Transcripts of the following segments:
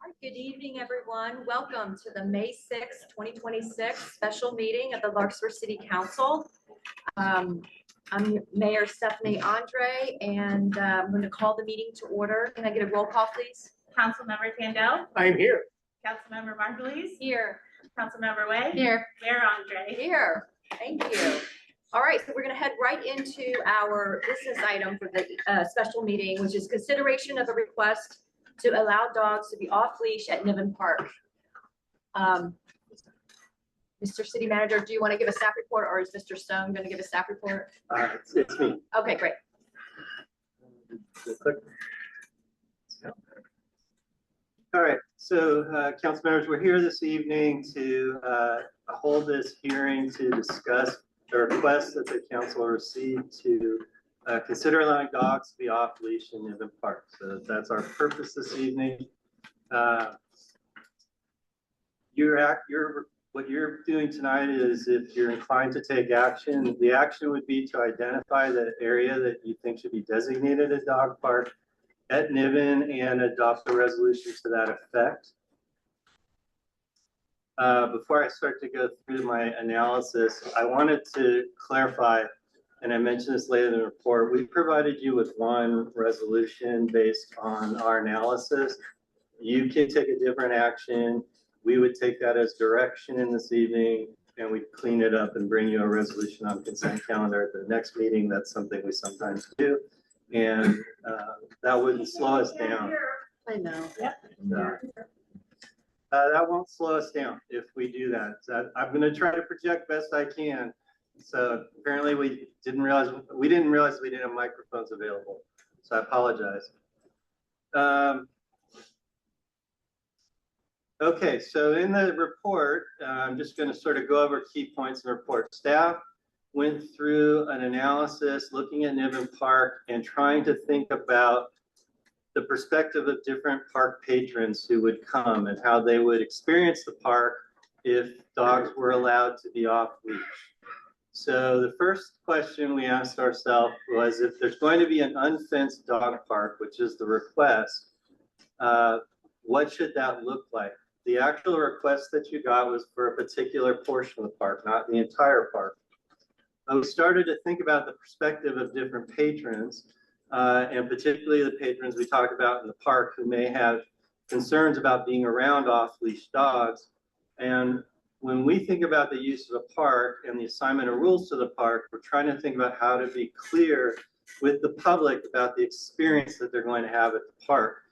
Good evening, everyone. Welcome to the May 6th, 2026 special meeting of the Larkspur City Council. I'm Mayor Stephanie Andre, and I'm going to call the meeting to order. Can I get a roll call, please? Councilmember Tandell. I'm here. Councilmember Margulies. Here. Councilmember Way. Here. Mayor Andre. Here. Thank you. All right, so we're going to head right into our business item for the special meeting, which is consideration of a request to allow dogs to be off leash at Niven Park. Mr. City Manager, do you want to give a staff report, or is Mr. Stone going to give a staff report? It's me. Okay, great. All right, so council members, we're here this evening to hold this hearing to discuss the request that the council received to consider allowing dogs to be off leash in Niven Park. So that's our purpose this evening. What you're doing tonight is, if you're inclined to take action, the action would be to identify the area that you think should be designated a dog park at Niven and adopt a resolution to that effect. Before I start to go through my analysis, I wanted to clarify, and I mentioned this later in the report, we provided you with one resolution based on our analysis. You can take a different action. We would take that as direction in this evening, and we'd clean it up and bring you a resolution on consent calendar at the next meeting. That's something we sometimes do. And that wouldn't slow us down. I know. That won't slow us down if we do that. I'm going to try to project best I can. So apparently we didn't realize we didn't have microphones available. So I apologize. Okay, so in the report, I'm just going to sort of go over key points in the report. Staff went through an analysis looking at Niven Park and trying to think about the perspective of different park patrons who would come and how they would experience the park if dogs were allowed to be off leash. So the first question we asked ourselves was, if there's going to be an unfenced dog park, which is the request, what should that look like? The actual request that you got was for a particular portion of the park, not the entire park. We started to think about the perspective of different patrons, and particularly the patrons we talked about in the park who may have concerns about being around off-leash dogs. And when we think about the use of a park and the assignment of rules to the park, we're trying to think about how to be clear with the public about the experience that they're going to have at the park.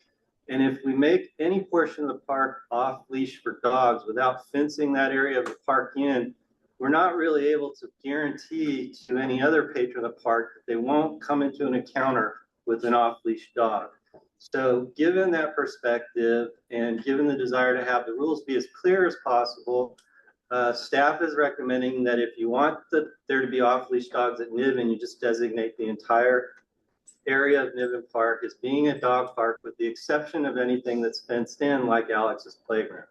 And if we make any portion of the park off leash for dogs without fencing that area of the park in, we're not really able to guarantee to any other patron of the park that they won't come into an encounter with an off leash dog. So given that perspective and given the desire to have the rules be as clear as possible, staff is recommending that if you want there to be off leash dogs at Niven, you just designate the entire area of Niven Park as being a dog park, with the exception of anything that's fenced in, like Alex's playground.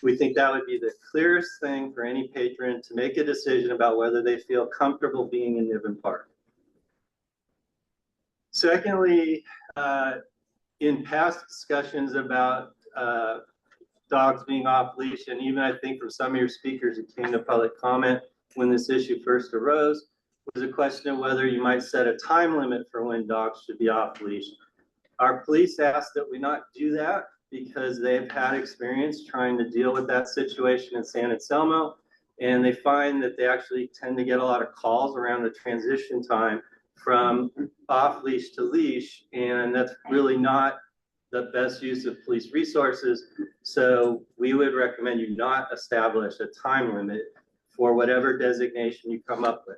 We think that would be the clearest thing for any patron to make a decision about whether they feel comfortable being in Niven Park. Secondly, in past discussions about dogs being off leash, and even I think from some of your speakers who came to public comment when this issue first arose, was a question of whether you might set a time limit for when dogs should be off leash. Our police asked that we not do that because they've had experience trying to deal with that situation in San Anselmo, and they find that they actually tend to get a lot of calls around the transition time from off leash to leash, and that's really not the best use of police resources. So we would recommend you not establish a time limit for whatever designation you come up with.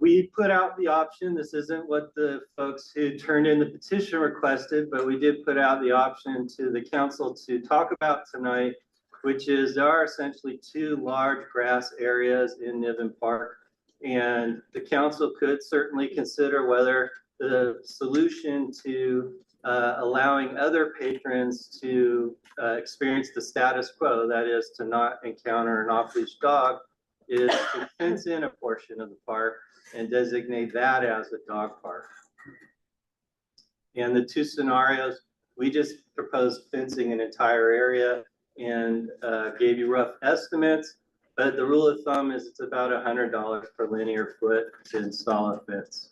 We put out the option, this isn't what the folks who turned in the petition requested, but we did put out the option to the council to talk about tonight, which is there are essentially two large grass areas in Niven Park, and the council could certainly consider whether the solution to allowing other patrons to experience the status quo, that is to not encounter an off-leash dog, is to fence in a portion of the park and designate that as a dog park. And the two scenarios, we just proposed fencing an entire area and gave you rough estimates. But the rule of thumb is it's about $100 per linear foot to install a fence.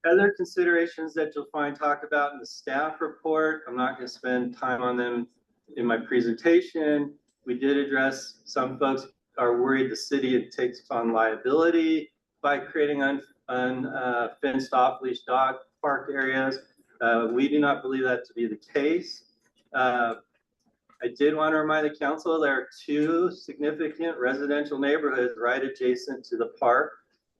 Other considerations that you'll find talked about in the staff report, I'm not going to spend time on them in my presentation. We did address some folks are worried the city takes on liability by creating unfenced off-leash dog park areas. We do not believe that to be the case. I did want to remind the council there are two significant residential neighborhoods right adjacent to the park.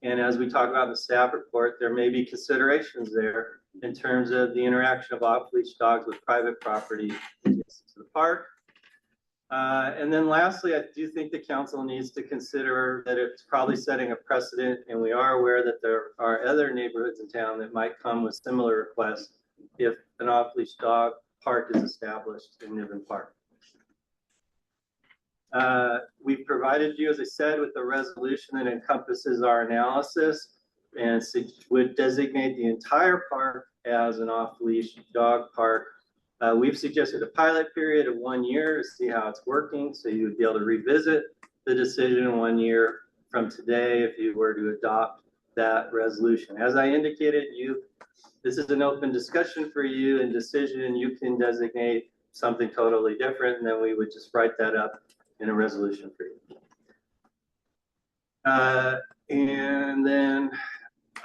And as we talk about in the staff report, there may be considerations there in terms of the interaction of off-leash dogs with private property adjacent to the park. And then lastly, I do think the council needs to consider that it's probably setting a precedent, and we are aware that there are other neighborhoods in town that might come with similar requests if an off-leash dog park is established in Niven Park. We've provided you, as I said, with the resolution that encompasses our analysis and would designate the entire park as an off-leash dog park. We've suggested a pilot period of 1 year to see how it's working, so you would be able to revisit the decision 1 year from today if you were to adopt that resolution. As I indicated, this is an open discussion for you, and decision you can designate something totally different, and then we would just write that up in a resolution for you. And then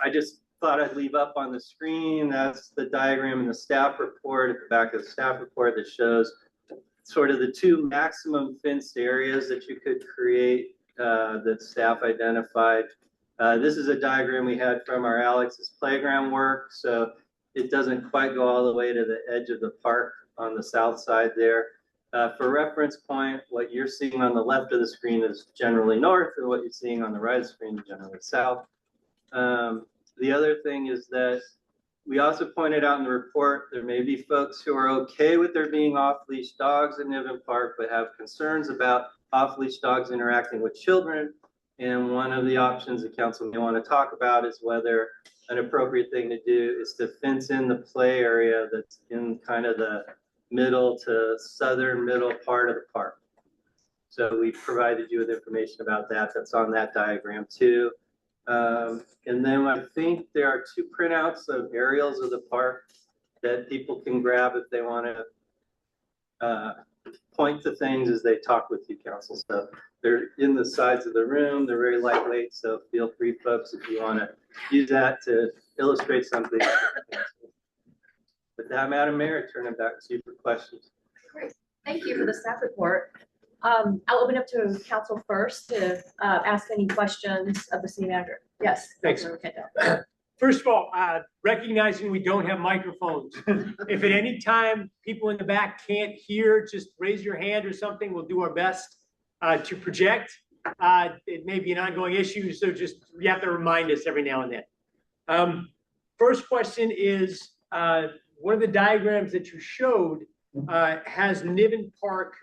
I just thought I'd leave up on the screen. That's the diagram in the staff report at the back of the staff report that shows sort of the two maximum fenced areas that you could create that staff identified. This is a diagram we had from our Alex's playground work. So it doesn't quite go all the way to the edge of the park on the south side there. For reference point, what you're seeing on the left of the screen is generally north, and what you're seeing on the right of the screen is generally south. The other thing is that we also pointed out in the report, there may be folks who are okay with there being off-leash dogs in Niven Park, but have concerns about off-leash dogs interacting with children. And one of the options the council may want to talk about is whether an appropriate thing to do is to fence in the play area that's in kind of the middle to southern middle part of the park. So we provided you with information about that. That's on that diagram too. And then I think there are two printouts of aerials of the park that people can grab if they want to point to things as they talk with you, council. So they're in the sides of the room. They're very lightweight. So feel free, folks, if you want to use that to illustrate something. With that, Madam Mayor, I turn it back to you for questions. Great. Thank you for the staff report. I'll open up to council first to ask any questions of the city manager. Yes. Thanks. First of all, recognizing we don't have microphones. If at any time people in the back can't hear, just raise your hand or something. We'll do our best to project. It may be an ongoing issue, so just you have to remind us every now and then. First question is, one of the diagrams that you showed has Niven Park,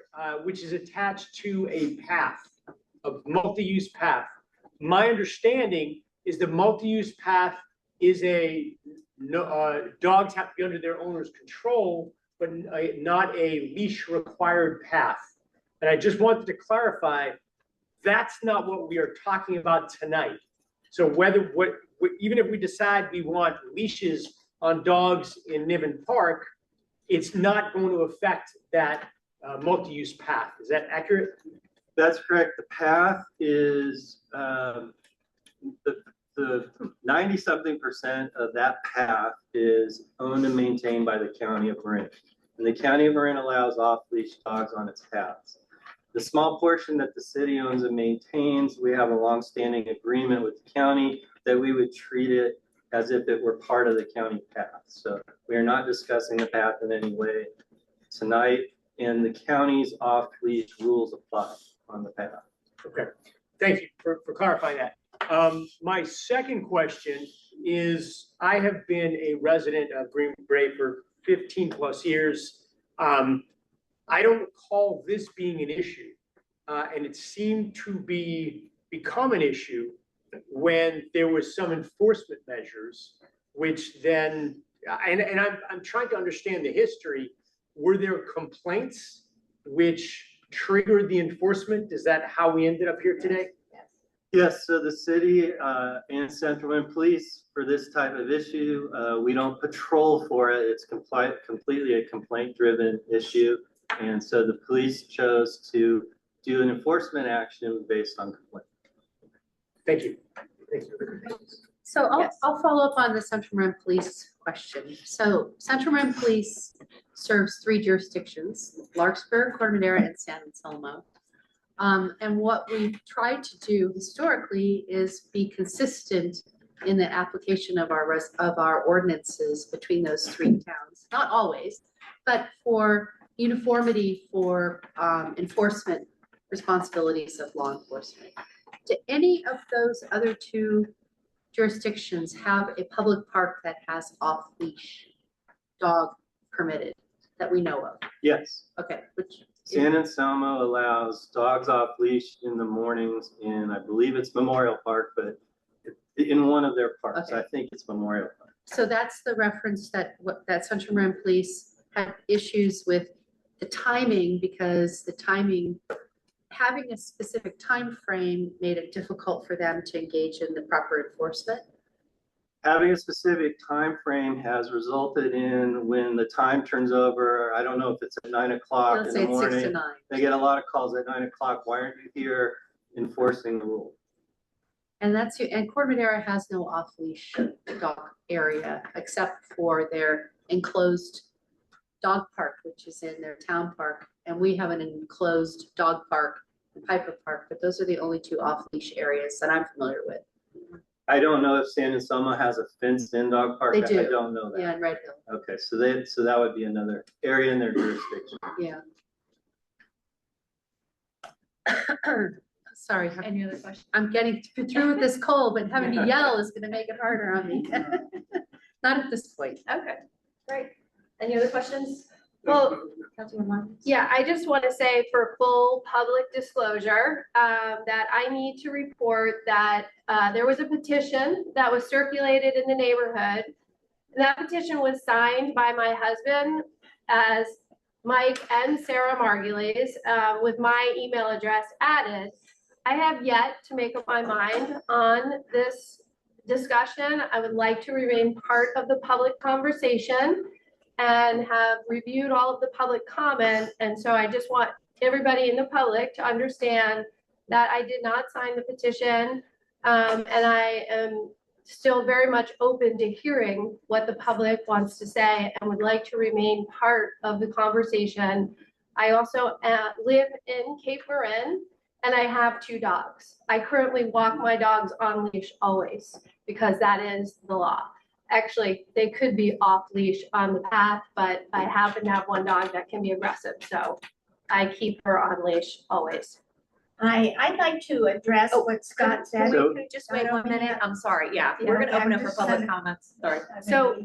which is attached to a path, a multi-use path. My understanding is the multi-use path is dogs have to be under their owner's control, but not a leash required path. And I just wanted to clarify, that's not what we are talking about tonight. So even if we decide we want leashes on dogs in Niven Park, it's not going to affect that multi-use path. Is that accurate? That's correct. The path is the 90-something% of that path is owned and maintained by the County of Marin. And the County of Marin allows off-leash dogs on its paths. The small portion that the city owns and maintains, we have a long-standing agreement with the county that we would treat it as if it were part of the county path. So we are not discussing the path in any way tonight, and the county's off-leash rules apply on the path. Okay, thank you for clarifying that. My second question is, I have been a resident of Green Bay for 15 plus years. I don't recall this being an issue, and it seemed to become an issue when there was some enforcement measures, which then, and I'm trying to understand the history. Were there complaints which triggered the enforcement? Is that how we ended up here today? Yes, so the city and Central Wind Police, for this type of issue, we don't patrol for it. It's completely a complaint-driven issue. And so the police chose to do an enforcement action based on complaint. Thank you. Thank you. So Yes. I'll follow up on the Central Marin Police question. So Central Marin Police serves 3 jurisdictions, Larkspur, Corte Madera, and San Anselmo. And what we've tried to do historically is be consistent in the application of our ordinances between those 3 towns. Not always, but for uniformity for enforcement responsibilities of law enforcement. Do any of those other 2 jurisdictions have a public park that has off-leash dog permitted that we know of? Yes, Okay, which, San Anselmo allows dogs off leash in the mornings in, I believe it's Memorial Park, but in one of their parks. Okay. I think it's Memorial Park. so that's the reference that Central Marin Police had issues with the timing, because the timing, having a specific time frame made it difficult for them to engage in the proper enforcement. Having a specific time frame has resulted in when the time turns over, I don't know if it's at 9 o'clock Let's in the say it's 6 to morning. 9. They get a lot of calls at 9 o'clock. Why aren't you here enforcing the rule? And and Corte Madera has no off-leash dog area except for their enclosed dog park, which is in their town park. And we have an enclosed dog park in Piper Park, but those are the only 2 off-leash areas that I'm familiar with. I don't know if San Anselmo has a fenced-in dog park. They do. I don't know that. Yeah, in Red Hill, Okay, so that would be another area in their jurisdiction. yeah. Sorry, Any other questions? I'm getting through with this cold, but having to yell is gonna make it harder on me. Not at this point. Okay, great. Any other questions? Well, Councilmember Martin? yeah, I just want to say for full public disclosure, that I need to report that there was a petition that was circulated in the neighborhood. And that petition was signed by my husband as Mike and Sarah Margulies, with my email address added. I have yet to make up my mind on this discussion. I would like to remain part of the public conversation and have reviewed all of the public comment. And so I just want everybody in the public to understand that I did not sign the petition. And I am still very much open to hearing what the public wants to say and would like to remain part of the conversation. I also live in Cape Marin and I have 2 dogs. I currently walk my dogs on leash always because that is the law. Actually, they could be off leash on the path, but I happen to have 1 dog that can be aggressive, so I keep her on leash always. I'd like to address what Scott said. So- Can we just wait 1 minute? I'm sorry, yeah, Yeah, we're gonna open I'm it for just public gonna- comments, sorry. So,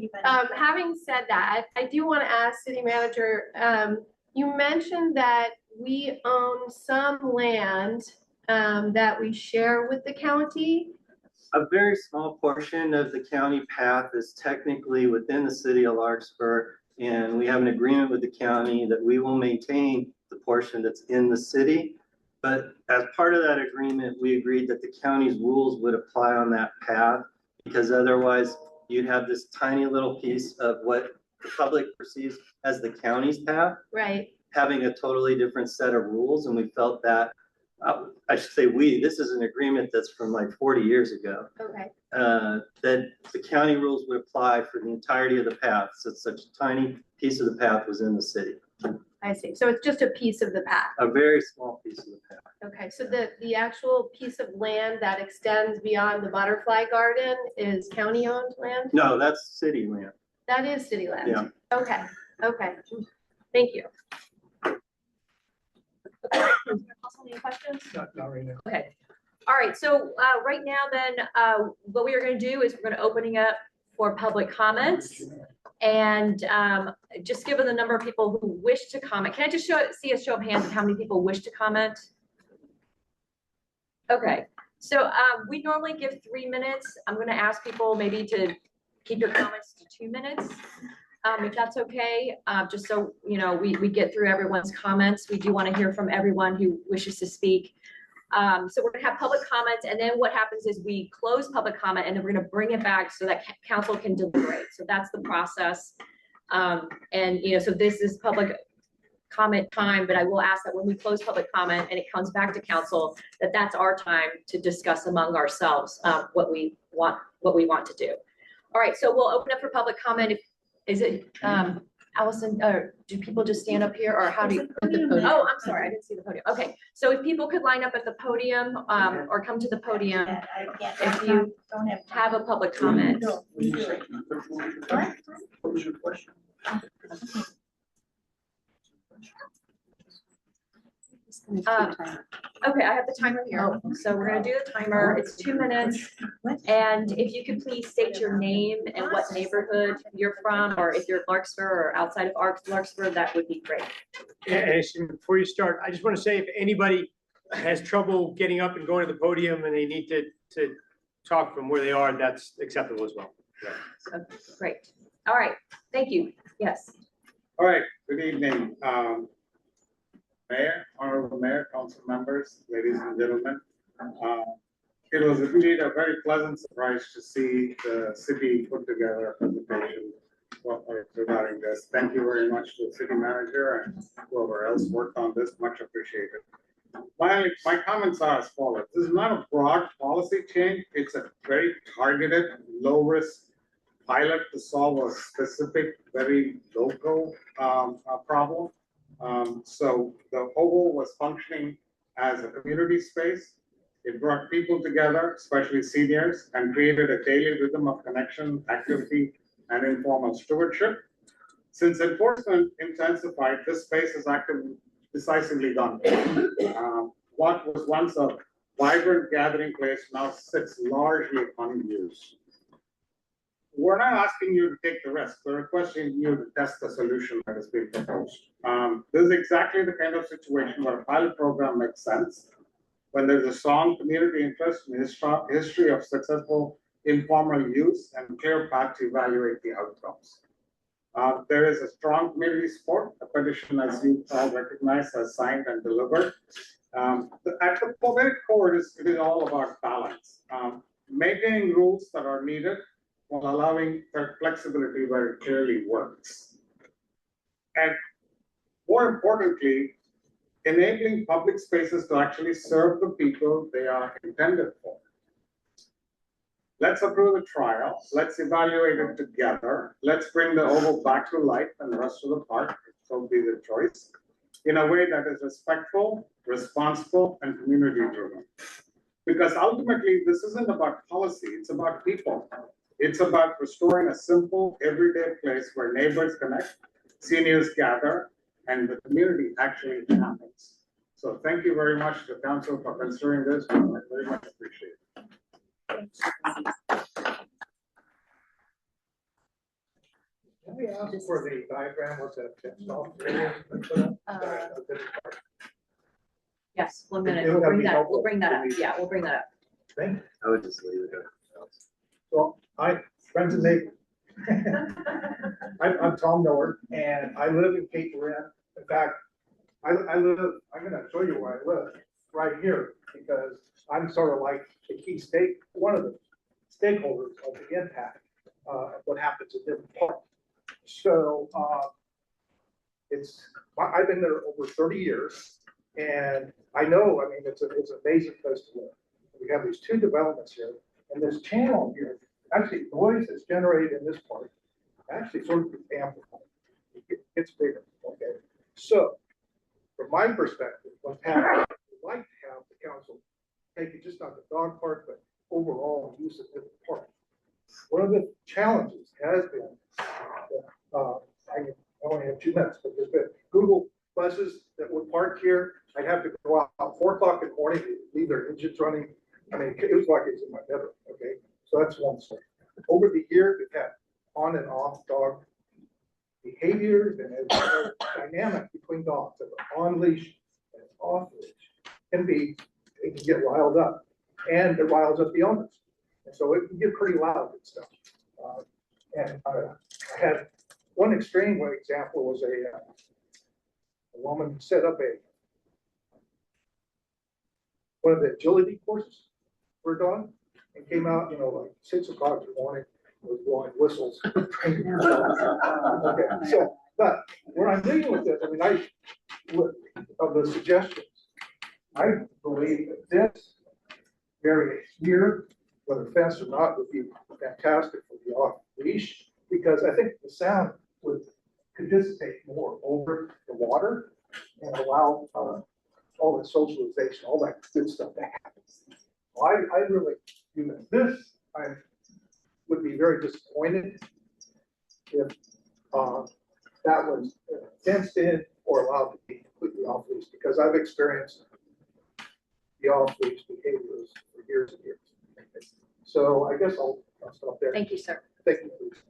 having said that, I do want to ask City Manager, you mentioned that we own some land that we share with the county. A very small portion of the county path is technically within the city of Larkspur, and we have an agreement with the county that we will maintain the portion that's in the city. But as part of that agreement, we agreed that the county's rules would apply on that path, because otherwise you'd have this tiny little piece of what the public perceives as the county's path, Right. having a totally different set of rules, and we felt that, I should say this is an agreement that's from like 40 years ago, Okay. that the county rules would apply for the entirety of the path, since such a tiny piece of the path was in the city, I see. So it's just a piece of the path. a very small piece of the path. Okay, so the actual piece of land that extends beyond the butterfly garden is county-owned land? No, that's city land. That is city land? Yeah. Okay, okay. Thank you. Any questions? Not right now. Okay, all right, so right now then, what we are gonna do is we're gonna opening up for public comments. And just given the number of people who wish to comment, can I just see a show of hands of how many people wish to comment? Okay, So we normally give 3 minutes. I'm gonna ask people maybe to keep your comments to 2 minutes. If that's okay, just so, you know, we get through everyone's comments. We do want to hear from everyone who wishes to speak. So we're gonna have public comments, and then what happens is we close public comment, and then we're gonna bring it back so that council can deliberate. So that's the process. And, you know, so this is public comment time, but I will ask that when we close public comment and it comes back to council, that's our time to discuss among ourselves, what we want to do. All right, so we'll open up for public comment. Is it, Allison, or do people just stand up here, or how do you? Oh, I'm sorry, I didn't see the podium. Okay, so if people could line up at the podium, or come to the podium, if you have a public comment. What? What was your question? Okay, I have the timer here. So we're gonna do the timer. It's 2 minutes. And if you could please state your name and what neighborhood you're from, or if you're Larkspur or outside of Larkspur, that would be great. And before you start, I just want to say if anybody has trouble getting up and going to the podium and they need to talk from where they are, that's acceptable as well. So, great. All right, thank you. Yes. All right, good evening, Mayor, Honorable Mayor, council members, ladies and gentlemen. It was indeed a very pleasant surprise to see the city put together a presentation regarding this. Thank you very much to the city manager and whoever else worked on this, much appreciated. My comments are as follows. This is not a broad policy change. It's a very targeted, low risk pilot to solve a specific, very local problem. So the oval was functioning as a community space. It brought people together, especially seniors, and created a daily rhythm of connection, activity, and informal stewardship. Since enforcement intensified, this space has acted decisively gone. What was once a vibrant gathering place now sits largely unused. We're not asking you to take the risk. We're requesting you to test the solution that has been proposed. This is exactly the kind of situation where a pilot program makes sense, when there's a strong community interest in history of successful informal use and clear path to evaluate the outcomes. There is a strong community support. A petition, as you all recognize, has signed and delivered. At the very core, it is all about balance. Maintaining rules that are needed while allowing flexibility where it clearly works. And more importantly, enabling public spaces to actually serve the people they are intended for. Let's approve the trial. Let's evaluate it together. Let's bring the oval back to life and the rest of the park, so be the choice, in a way that is respectful, responsible, and community driven. Because ultimately, this isn't about policy, it's about people. It's about restoring a simple, everyday place where neighbors connect, seniors gather, and the community actually happens. So thank you very much to council for considering this. I very much appreciate it. Can we ask for the diagram with the tips off? Yes, 1 minute. It'll We'll bring be that, helpful we'll bring that up. to me. Yeah, we'll bring that up. Thank you. I would just leave it there. So, hi, friends and neighbors. I'm Tom Miller, and I live in Cape Coral. In fact, I live, I'm gonna show you where I live, right here, because I'm sort of like the key one of the stakeholders of the impact, of what happens in different parts. So, I've been there over 30 years, and I know, I mean, it's an amazing place to live. We have these two developments here, and this channel here, actually noise that's generated in this part, actually sort of amplified. It gets bigger, okay? So, from my perspective, what's happening, I'd like to have the council take it just not the dog park, but overall use of the park. One of the challenges has been, I only have 2 minutes, but there's been Google buses that would park here. I'd have to go out 4 o'clock in the morning, leave their engines running. I mean, it was like it's in my bedroom, okay? So that's one story. Over the years, we've had on and off dog behaviors and the dynamic between dogs that are on leash and off leash it can get riled up. and it riles up the owners. And so it can get pretty loud and stuff. I had one extreme example was a woman set up one of the agility courses for a dog and came out, like 6 o'clock in the morning, was blowing whistles. Okay, so, but where I'm leading with this, of the suggestions, I believe that this area here, whether fenced or not, would be fantastic for the off leash, because I think the sound could dissipate more over the water and allow all the socialization, all that good stuff to happen. So I really do that. This, I would be very disappointed if that was fenced in or allowed to be completely off leash, because I've experienced the off leash behaviors for years and years. So I guess I'll stop there. Thank you, sir. Thank you, please.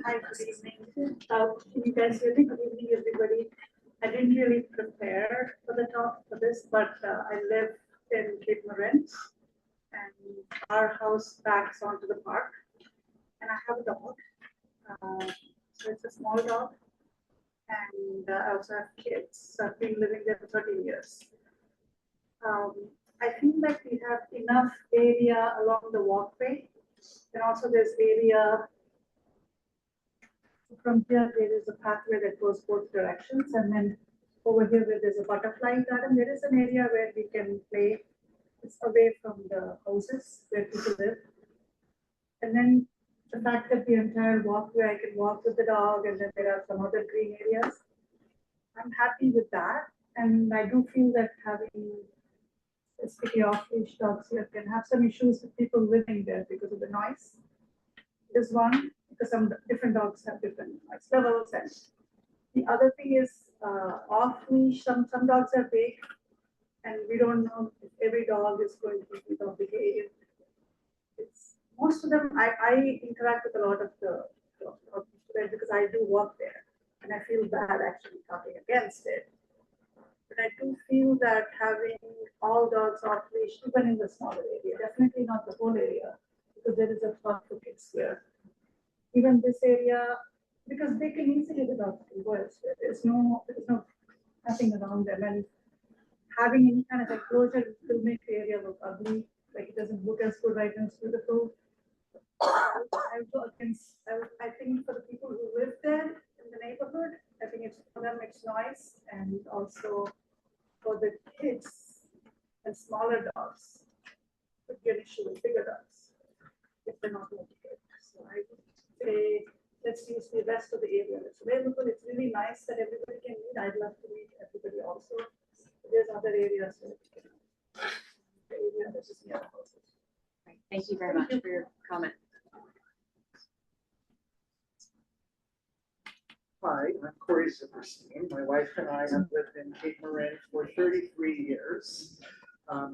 Hi, good evening. Can you guys hear me? Good evening, everybody. I didn't really prepare for the talk for this, but I live in Cape Marin, and our house backs onto the park, and I have a dog. So it's a small dog, and I also have kids. So I've been living there for 13 years. I feel like we have enough area along the walkway, and also there's area from here. There is a pathway that goes both directions, and then over here where there's a butterfly garden, there is an area where we can play. It's away from the houses where people live. And then the fact that the entire walkway, I can walk with the dog, and then there are some other green areas. I'm happy with that. And I do feel that having especially off-leash dogs here can have some issues with people living there because of the noise. There's one, because some different dogs have different noise levels. And the other thing is off-leash, some dogs are big, and we don't know if every dog is going to behave. It's most of them. I interact with a lot of the dogs because I do work there, and I feel bad actually talking against it. But I do feel that having all dogs off leash, even in the smaller area, definitely not the whole area, because there is a park for kids here. Even this area, because they can easily the dogs can go elsewhere. There's nothing around them, and having any kind of enclosure will make the area look ugly. Like it doesn't look as good right now. It's beautiful. I think for the people who live there in the neighborhood, I think it's for them it's nice, and also for the kids and smaller dogs, could be an issue with bigger dogs if they're not motivated. So I would say let's use the rest of the area that's available. It's really nice that everybody can meet. I'd love to meet everybody also. There's other areas where we can, the area that's just near the houses. Right. Thank you very much for your comment. Hi, I'm Corey Zipperstein. My wife and I have lived in Cape Marin for 33 years.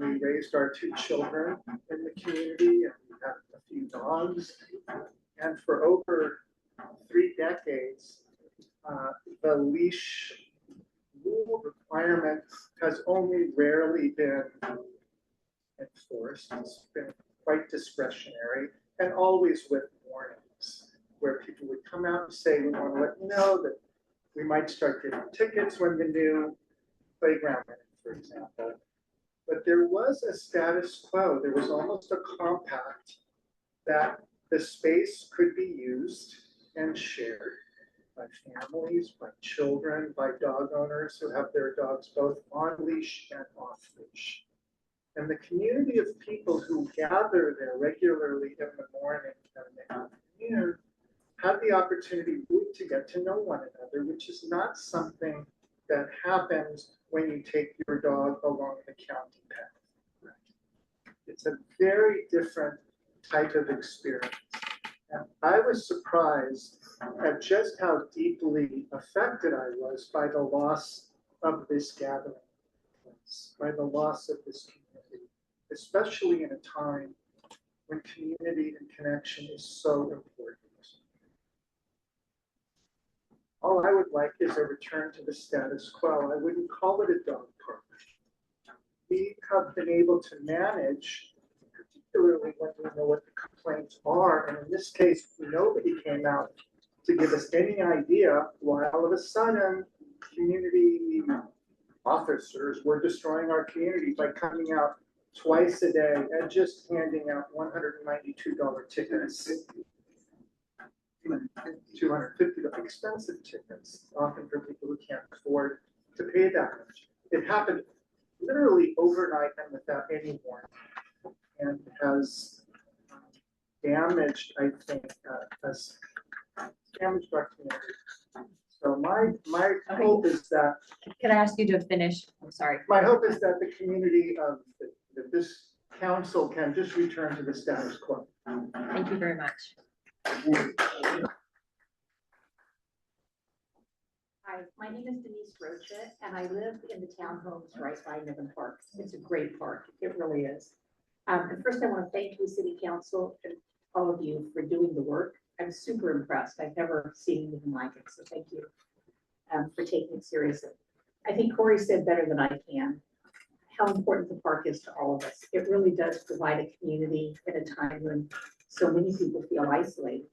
We raised our 2 children in the community, and we have a few dogs. And for over 3 decades, the leash rule requirement has only rarely been enforced. It's been quite discretionary and always with warnings, where people would come out and say, we want to let you know that we might start getting tickets when the new playground, for example. But there was a status quo. There was almost a compact that the space could be used and shared by families, by children, by dog owners who have their dogs both on leash and off leash. And the community of people who gather there regularly in the morning and the afternoon have the opportunity to get to know one another, which is not something that happens when you take your dog along the county path. It's a very different type of experience. And I was surprised at just how deeply affected I was by the loss of this gathering place, by the loss of this community, especially in a time when community and connection is so important. All I would like is a return to the status quo. I wouldn't call it a dog park. We have been able to manage, particularly when we know what the complaints are, and in this case, nobody came out to give us any idea why all of a sudden community officers were destroying our community by coming out twice a day and just handing out $192 tickets. $250 expensive tickets, often for people who can't afford to pay that much. It happened literally overnight and without any warning, and has damaged, I think, has damaged our community. So my hope is that, Can I ask you to finish? I'm sorry. my hope is that the community of, that this council can just return to the status quo. Thank you very much. Hi, my name is Denise Rocha, and I live in the townhomes right by Niven Park. It's a great park, it really is. And first I want to thank the city council and all of you for doing the work. I'm super impressed. I've never seen anything like it, so thank you for taking it seriously. I think Corey said better than I can how important the park is to all of us. It really does provide a community at a time when so many people feel isolated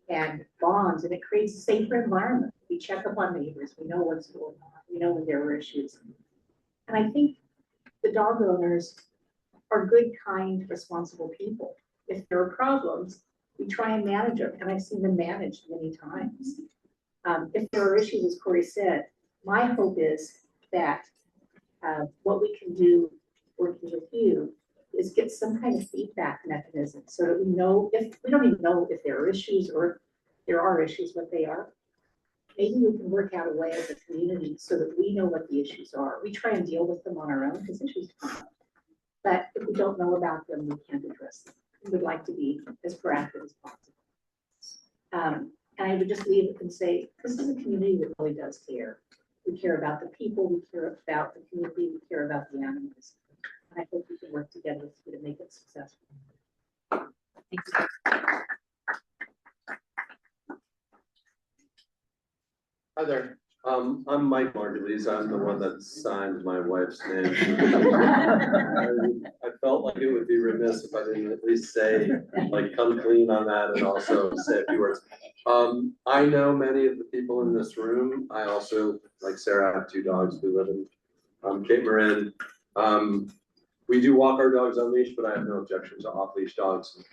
and bonds, and it creates a safer environment. We check up on neighbors, we know what's going on, we know when there are issues. And I think the dog owners are good, kind, responsible people. If there are problems, we try and manage them, and I've seen them managed many times. If there are issues, as Corey said, my hope is that what we can do working with you is get some kind of feedback mechanism so that we know if we don't even know if there are issues or if there are issues, what they are. Maybe we can work out a way as a community so that we know what the issues are. We try and deal with them on our own because issues come up. But if we don't know about them, we can't address them. We would like to be as proactive as possible. And I would just leave it and say, this is a community that really does care. We care about the people, we care about the community, we care about the animals. And I hope we can work together to make it successful. Thanks. Hi there. I'm Mike Margulies. I'm the one that signed my wife's name. I felt like it would be remiss if I didn't at least say, like, come clean on that and also say a few words. I know many of the people in this room. I also, like Sarah, have 2 dogs. We live in Cape Marin. We do walk our dogs on leash, but I have no objection to off-leash dogs.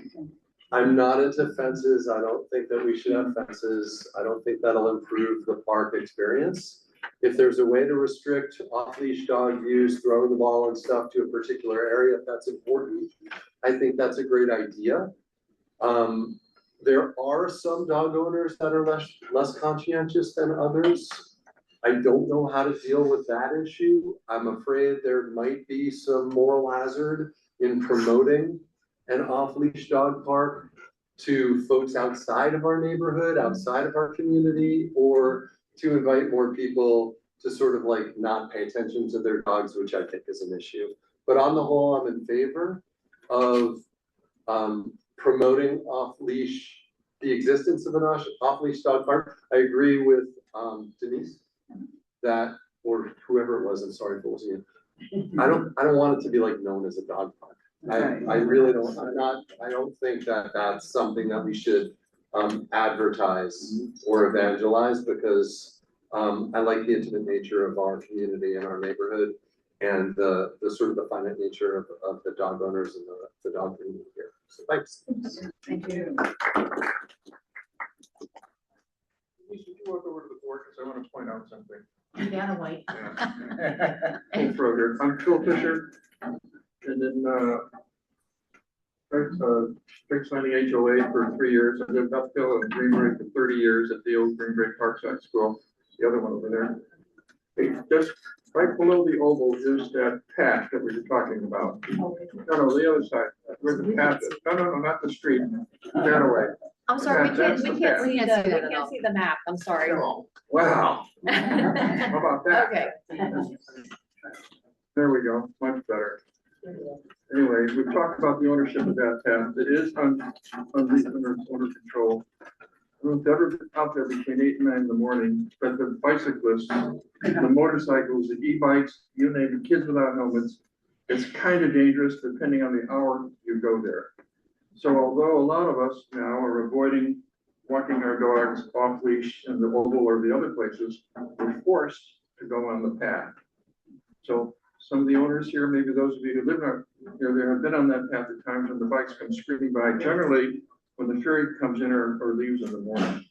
I'm not into fences. I don't think that we should have fences. I don't think that'll improve the park experience. If there's a way to restrict off-leash dog use, throwing the ball and stuff to a particular area, if that's important, I think that's a great idea. There are some dog owners that are less conscientious than others. I don't know how to deal with that issue. I'm afraid there might be some moral hazard in promoting an off-leash dog park to folks outside of our neighborhood, outside of our community, or to invite more people to sort of like not pay attention to their dogs, which I think is an issue. But on the whole, I'm in favor of promoting off-leash, the existence of an off-leash dog park. I agree with Denise that, or whoever it was, I'm sorry if it wasn't you. I don't want it to be like known as a dog park. I really don't, I don't think that that's something that we should advertise or evangelize, because I like the intimate nature of our community and our neighborhood, and the sort of the finite nature of the dog owners and the dog community here. So thanks. Thank you. Would you walk over to the board, because I want to point out something. Banana White. Phil Froger. I'm Phil Fisher. And then, fixed signing HOA for 3 years. I lived uphill in Greenbury for 30 years at the old Greenbury Parkside School, the other one over there. Hey, just right below the oval is that path that we were talking about. No, the other side, where the path is. No, not the street, that way. I'm sorry, we can't see the map. I'm sorry. Oh, wow. How about that? Okay. There we go, much better. Anyway, we've talked about the ownership of that path. It is under owner control. don't know if ever been out there between 8 and 9 in the morning, but the bicyclists, the motorcycles, the e-bikes, you name it, kids without helmets, it's kind of dangerous depending on the hour you go there. So although a lot of us now are avoiding walking our dogs off leash in the oval or the other places, we're forced to go on the path. So some of the owners here, maybe those of you who live on, there have been on that path at times when the bikes come screaming by, generally when the ferry comes in or leaves in the morning.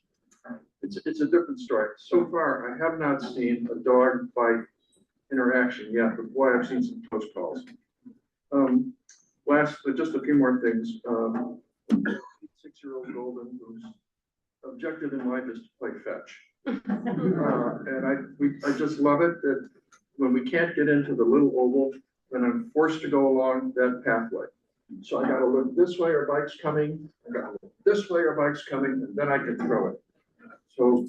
It's a different story. So far, I have not seen a dog bike interaction yet, but boy, I've seen some close calls. Just a few more things. 6-year-old Golden, whose objective in life is to play fetch. And I just love it that when we can't get into the little oval, then I'm forced to go along that pathway. So I gotta look this way, are bikes coming? I gotta look this way, are bikes coming? And then I can throw it. So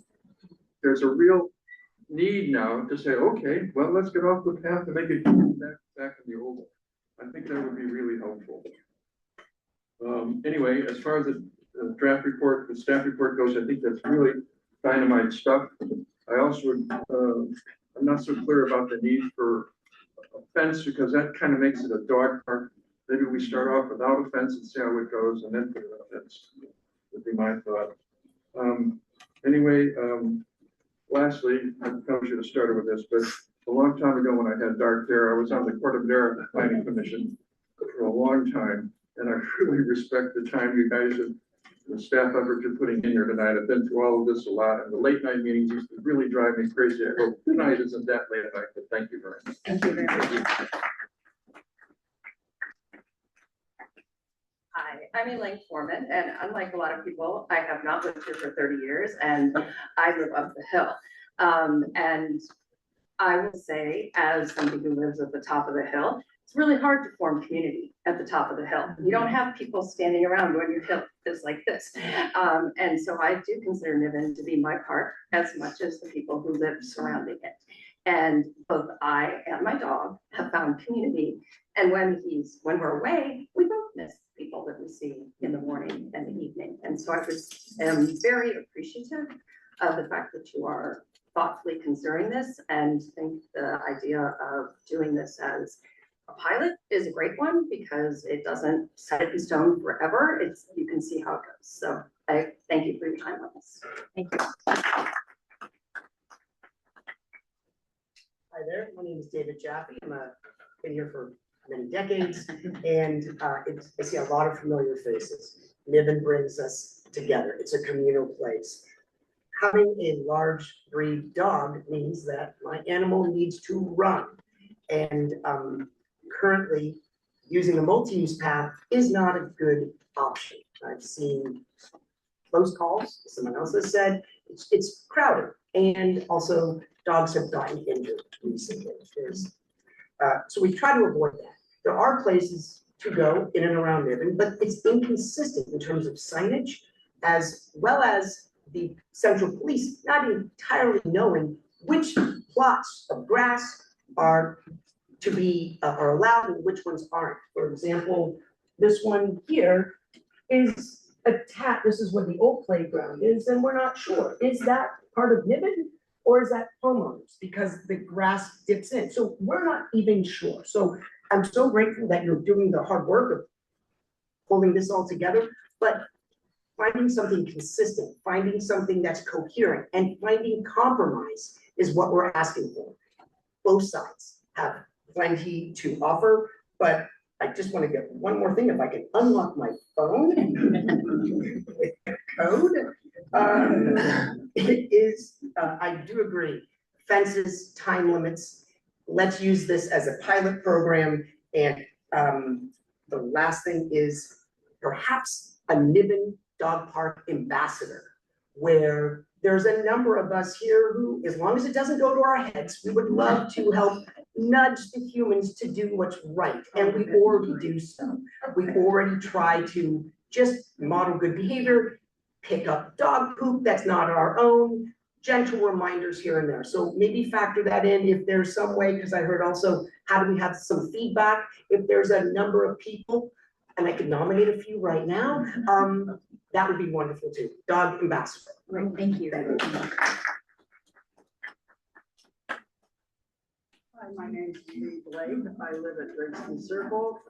there's a real need now to say, okay, well, let's get off the path and make it back in the oval. I think that would be really helpful. Anyway, as far as the draft report, the staff report goes, I think that's really dynamite stuff. I also would, I'm not so clear about the need for a fence because that kind of makes it a dog park. Maybe we start off without a fence and see how it goes and then put it a fence, would be my thought. Lastly, I probably should have started with this, but a long time ago when I had dark hair, I was on the Court of Dare Planning Commission for a long time. And I really respect the time you guys and the staff effort you're putting in here tonight. I've been through all of this a lot, and the late night meetings used to really drive me crazy. I hope tonight isn't that late night, but thank you very much. Thank you very much. Hi, I'm Elaine Foreman, and unlike a lot of people, I have not lived here for 30 years, and I live up the hill. And I would say, as somebody who lives at the top of the hill, it's really hard to form community at the top of the hill. You don't have people standing around when your hill is like this. And so I do consider Niven to be my park as much as the people who live surrounding it. And both I and my dog have found community. And when we're away, we both miss people that we see in the morning and the evening. And so I just am very appreciative of the fact that you are thoughtfully considering this and think the idea of doing this as a pilot is a great one because it doesn't set it in stone forever. You can see how it goes. So I thank you for your time on this. Thank you. Hi there, my name is David Jaffe. I've been here for many decades and I see a lot of familiar faces. Niven brings us together. It's a communal place. Having a large breed dog means that my animal needs to run. And currently using the multi-use path is not a good option. I've seen close calls, someone else has said, it's crowded. And also dogs have gotten injured recently. So we try to avoid that. There are places to go in and around Niven, but it's inconsistent in terms of signage as well as the central police not entirely knowing which plots of grass are to be are allowed and which ones aren't. For example, this one here is attached. This is where the old playground is, and we're not sure. Is that part of Niven or is that homeowners? Because the grass dips in. So we're not even sure. So I'm so grateful that you're doing the hard work of pulling this all together, but finding something consistent, finding something that's coherent, and finding compromise is what we're asking for. Both sides have plenty to offer, but I just want to get one more thing. If I can unlock my phone with code, it is, I do agree, fences, time limits. Let's use this as a pilot program. And the last thing is perhaps a Niven dog park ambassador, where there's a number of us here who, as long as it doesn't go to our heads, we would love to help nudge the humans to do what's right. And we already do so. We already try to just model good behavior, pick up dog poop that's not our own, gentle reminders here and there. So maybe factor that in if there's some way, because I heard also, how do we have some feedback? If there's a number of people and I could nominate a few right now, that would be wonderful too. Dog ambassador. Great, thank you. Hi, my name is Judy Blake. I live at Grigsby Circle.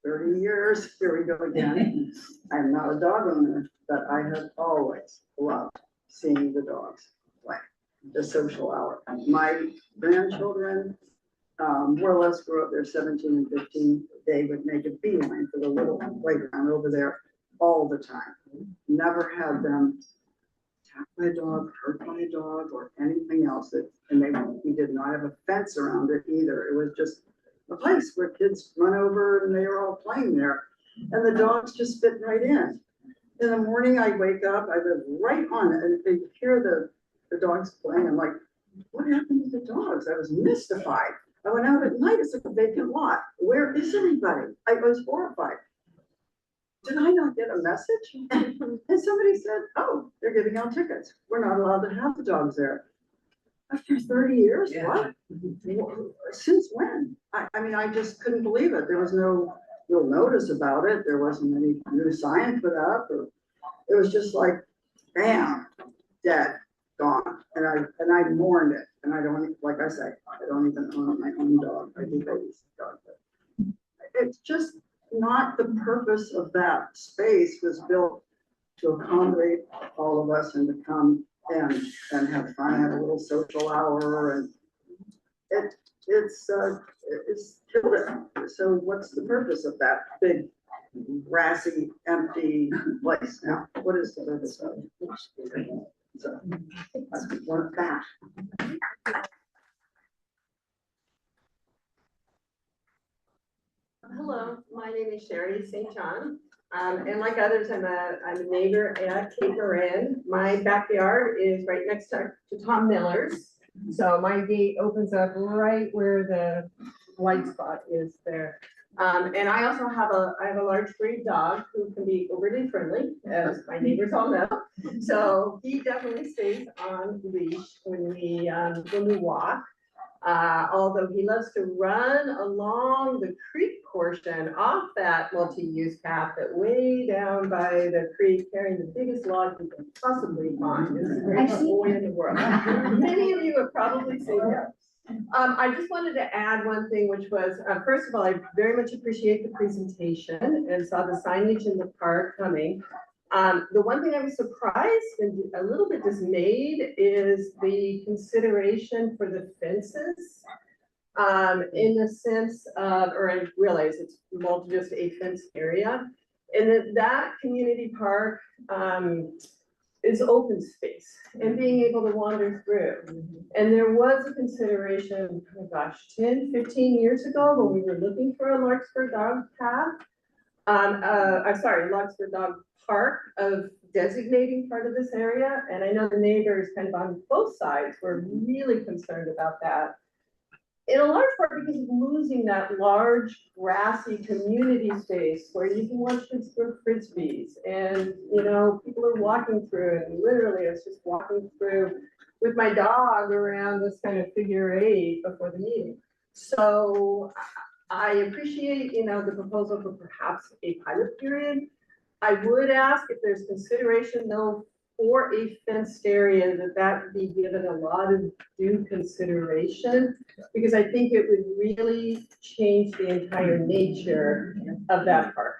30 years, here we go again. I'm not a dog owner, but I have always loved seeing the dogs play, the social hour. My grandchildren more or less grew up there 17 and 15. They would make a beeline for the little playground over there all the time. Never had them attacked by a dog, hurt by a dog, or anything else. We did not have a fence around it either. It was just a place where kids run over and they are all playing there. And the dogs just fit right in. In the morning, I wake up, I live right on it, and they hear the dogs playing. I'm like, what happened to the dogs? I was mystified. I went out at night, it's like a vacant lot. Where is everybody? I was horrified. Did I not get a message? And somebody said, oh, they're giving out tickets. We're not allowed to have the dogs there. After 30 years, what? Since when? I mean, I just couldn't believe it. There was no notice about it. There wasn't any new sign put up. It was just like, bam, dead, gone. And I mourned it. And I don't, like I say, I don't even own my own dog. I do babysit dog. But it's just not the purpose of that space was built to accommodate all of us and to come and have fun, have a little social hour, and it's killed it. So what's the purpose of that big grassy empty place now? What is the purpose of it? So let's work that. Hello, my name is Sherry St. John. And like others, I'm a neighbor at Cape Marin. My backyard is right next to Tom Miller's. So my gate opens up right where the white spot is there. And I also have a large breed dog who can be overly friendly, as my neighbors all know. So he definitely stays on leash when we walk. Although he loves to run along the creek portion off that multi-use path that way down by the creek, carrying the biggest log you can possibly find. This is the greatest boy in the world. Many of you have probably seen him. I just wanted to add one thing, which was, first of all, I very much appreciate the presentation and saw the signage in the park coming. The one thing I was surprised and a little bit dismayed is the consideration for the fences. In the sense of, or I realize it's more just a fenced area, and that community park is open space and being able to wander through. And there was a consideration, oh gosh, 10, 15 years ago when we were looking for a Larkspur dog path. Larkspur dog park of designating part of this area. And I know the neighbors kind of on both sides were really concerned about that. In a large part because of losing that large grassy community space where you can watch kids throw frisbees and, you know, people are walking through, and literally I was just walking through with my dog around this kind of figure 8 before the meeting. So I appreciate, you know, the proposal for perhaps a pilot period. I would ask if there's consideration though for a fenced area that be given a lot of due consideration, because I think it would really change the entire nature of that park.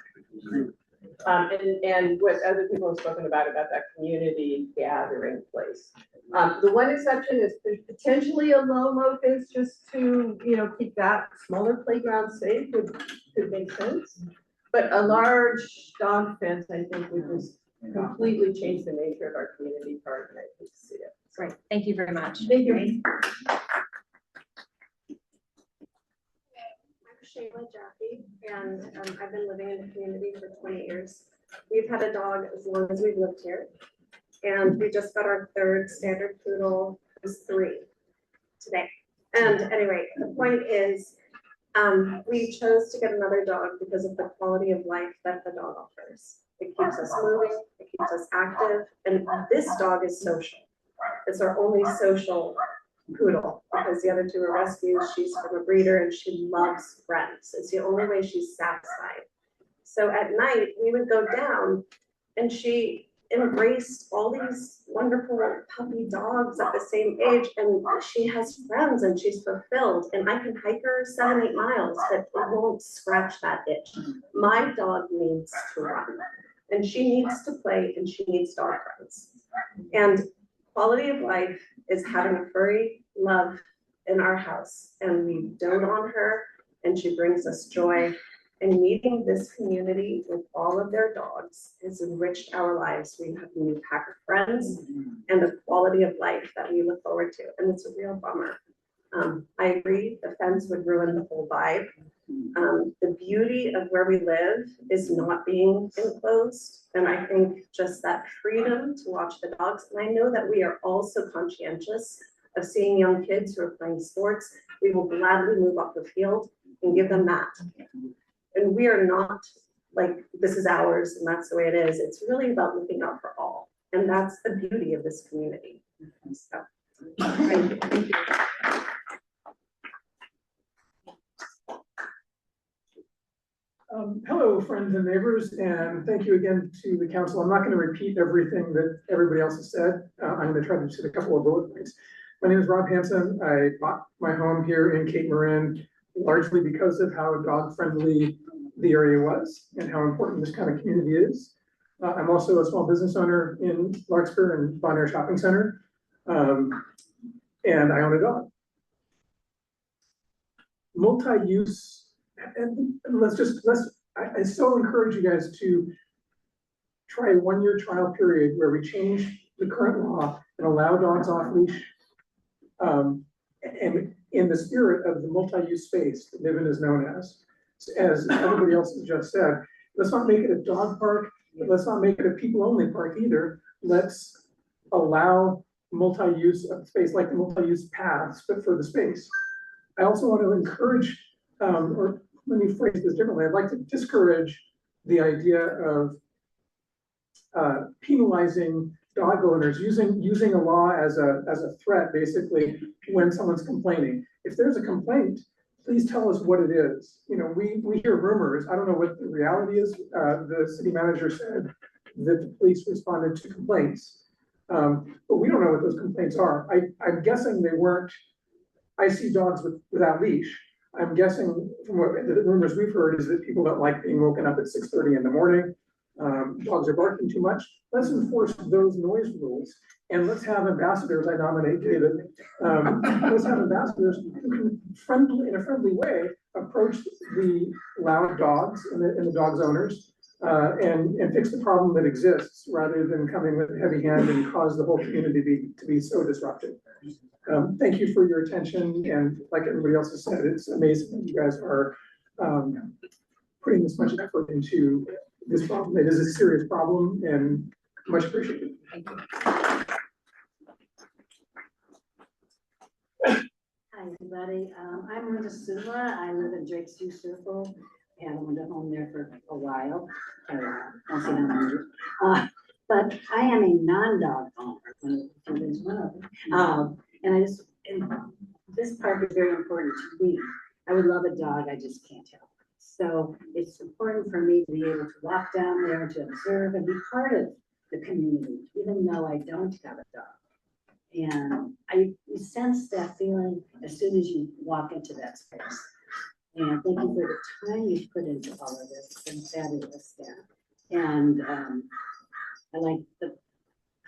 And what other people have spoken about that community gathering place. The one exception is potentially a low fence just to, you know, keep that smaller playground safe could make sense. But a large dog fence, I think, would just completely change the nature of our community park, and I hate to see it. Great, thank you very much. Thank you. I'm Shayla Jaffe, and I've been living in the community for 20 years. We've had a dog as long as we've lived here, and we just got our 3rd standard poodle, who's 3 today. And anyway, the point is, we chose to get another dog because of the quality of life that the dog offers. It keeps us moving, it keeps us active, and this dog is social. It's our only social poodle because the other 2 are rescues. She's from a breeder and she loves friends. It's the only way she's satisfied. So at night, we would go down and she embraced all these wonderful puppy dogs at the same age, and she has friends and she's fulfilled, and I can hike her 7-8 miles, but it won't scratch that itch. My dog needs to run, and she needs to play, and she needs dog friends. And quality of life is having a furry love in our house, and we dote on her, and she brings us joy. And meeting this community with all of their dogs has enriched our lives. We have a new pack of friends and a quality of life that we look forward to, and it's a real bummer. I agree, the fence would ruin the whole vibe. The beauty of where we live is not being enclosed, and I think just that freedom to watch the dogs, and I know that we are also conscientious of seeing young kids who are playing sports. We will gladly move off the field and give them that. And we are not like, this is ours and that's the way it is. It's really about looking out for all. And that's the beauty of this community. So, thank you. Thank you. Hello, friends and neighbors, and thank you again to the council. I'm not going to repeat everything that everybody else has said. I'm going to try to just hit a couple of bullet points. My name is Rob Hansen. I bought my home here in Cape Marin largely because of how dog-friendly the area was and how important this kind of community is. I'm also a small business owner in Larkspur and Bon Air Shopping Center, and I own a dog. Multi-use, and I so encourage you guys to try a 1-year trial period where we change the current law and allow dogs off leash. And in the spirit of the multi-use space that Niven is known as everybody else has just said, let's not make it a dog park, but let's not make it a people-only park either. Let's allow multi-use space, like the multi-use paths, but for the space. I also want to encourage, or let me phrase this differently, I'd like to discourage the idea of penalizing dog owners, using a law as a threat, basically, when someone's complaining. If there's a complaint, please tell us what it is. You know, we hear rumors. I don't know what the reality is. The city manager said that the police responded to complaints, but we don't know what those complaints are. I'm guessing they weren't, I see dogs without leash. I'm guessing from what the rumors we've heard is that people don't like being woken up at 6:30 in the morning. Dogs are barking too much. Let's enforce those noise rules, and let's have ambassadors. I nominate David. Let's have ambassadors who can in a friendly way, approach the loud dogs and the dogs owners, and fix the problem that exists, rather than coming with a heavy hand and cause the whole community to be so disrupted. Thank you for your attention, and like everybody else has said, it's amazing that you guys are putting this much effort into this problem. It is a serious problem, and much appreciated. Thank you. Hi, everybody. I'm Linda Sula. I live in Drake's View Circle, and I owned a home there for a while. I'll say that. But I am a non-dog owner. There's one of them. And this park is very important to me. I would love a dog, I just can't help it. So it's important for me to be able to walk down there, to observe and be part of the community, even though I don't have a dog. And you sense that feeling as soon as you walk into that space. And thank you for the time you've put into all of this. It's been fabulous staff. And I like the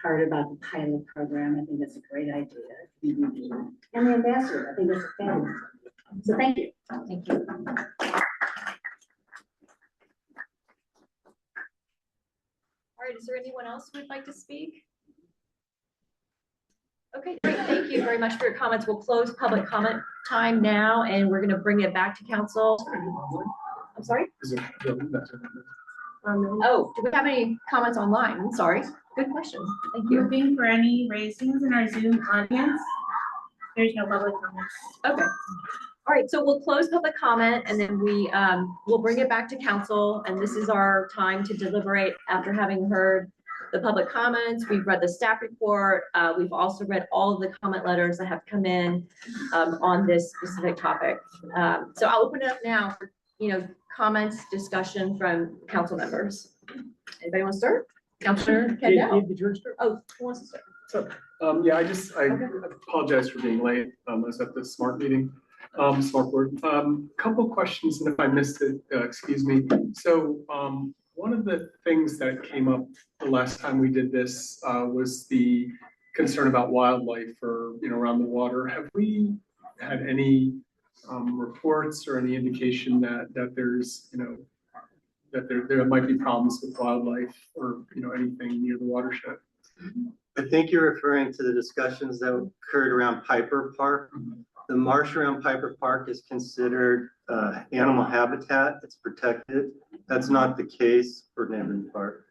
part about the pilot program. I think that's a great idea. And the ambassador, I think that's a fabulous idea. So thank you. Thank you. All right, is there anyone else who would like to speak? Okay, great. Thank you very much for your comments. We'll close public comment time now, and we're going to bring it back to council. I'm sorry? Oh, do we have any comments online? I'm sorry. Good question. Thank you. Moving for any raisings in our Zoom audience. There's no public comments. Okay. All right, so we'll close public comment, and then we'll bring it back to council, and this is our time to deliberate after having heard the public comments. We've read the staff report. We've also read all of the comment letters that have come in on this specific topic. So I'll open it up now comments, discussion from council members. Anybody want to start? Councilor Kendall? Oh, who wants to start? Yeah, I apologize for being late. I was at the SMART meeting, SMART board. Couple questions, and if I missed it, excuse me. So, one of the things that came up the last time we did this, was the concern about wildlife or, around the water. Have we had any, reports or any indication that there's, that there might be problems with wildlife or, anything near the watershed? I think you're referring to the discussions that occurred around Piper Park. The marsh around Piper Park is considered animal habitat. It's protected. That's not the case for Niven Park.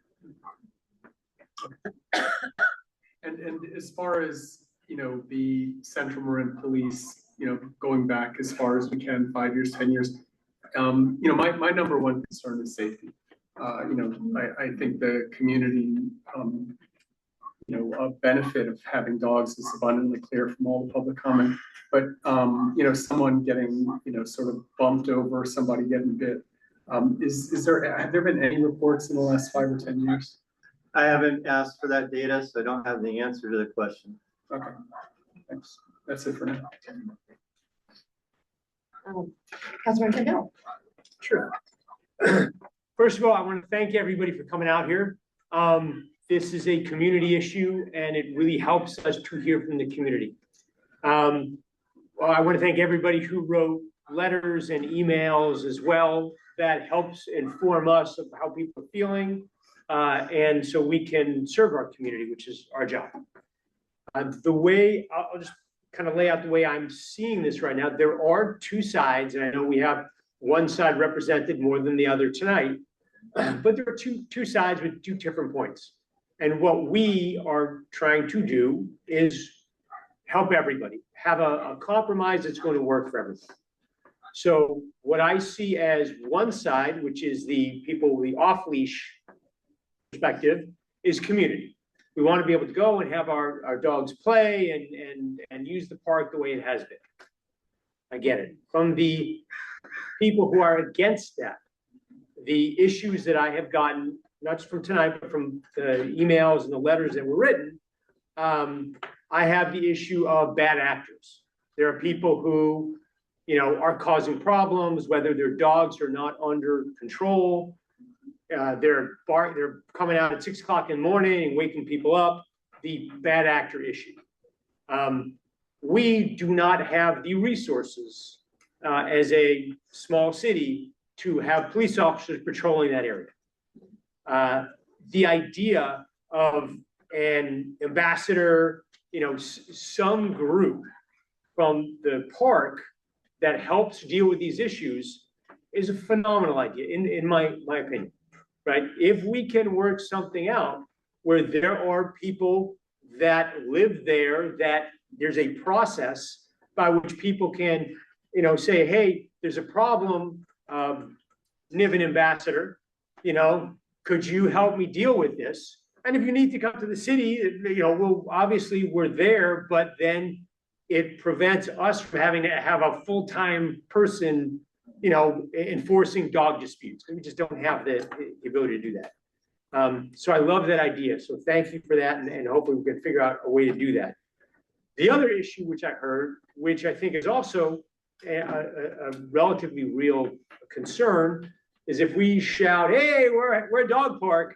And as far as, the Central Marin Police, going back as far as we can, 5 years, 10 years, my number one concern is safety. I think the community, a benefit of having dogs is abundantly clear from all the public comment. But, someone getting, sort of bumped over, somebody getting bit, have there been any reports in the last 5 or 10 years? I haven't asked for that data, so I don't have the answer to the question. Okay, thanks. That's it for now. Councilor Kendall? Sure. First of all, I want to thank everybody for coming out here. This is a community issue and it really helps us to hear from the community. Well, I want to thank everybody who wrote letters and emails as well. That helps inform us of how people are feeling. And so we can serve our community, which is our job. The way, I'll just kind of lay out the way I'm seeing this right now. There are two sides, and I know we have one side represented more than the other tonight, but there are two sides with two different points. And what we are trying to do is help everybody, have a compromise that's going to work for everyone. So what I see as one side, which is the people, the off-leash perspective, is community. We want to be able to go and have our dogs play and use the park the way it has been. I get it. From the people who are against that, the issues that I have gotten, not just from tonight, but from the emails and the letters that were written, I have the issue of bad actors. There are people who, are causing problems, whether their dogs are not under control. They're coming out at 6 o'clock in the morning and waking people up. The bad actor issue. We do not have the resources as a small city to have police officers patrolling that area. The idea of an ambassador, some group from the park that helps deal with these issues is a phenomenal idea, in my opinion, right? If we can work something out where there are people that live there, that there's a process by which people can, say, hey, there's a problem, Niven ambassador, could you help me deal with this? And if you need to come to the city, well, obviously we're there, but then it prevents us from having to have a full-time person, enforcing dog disputes. We just don't have the ability to do that. So I love that idea. So thank you for that. And hopefully we can figure out a way to do that. The other issue which I heard, which I think is also a relatively real concern, is if we shout, hey, we're a dog park,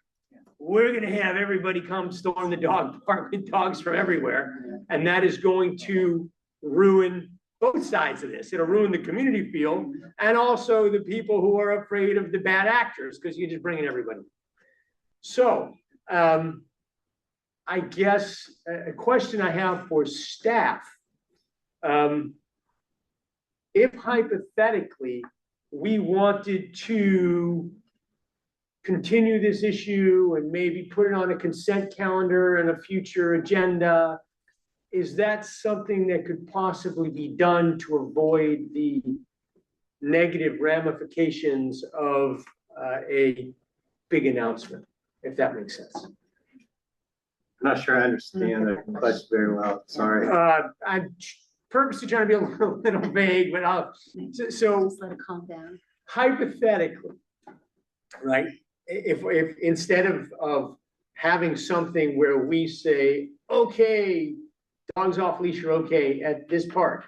we're going to have everybody come storm the dog park with dogs from everywhere. And that is going to ruin both sides of this. It'll ruin the community feel and also the people who are afraid of the bad actors, because you're just bringing everybody. So I guess a question I have for staff, if hypothetically we wanted to continue this issue and maybe put it on a consent calendar and a future agenda, is that something that could possibly be done to avoid the negative ramifications of a big announcement, if that makes sense? I'm not sure I understand the question very well. Sorry. I'm purposely trying to be a little vague, but just let it calm down. hypothetically, right? If instead of having something where we say, okay, dogs off leash are okay at this park.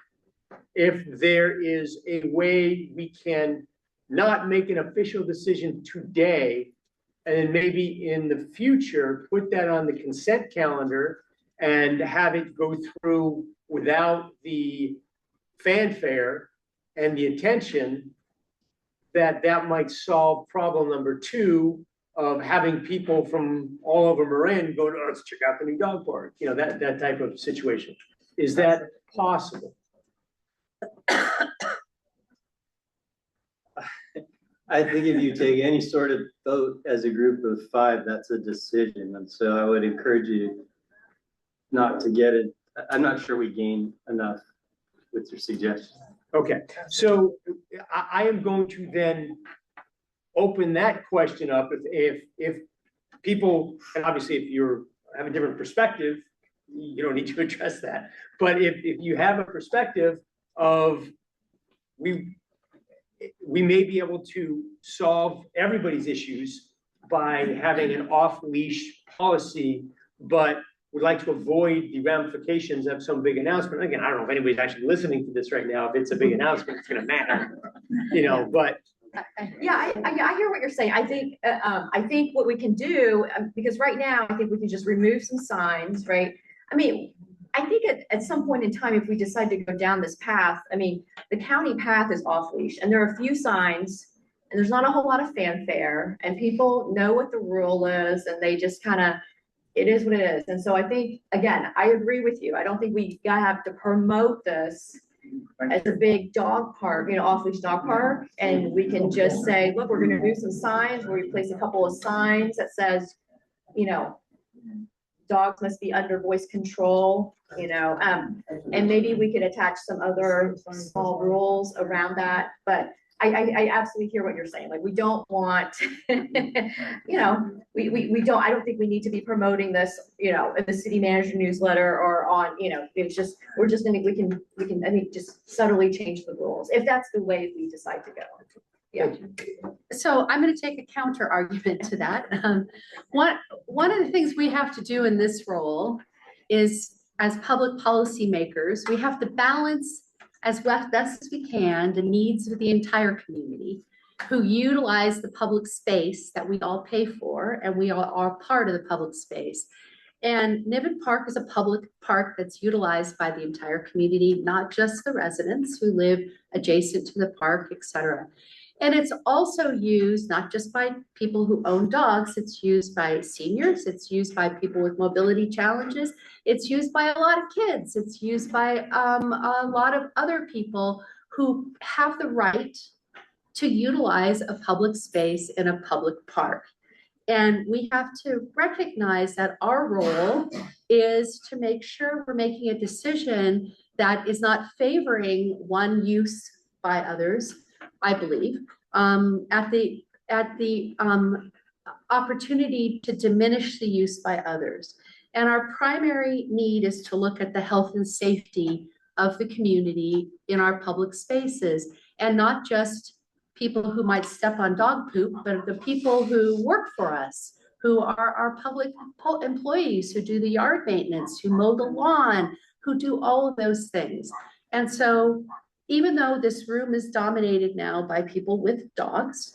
If there is a way we can not make an official decision today, and then maybe in the future, put that on the consent calendar and have it go through without the fanfare and the attention, that might solve problem number 2 of having people from all over Marin go, oh, let's check out the new dog park, you know, that type of situation. Is that possible? I think if you take any sort of vote as a group of 5, that's a decision. And so I would encourage you not to get it. I'm not sure we gain enough with your suggestion. Okay, so I am going to then open that question up if people, and obviously if you have a different perspective, you don't need to address that. But if you have a perspective of we may be able to solve everybody's issues by having an off-leash policy, but would like to avoid the ramifications of some big announcement. Again, I don't know if anybody's actually listening to this right now. If it's a big announcement, it's gonna matter, you know, but. Yeah, I hear what you're saying. I think what we can do, because right now, I think we can just remove some signs, right? I mean, I think at some point in time, if we decide to go down this path, I mean, the county path is off leash and there are a few signs and there's not a whole lot of fanfare and people know what the rule is and they just kind of, it is what it is. And so I think, again, I agree with you. I don't think we gotta have to promote this as a big dog park, you know, off-leash dog park. And we can just say, look, we're gonna do some signs, we'll replace a couple of signs that says, you know, dogs must be under voice control, you know, and maybe we could attach some other small rules around that. But I absolutely hear what you're saying. Like, we don't want, you know, we don't, I don't think we need to be promoting this, you know, in the city manager newsletter or on, you know, it's just, we're just gonna, we can, I think, just subtly change the rules if that's the way we decide to go. Yeah. So I'm going to take a counter argument to that. One of the things we have to do in this role is, as public policy makers, we have to balance as best as we can the needs of the entire community who utilize the public space that we all pay for, and we all are part of the public space. And Niven Park is a public park that's utilized by the entire community, not just the residents who live adjacent to the park, et cetera. And it's also used not just by people who own dogs, it's used by seniors, it's used by people with mobility challenges, it's used by a lot of kids, it's used by a lot of other people who have the right to utilize a public space in a public park. And we have to recognize that our role is to make sure we're making a decision that is not favoring one use by others, I believe, at the opportunity to diminish the use by others. And our primary need is to look at the health and safety of the community in our public spaces, and not just people who might step on dog poop, but the people who work for us, who are our public employees, who do the yard maintenance, who mow the lawn, who do all of those things. And so even though this room is dominated now by people with dogs,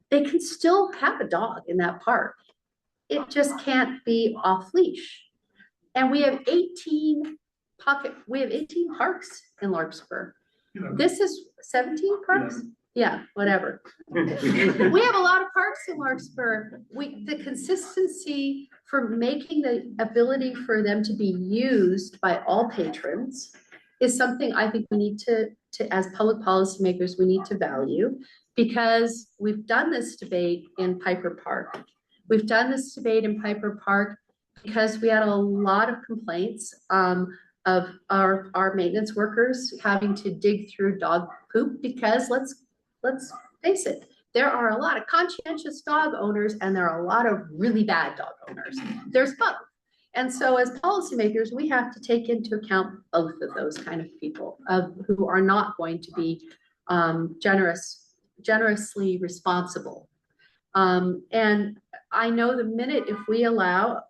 they can still have a dog in that park. It just can't be off leash. And we have 18 parks in Larkspur. This is 17 parks? Yeah, whatever. We have a lot of parks in Larkspur. The consistency for making the ability for them to be used by all patrons is something I think we need to as public policymakers, we need to value, because we've done this debate in Piper Park. We've done this debate in Piper Park because we had a lot of complaints of our maintenance workers having to dig through dog poop, because let's face it, there are a lot of conscientious dog owners and there are a lot of really bad dog owners. There's both. And so as policymakers, we have to take into account both of those kind of people who are not going to be generous generously responsible. And I know the minute if we allow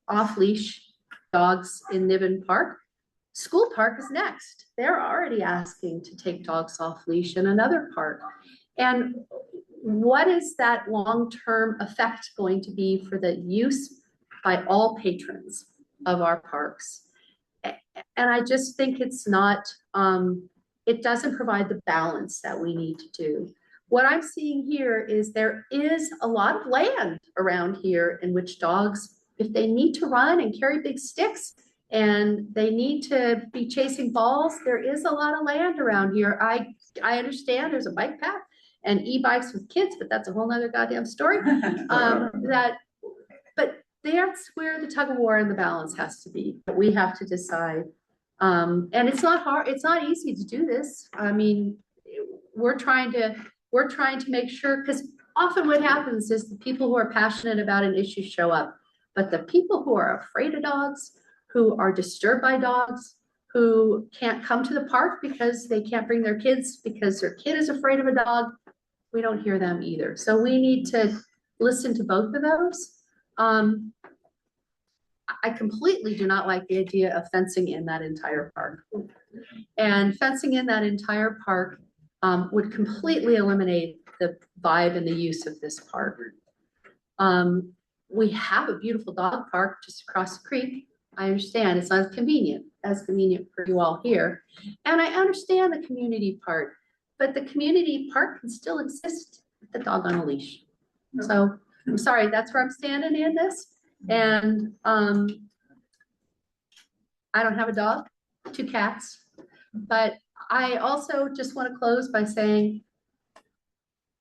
off-leash dogs in Niven Park, School Park is next. They're already asking to take dogs off leash in another park. And what is that long-term effect going to be for the use by all patrons of our parks? And I just think it's not, it doesn't provide the balance that we need to do. What I'm seeing here is there is a lot of land around here in which dogs, if they need to run and carry big sticks and they need to be chasing balls, there is a lot of land around here. I understand there's a bike path and e-bikes with kids, but that's a whole nother goddamn story. But that's where the tug of war and the balance has to be. We have to decide. And it's not hard, it's not easy to do this. I mean, we're trying to make sure, because often what happens is the people who are passionate about an issue show up, but the people who are afraid of dogs, who are disturbed by dogs, who can't come to the park because they can't bring their kids because their kid is afraid of a dog, we don't hear them either. So we need to listen to both of those. I completely do not like the idea of fencing in that entire park. And fencing in that entire park would completely eliminate the vibe and the use of this park. We have a beautiful dog park just across the creek. I understand it's not as convenient for you all here. And I understand the community part, but the community park can still exist with the dog on a leash. So I'm sorry, that's where I'm standing in this. And I don't have a dog, 2 cats, but I also just want to close by saying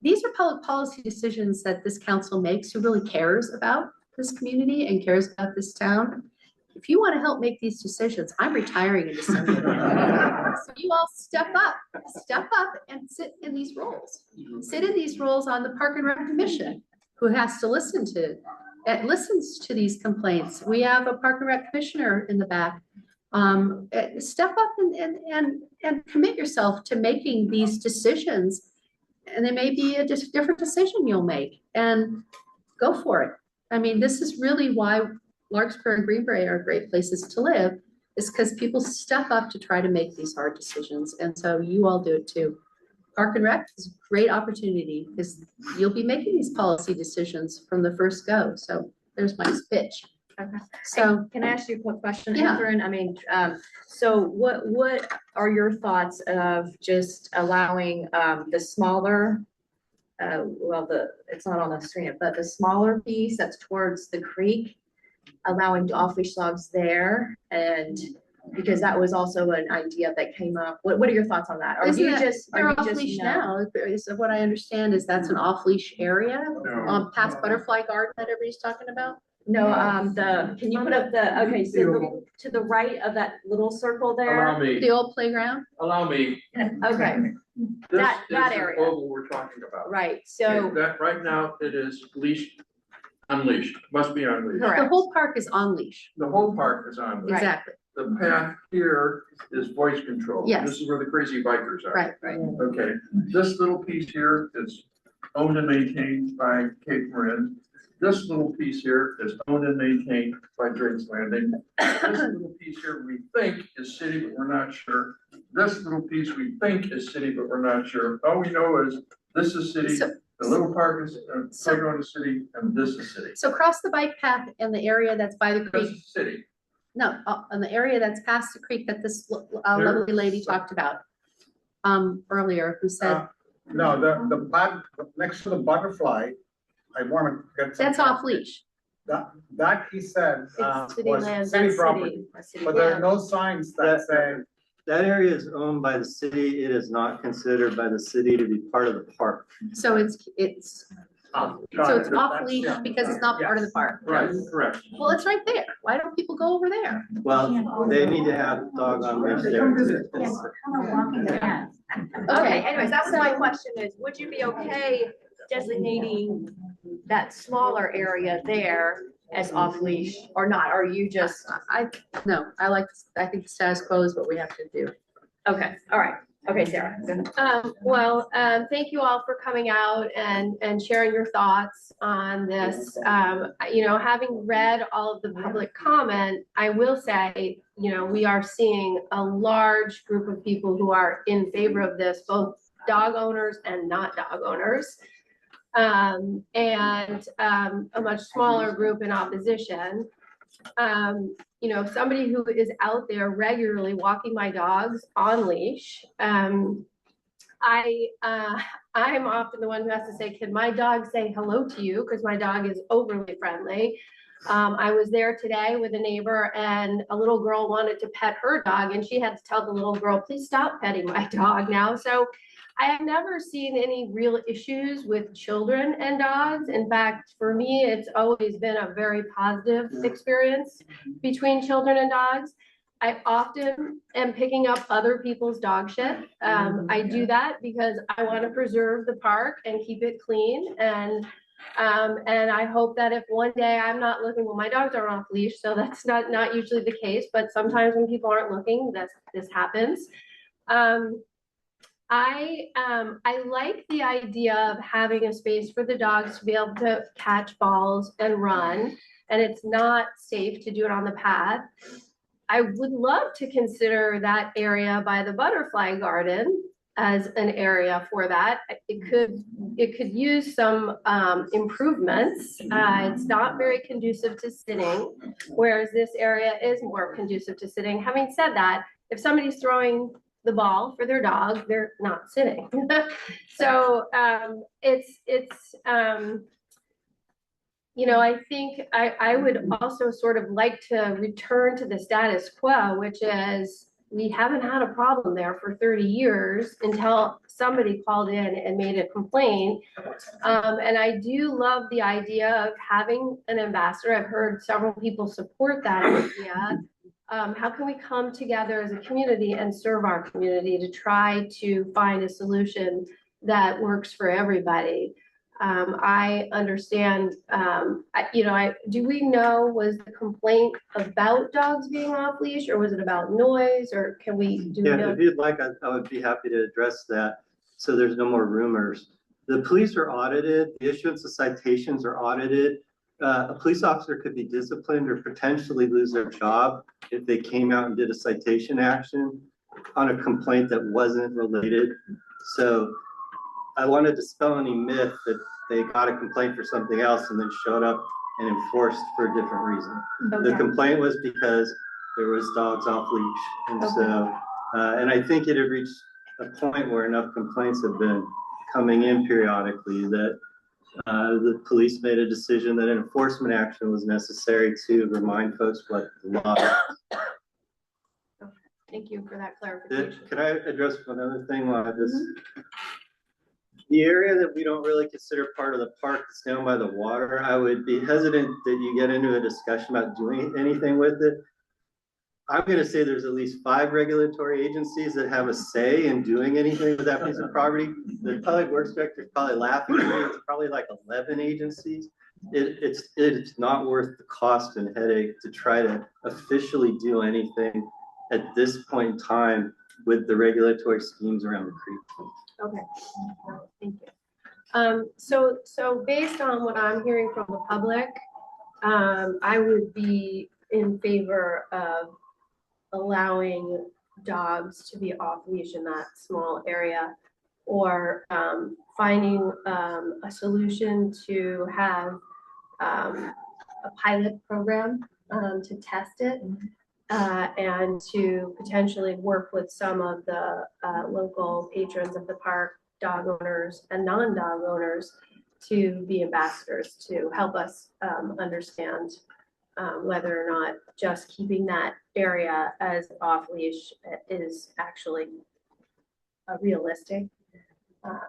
these are public policy decisions that this council makes, who really cares about this community and cares about this town. If you want to help make these decisions, I'm retiring in December. So you all step up and sit in these roles. Sit in these roles on the Park and Rec Commission, who has to listens to these complaints. We have a Park and Rec Commissioner in the back. Step up and commit yourself to making these decisions. And there may be a different decision you'll make, and go for it. I mean, this is really why Larkspur and Greenbrae are great places to live, is because people step up to try to make these hard decisions. And so you all do it too. Park and Rec is a great opportunity because you'll be making these policy decisions from the first go. So there's my pitch. Okay. So and can I ask you a quick question, Yeah. Catherine? I mean, so what are your thoughts of just allowing the smaller, it's not on the screen, but the smaller piece that's towards the creek, allowing off-leash dogs there? And because that was also an idea that came up. What are your thoughts on that? They're off leash now. So what I understand is that's an off leash area past Butterfly Garden that everybody's talking about. No, can you put up okay, so to the right of that little circle there? Allow me. The old playground? Allow me. Okay. That area. Oval we're talking about. Right, so. Okay, that, right now, it is leashed, unleashed, must be unleashed. The whole park is on leash. The whole park is on leash. Exactly. The path here is voice control. Yes. This is where the crazy bikers are. Right. Okay, this little piece here is owned and maintained by Cape Marin. This little piece here is owned and maintained by Drake's Landing. This little piece here we think is city, but we're not sure. This little piece we think is city, but we're not sure. All we know is this is city, the little park is playground is city, and this is city. So cross the bike path in the area that's by the creek. This is city. No, on the area that's past the creek that this lovely lady talked about earlier, who said. No, the next to the butterfly, I want to get. That's off leash. That he said It's city was land, city that's property, city but there are land. no signs that say. That area is owned by the city. It is not considered by the city to be part of the park. So it's off leash Yeah. because it's not part of the park. Right, correct. Well, it's right there. Why don't people go over there? Well, they need to have dog on leash there. Okay, anyways, that was my question is, would you be okay designating that smaller area there as off leash or not? Or you just, I think the status quo is what we have to do. okay, all right. Okay, Sarah. Thank you all for coming out and sharing your thoughts on this. Having read all of the public comment, I will say, we are seeing a large group of people who are in favor of this, both dog owners and not dog owners. And a much smaller group in opposition. Somebody who is out there regularly walking my dogs on leash. I'm often the one who has to say, can my dog say hello to you? Because my dog is overly friendly. I was there today with a neighbor and a little girl wanted to pet her dog and she had to tell the little girl, please stop petting my dog now. So I have never seen any real issues with children and dogs. In fact, for me, it's always been a very positive experience between children and dogs. I often am picking up other people's dog shit. I do that because I want to preserve the park and keep it clean. And I hope that if one day I'm not looking, well, my dogs are off leash, so that's not usually the case, but sometimes when people aren't looking, this happens. I like the idea of having a space for the dogs to be able to catch balls and run, and it's not safe to do it on the path. I would love to consider that area by the butterfly garden as an area for that. It could use some improvements. It's not very conducive to sitting, whereas this area is more conducive to sitting. Having said that, if somebody's throwing the ball for their dog, they're not sitting. So I think I would also sort of like to return to the status quo, which is we haven't had a problem there for 30 years until somebody called in and made a complaint. And I do love the idea of having an ambassador. I've heard several people support that idea. How can we come together as a community and serve our community to try to find a solution that works for everybody? I understand, do we know, was the complaint about dogs being off leash or was it about noise, or do we know? If you'd like, I would be happy to address that so there's no more rumors. The police are audited, the issuance of citations are audited. A police officer could be disciplined or potentially lose their job if they came out and did a citation action on a complaint that wasn't related. So I wanted to dispel any myth that they got a complaint for something else and then showed up and enforced for a different reason. Okay. The complaint was because there was dogs off leash. And so, and I think it had reached a point where enough complaints have been coming in periodically that the police made a decision that an enforcement action was necessary to remind folks what the law is. Thank you for that clarification. Can I address one other thing while I just, the area that we don't really consider part of the park that's down by the water, I would be hesitant that you get into a discussion about doing anything with it. I'm going to say there's at least 5 regulatory agencies that have a say in doing anything with that piece of property. The public works director is probably laughing at me. It's probably like 11 agencies. It's not worth the cost and headache to try to officially do anything at this point in time with the regulatory schemes around the creek. Okay, thank you. So based on what I'm hearing from the public, I would be in favor of allowing dogs to be off leash in that small area, or finding a solution to have a pilot program to test it, and to potentially work with some of the local patrons of the park, dog owners and non-dog owners, to be ambassadors to help us understand whether or not just keeping that area as off leash is actually a realistic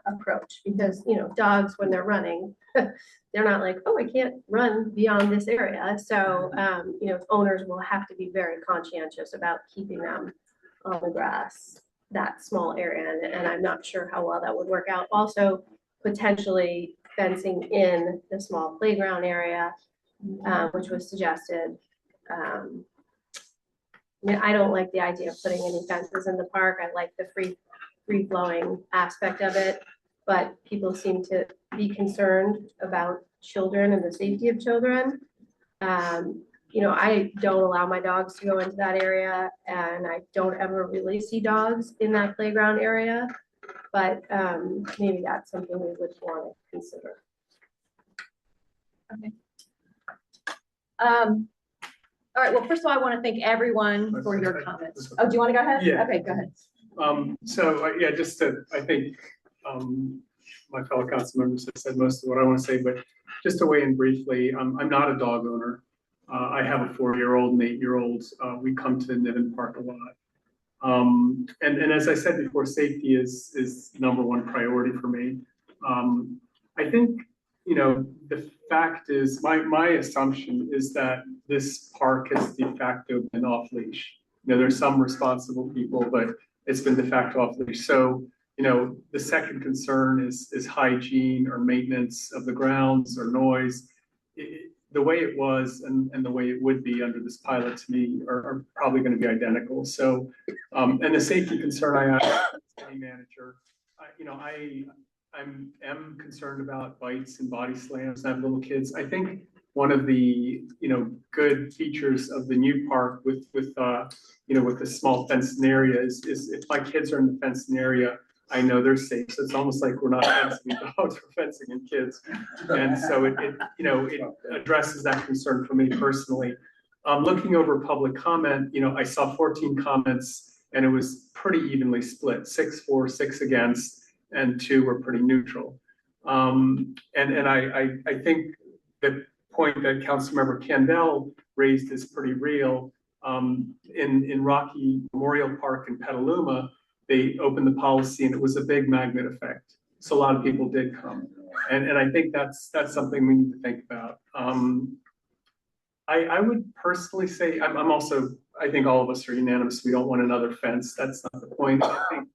approach. Because, dogs, when they're running, they're not like, oh, I can't run beyond this area. So, owners will have to be very conscientious about keeping them on the grass, that small area. And I'm not sure how well that would work out. Also, potentially fencing in the small playground area, which was suggested. I don't like the idea of putting any fences in the park. I like the free free-flowing aspect of it, but people seem to be concerned about children and the safety of children. You know, I don't allow my dogs to go into that area, and I don't ever really see dogs in that playground area. But maybe that's something we would want to consider. Okay. All right, well, first of all, I want to thank everyone for your comments. Oh, do you want to go ahead? Yeah. Okay, go ahead. Yeah, just to, I think, my fellow council members have said most of what I want to say, but just to weigh in briefly, I'm not a dog owner. I have a 4-year-old and 8-year-old. We come to Niven Park a lot. And as I said before, safety is number one priority for me. I think, you know, the fact is, my assumption is that this park has de facto been off leash. You know, there's some responsible people, but it's been de facto off leash. So, you know, the second concern is hygiene or maintenance of the grounds or noise. The way it was and the way it would be under this pilot to me are probably going to be identical. So, and the safety concern I have as county manager, you know, I am concerned about bites and body slams. I have little kids. I think one of the, you know, good features of the new park with you know, with the small fenced area is if my kids are in the fenced area, I know they're safe. So it's almost like we're not fencing dogs, we're fencing in kids. And so it you know, it addresses that concern for me personally. Looking over public comment, you know, I saw 14 comments and it was pretty evenly split, 6 for, 6 against, and 2 were pretty neutral. And I think the point that Councilmember Candell raised is pretty real. In Rocky Memorial Park in Petaluma, they opened the policy and it was a big magnet effect. So a lot of people did come. And I think that's something we need to think about. I would personally say, I'm also, I think all of us are unanimous. We don't want another fence. That's not the point. I think,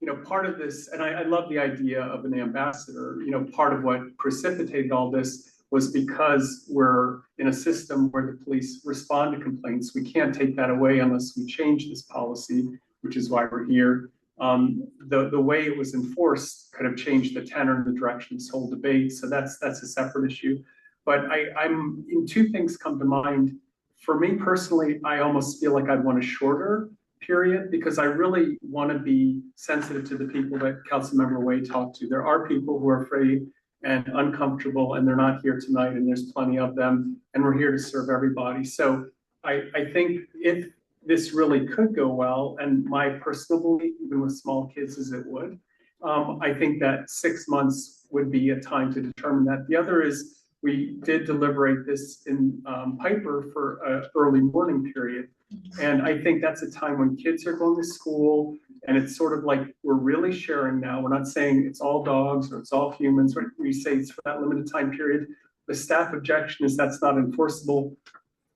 you know, part of this, and I love the idea of an ambassador, you know, part of what precipitated all this was because we're in a system where the police respond to complaints. We can't take that away unless we change this policy, which is why we're here. The way it was enforced could have changed the tenor and the direction of this whole debate. So that's a separate issue. But I'm in 2 things come to mind. For me personally, I almost feel like I'd want a shorter period because I really want to be sensitive to the people that Councilmember Way talked to. There are people who are afraid and uncomfortable and they're not here tonight and there's plenty of them and we're here to serve everybody. So I think if this really could go well, and my personal belief, even with small kids, is it would, I think that 6 months would be a time to determine that. The other is we did deliberate this in Piper for an early morning period. And I think that's a time when kids are going to school and it's sort of like we're really sharing now. We're not saying it's all dogs or it's all humans. We say it's for that limited time period. The staff objection is that's not enforceable.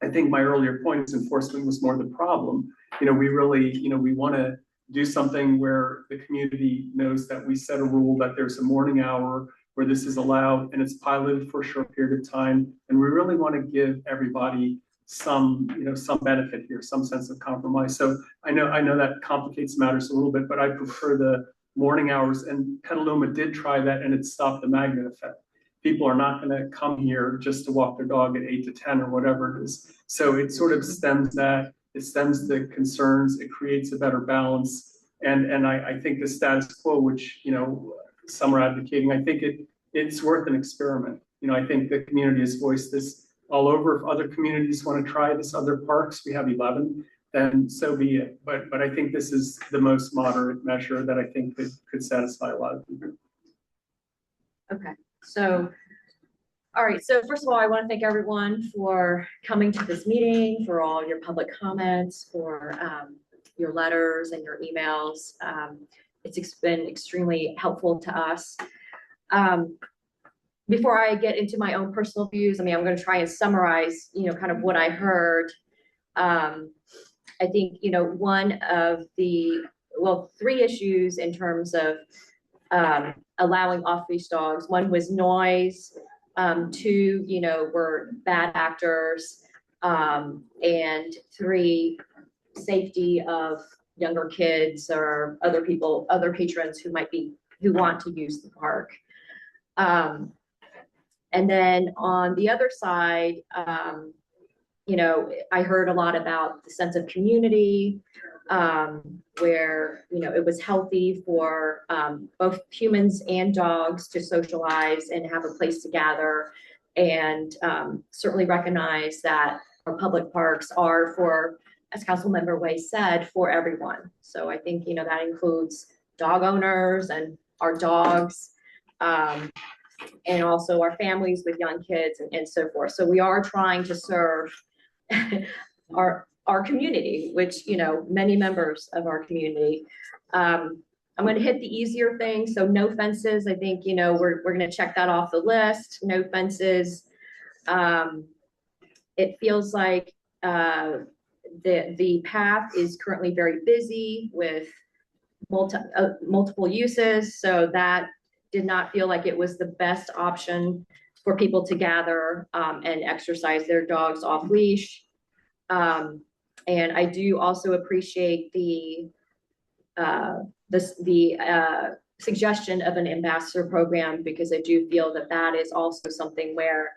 I think my earlier point is enforcement was more the problem. You know, we really, you know, we want to do something where the community knows that we set a rule that there's a morning hour where this is allowed and it's piloted for a short period of time. And we really want to give everybody some, you know, some benefit here, some sense of compromise. So I know that complicates matters a little bit, but I prefer the morning hours, and Petaluma did try that and it stopped the magnet effect. People are not going to come here just to walk their dog at 8 to 10 or whatever it is. So it sort of stems that, it stems the concerns, it creates a better balance. And I think the status quo, which, you know, some are advocating, I think it's worth an experiment. You know, I think the community has voiced this all over. If other communities want to try this, other parks, we have 11, then so be it. But I think this is the most moderate measure that I think could satisfy a lot of people. Okay, so, all right. So first of all, I want to thank everyone for coming to this meeting, for all your public comments, for your letters and your emails. It's been extremely helpful to us. Before I get into my own personal views, I mean, I'm going to try and summarize, you know, kind of what I heard. I think, you know, one of the, well, 3 issues in terms of allowing off-leash dogs. One was noise. 2, you know, were bad actors. And 3, safety of younger kids or other people, other patrons who want to use the park. And then on the other side, you know, I heard a lot about the sense of community, where, you know, it was healthy for both humans and dogs to socialize and have a place to gather, and certainly recognize that our public parks are for, as Councilmember Way said, for everyone. So I think, you know, that includes dog owners and our dogs, and also our families with young kids and so forth. So we are trying to serve our community, which, you know, many members of our community. I'm going to hit the easier thing. So no fences. I think, you know, we're going to check that off the list. No fences. It feels like the path is currently very busy with multiple uses. So that did not feel like it was the best option for people to gather and exercise their dogs off leash. And I do also appreciate the suggestion of an ambassador program, because I do feel that that is also something where,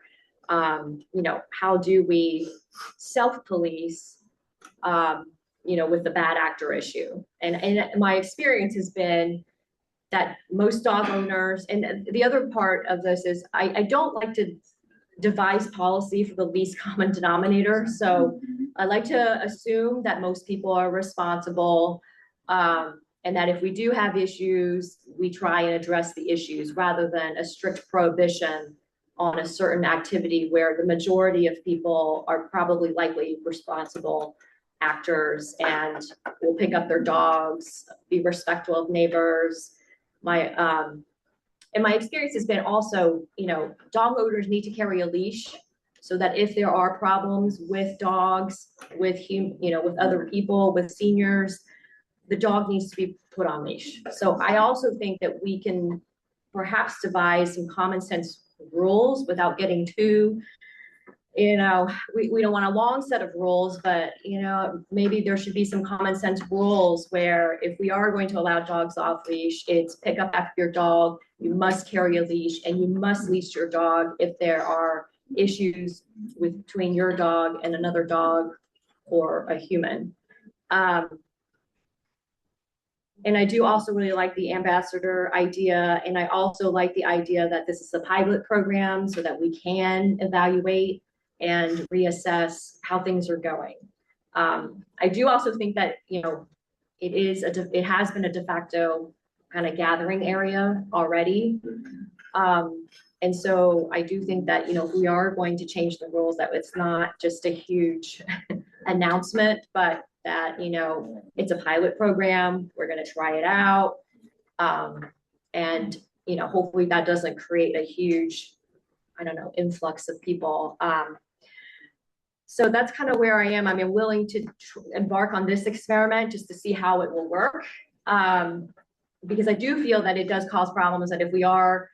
you know, how do we self-police, you know, with the bad actor issue? And my experience has been that most dog owners, and the other part of this is I don't like to devise policy for the least common denominator. So I like to assume that most people are responsible, and that if we do have issues, we try and address the issues rather than a strict prohibition on a certain activity where the majority of people are probably likely responsible actors and will pick up their dogs, be respectful of neighbors. And my experience has been also, you know, dog owners need to carry a leash so that if there are problems with dogs, with you know, with other people, with seniors, the dog needs to be put on leash. So I also think that we can perhaps devise some common sense rules without getting too, you know, we don't want a long set of rules, but, you know, maybe there should be some common sense rules where if we are going to allow dogs off leash, it's pick up after your dog, you must carry a leash, and you must leash your dog if there are issues between your dog and another dog or a human. And I do also really like the ambassador idea. And I also like the idea that this is a pilot program so that we can evaluate and reassess how things are going. I do also think that, you know, it has been a de facto kind of gathering area already. And so I do think that, you know, we are going to change the rules, that it's not just a huge announcement, but that, you know, it's a pilot program. We're going to try it out. And, you know, hopefully that doesn't create a huge, I don't know, influx of people. So that's kind of where I am. I'm willing to embark on this experiment just to see how it will work. Because I do feel that it does cause problems, that if we are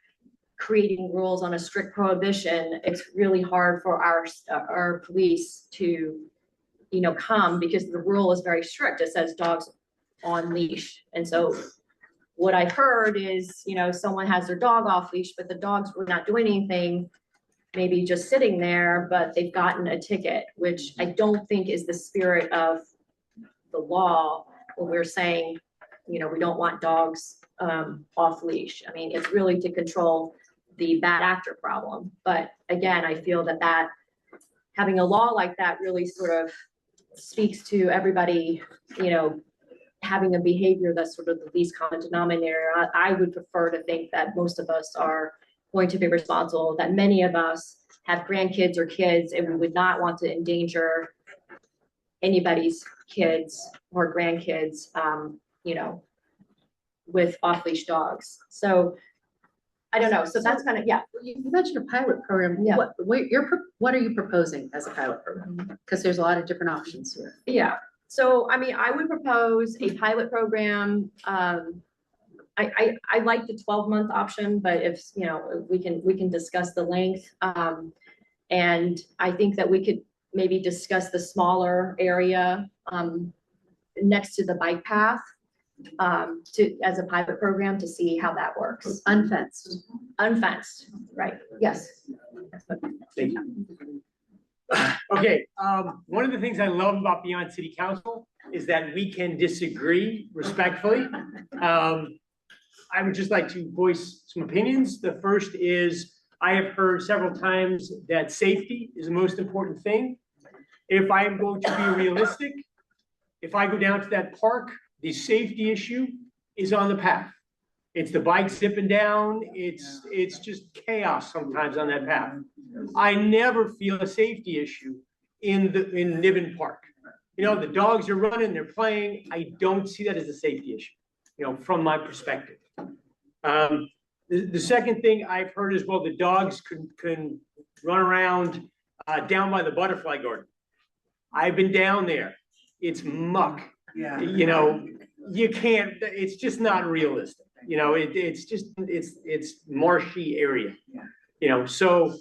creating rules on a strict prohibition, it's really hard for our police to, you know, come, because the rule is very strict. It says dogs on leash. And so what I've heard is, you know, someone has their dog off leash, but the dogs were not doing anything, maybe just sitting there, but they've gotten a ticket, which I don't think is the spirit of the law when we're saying, you know, we don't want dogs off leash. I mean, it's really to control the bad actor problem. But again, I feel that having a law like that really sort of speaks to everybody, you know, having a behavior that's sort of the least common denominator. I would prefer to think that most of us are going to be responsible, that many of us have grandkids or kids, and we would not want to endanger anybody's kids or grandkids, you know, with off-leash dogs. So I don't know. So that's kind of, yeah. You mentioned a pilot program. Yeah. What are you proposing as a pilot program? Because there's a lot of different options here. Yeah. So, I mean, I would propose a pilot program. I like the 12-month option, but if, you know, we can discuss the length. And I think that we could maybe discuss the smaller area next to the bike path as a pilot program to see how that works. Unfenced. Unfenced, right, yes. Thank you. Okay, one of the things I love about Beyond City Council is that we can disagree respectfully. I would just like to voice some opinions. The first is, I have heard several times that safety is the most important thing. If I am going to be realistic, if I go down to that park, the safety issue is on the path. It's the bike zipping down, it's just chaos sometimes on that path. I never feel a safety issue in Niven Park. You know, the dogs are running, they're playing. I don't see that as a safety issue, you know, from my perspective. The second thing I've heard is, well, the dogs can run around down by the butterfly garden. I've been down there. It's muck. Yeah. You know, you can't, it's just not realistic. You know, it's marshy area. Yeah. You know, so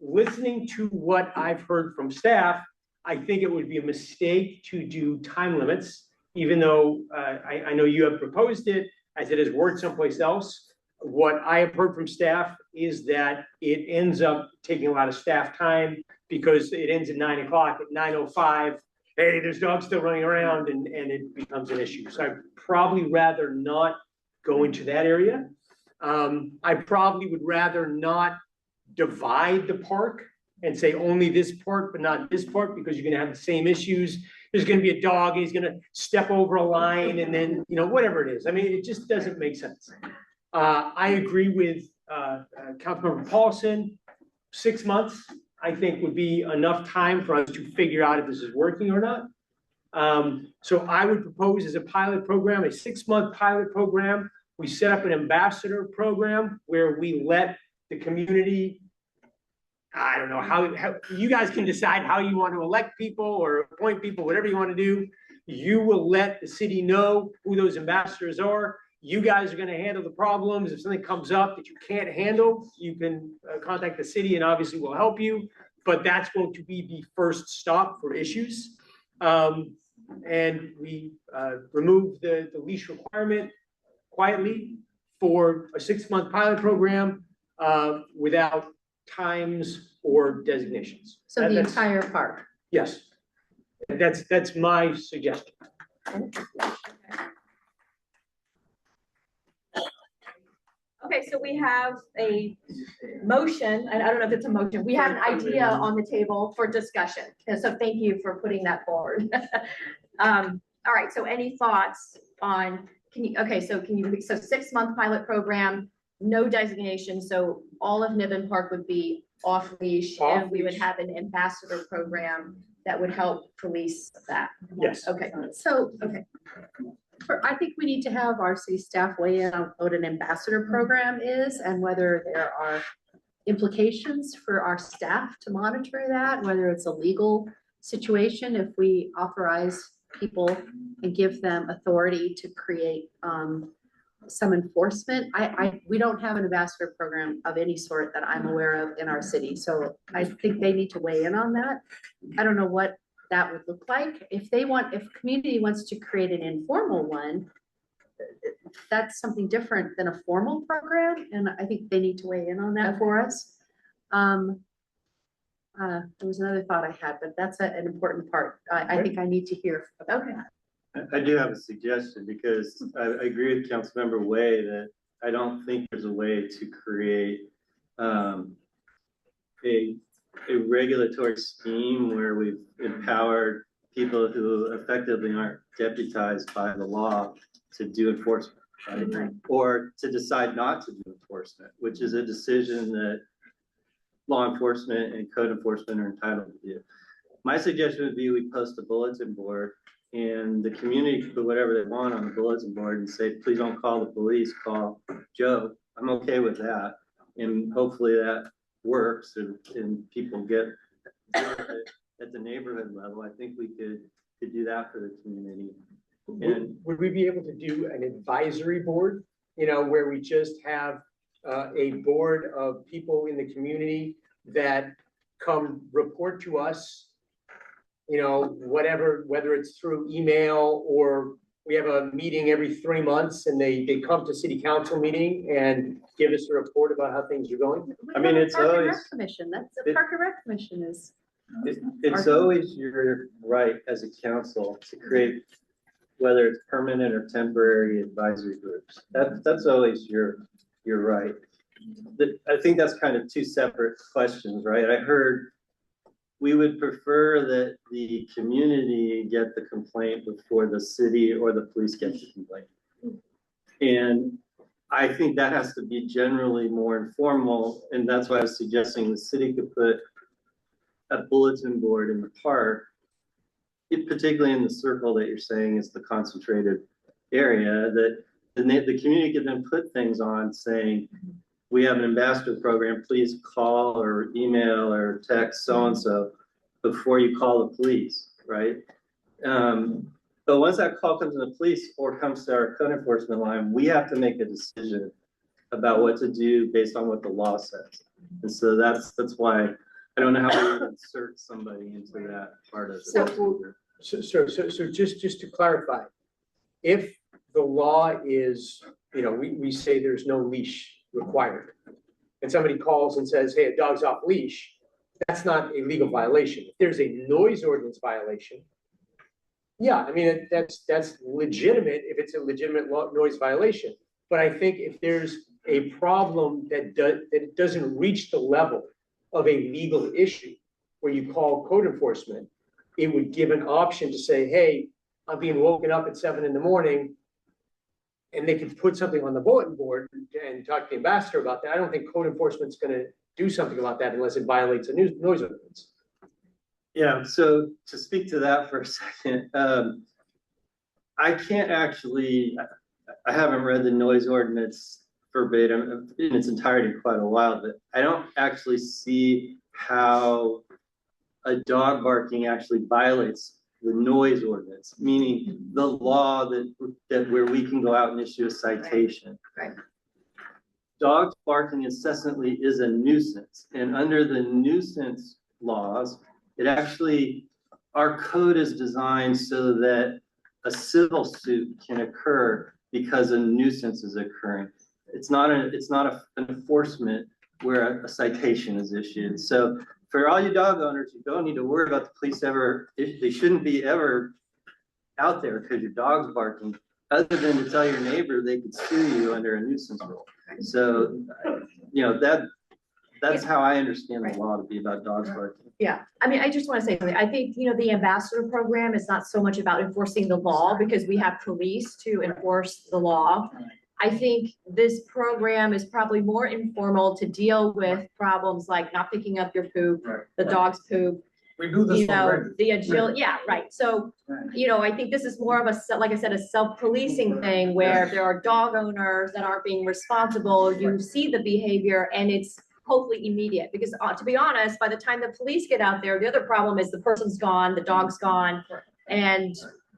listening to what I've heard from staff, I think it would be a mistake to do time limits, even though I know you have proposed it as it has worked someplace else. What I have heard from staff is that it ends up taking a lot of staff time because it ends at 9 o'clock. At 9:05, hey, there's dogs still running around, and it becomes an issue. So I'd probably rather not go into that area. I probably would rather not divide the park and say only this part, but not this part, because you're gonna have the same issues. There's gonna be a dog, and he's gonna step over a line, and then, you know, whatever it is. I mean, it just doesn't make sense. I agree with Councilmember Paulson. 6 months, I think, would be enough time for us to figure out if this is working or not. So I would propose as a pilot program, a 6-month pilot program. We set up an ambassador program where we let the community, I don't know how you guys can decide how you want to elect people or appoint people, whatever you want to do. You will let the city know who those ambassadors are. You guys are going to handle the problems. If something comes up that you can't handle, you can contact the city, and obviously we'll help you. But that's going to be the first stop for issues. And we remove the leash requirement quietly for a 6-month pilot program without times or designations. So the That's- entire park. Yes, that's my suggestion. Okay, so we have a motion, and I don't know if it's a motion, we have an idea on the table for discussion, and so thank you for putting that forward. All right, so any thoughts on, so 6-month pilot program, no designation, so all of Niven Park would be off leash, and we would have an ambassador program that would help police that. Yes. Okay, Okay. I think we need to have our city staff weigh in on what an ambassador program is and whether there are implications for our staff to monitor that, whether it's a legal situation, if we authorize people and give them authority to create some enforcement. We don't have an ambassador program of any sort that I'm aware of in our city, so I think they need to weigh in on that. I don't know what that would look like. If community wants to create an informal one, that's something different than a formal program, and I think they need to weigh in on that for us. There was another thought I had, but that's an important part. I think I need to hear about that. I do have a suggestion, because I agree with Councilmember Way that I don't think there's a way to create a regulatory scheme where we've empowered people who effectively aren't deputized by the law to do enforcement, right? Or to decide not to do enforcement, which is a decision that law enforcement and code enforcement are entitled to do. My suggestion would be we post a bulletin board, and the community can put whatever they want on the bulletin board and say, please don't call the police, call Joe. I'm okay with that. And hopefully that works, and people get at the neighborhood level. I think we could do that for the community. And would we be able to do an advisory board, you know, where we just have a board of people in the community that come report to us you know, whatever, whether it's through email or we have a meeting every 3 months and they come to city council meeting and give us a report about how things are going. I mean, it's Park and always, Rec Commission, that's the Park and Rec Commission is. it's always your right as a council to create, whether it's permanent or temporary advisory groups. That's always your right. I think that's kind of two separate questions, right? I heard we would prefer that the community get the complaint before the city or the police get the complaint. And I think that has to be generally more informal, and that's why I was suggesting the city could put a bulletin board in the park, particularly in the circle that you're saying is the concentrated area, that the community could then put things on saying, we have an ambassador program, please call or email or text so-and-so before you call the police, right? But once that call comes to the police or comes to our code enforcement line, we have to make a decision about what to do based on what the law says. And so that's why I don't know how we would insert somebody into that part of it. So just to clarify, if the law is, you know, we say there's no leash required, and somebody calls and says, hey, a dog's off leash, that's not a legal violation. If there's a noise ordinance violation, yeah, I mean, that's legitimate if it's a legitimate noise violation. But I think if there's a problem that doesn't reach the level of a legal issue where you call code enforcement, it would give an option to say, hey, I'm being woken up at 7 in.the, and they can put something on the bulletin board and talk to the ambassador about that. I don't think code enforcement's gonna do something about that unless it violates a noise ordinance. Yeah, so to speak to that for a second, I can't actually, I haven't read the noise ordinance verbatim in its entirety in quite a while, but I don't actually see how a dog barking actually violates the noise ordinance, meaning the law that where we can go out and issue a citation. Right. Dogs barking incessantly is a nuisance, and under the nuisance laws, it actually, our code is designed so that a civil suit can occur because a nuisance is occurring. It's not an enforcement where a citation is issued. So for all you dog owners, you don't need to worry about the police ever, they shouldn't be ever out there because your dog's barking, other than to tell your neighbor they could sue you under a nuisance rule. So, you know, that's how I understand the law to be about dogs barking. Yeah, I mean, I just want to say something. I think, you know, the ambassador program is not so much about enforcing the law because we have police to enforce the law. I think this program is probably more informal to deal with problems like not picking up your poop, the dog's poop. We do this You know, already. the agility, yeah, right. So, you know, I think this is more of a, like I said, a self-policing thing where there are dog owners that aren't being responsible. You see the behavior and it's hopefully immediate, because to be honest, by the time the police get out there, the other problem is the person's gone, the dog's gone, and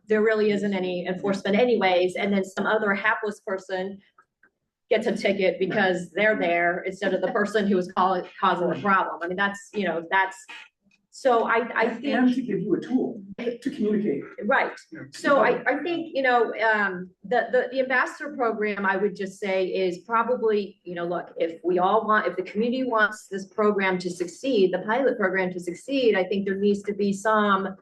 there really isn't any enforcement anyways. And then some other hapless person gets a ticket because they're there instead of the person who was causing the problem. I mean, that's, you know, so I think. And to give you a tool to communicate. Right. So I think, you know, the ambassador program, I would just say is probably, you know, look, if the community wants this program to succeed, the pilot program to succeed, I think there needs to be some,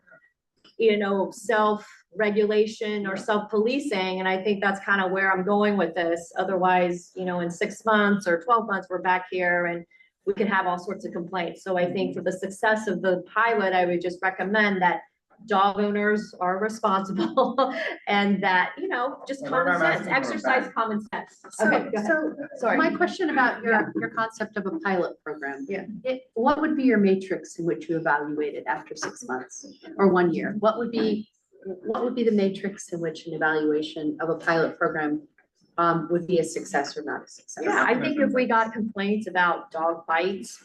you know, self-regulation or self-policing. And I think that's kind of where I'm going with this. Otherwise, you know, in 6 months or 12 months, we're back here and we can have all sorts of complaints. So I think for the success of the pilot, I would just recommend that dog owners are responsible and that, you know, just common sense, exercise common sense. Okay, go ahead. So Sorry. my question about your concept of a pilot program. Yeah. What would be your matrix in which you evaluate it after 6 months or 1 year? What would be the matrix in which an evaluation of a pilot program would be a success or not a success? Yeah, I think if we got complaints about dog fights,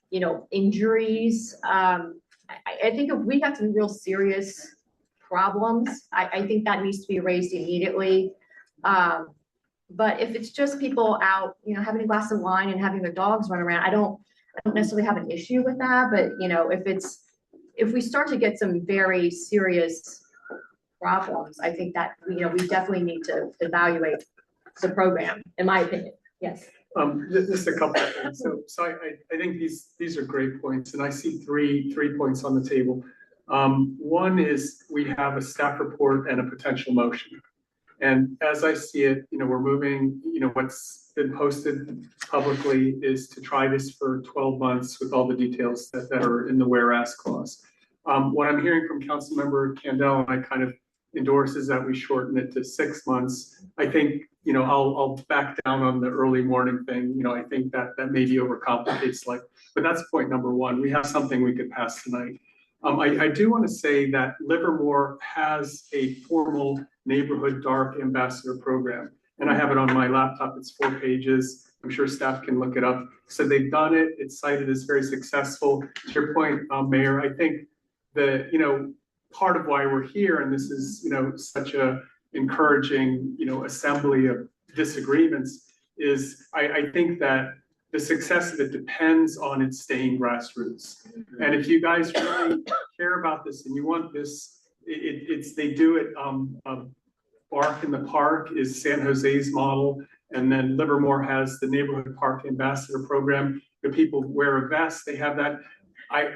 you know, injuries, I think if we have some real serious problems, I think that needs to be raised immediately. But if it's just people out, you know, having a glass of wine and having their dogs run around, I don't necessarily have an issue with that. But, you know, if if we start to get some very serious problems, I think that, you know, we definitely need to evaluate the program, in my opinion. Yes. Just a couple of things. So I think these are great points, and I see three points on the table. One is we have a staff report and a potential motion. And as I see it, you know, we're moving, you know, what's been posted publicly is to try this for 12 months with all the details that are in the whereas clause. What I'm hearing from Councilmember Candell, and I kind of endorse, is that we shorten it to 6 months. I think, you know, I'll back down on the early morning thing. You know, I think that maybe overcomplicates life, but that's point number one. We have something we could pass tonight. I do want to say that Livermore has a formal neighborhood dark ambassador program, and I have it on my laptop. It's 4 pages. I'm sure staff can look it up. So they've done it. It's cited as very successful. To your point, Mayor, I think that, you know, part of why we're here, and this is, you know, such a encouraging, you know, assembly of disagreements, is I think that the success of it depends on it staying grassroots. And if you guys really care about this and you want this, they do it, Bark in the Park is San Jose's model, and then Livermore has the Neighborhood Park Ambassador Program. The people wear a vest, they have that.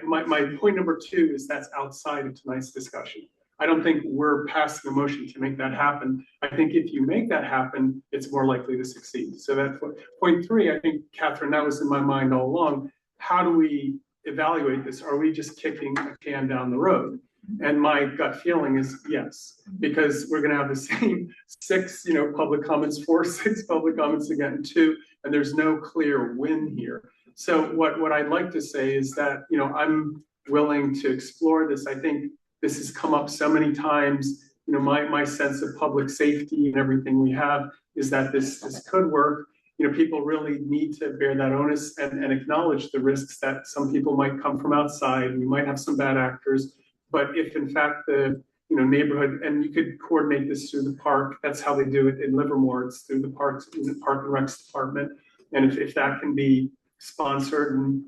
My point number 2 is that's outside of tonight's discussion. I don't think we're passing a motion to make that happen. I think if you make that happen, it's more likely to succeed. So that's what, point 3, I think, Catherine, that was in my mind all along. How do we evaluate this? Are we just kicking a can down the road? And my gut feeling is yes, because we're gonna have the same 6, you know, public comments, 6 public comments again, 2, and there's no clear win here. So what I'd like to say is that, you know, I'm willing to explore this. I think this has come up so many times. You know, my sense of public safety and everything we have is that this could work. You know, people really need to bear that onus and acknowledge the risks that some people might come from outside. We might have some bad actors, but if in fact the, you know, neighborhood, and you could coordinate this through the park, that's how they do it in Livermore. It's through the parks, in the Park and Recs department. And if that can be sponsored, and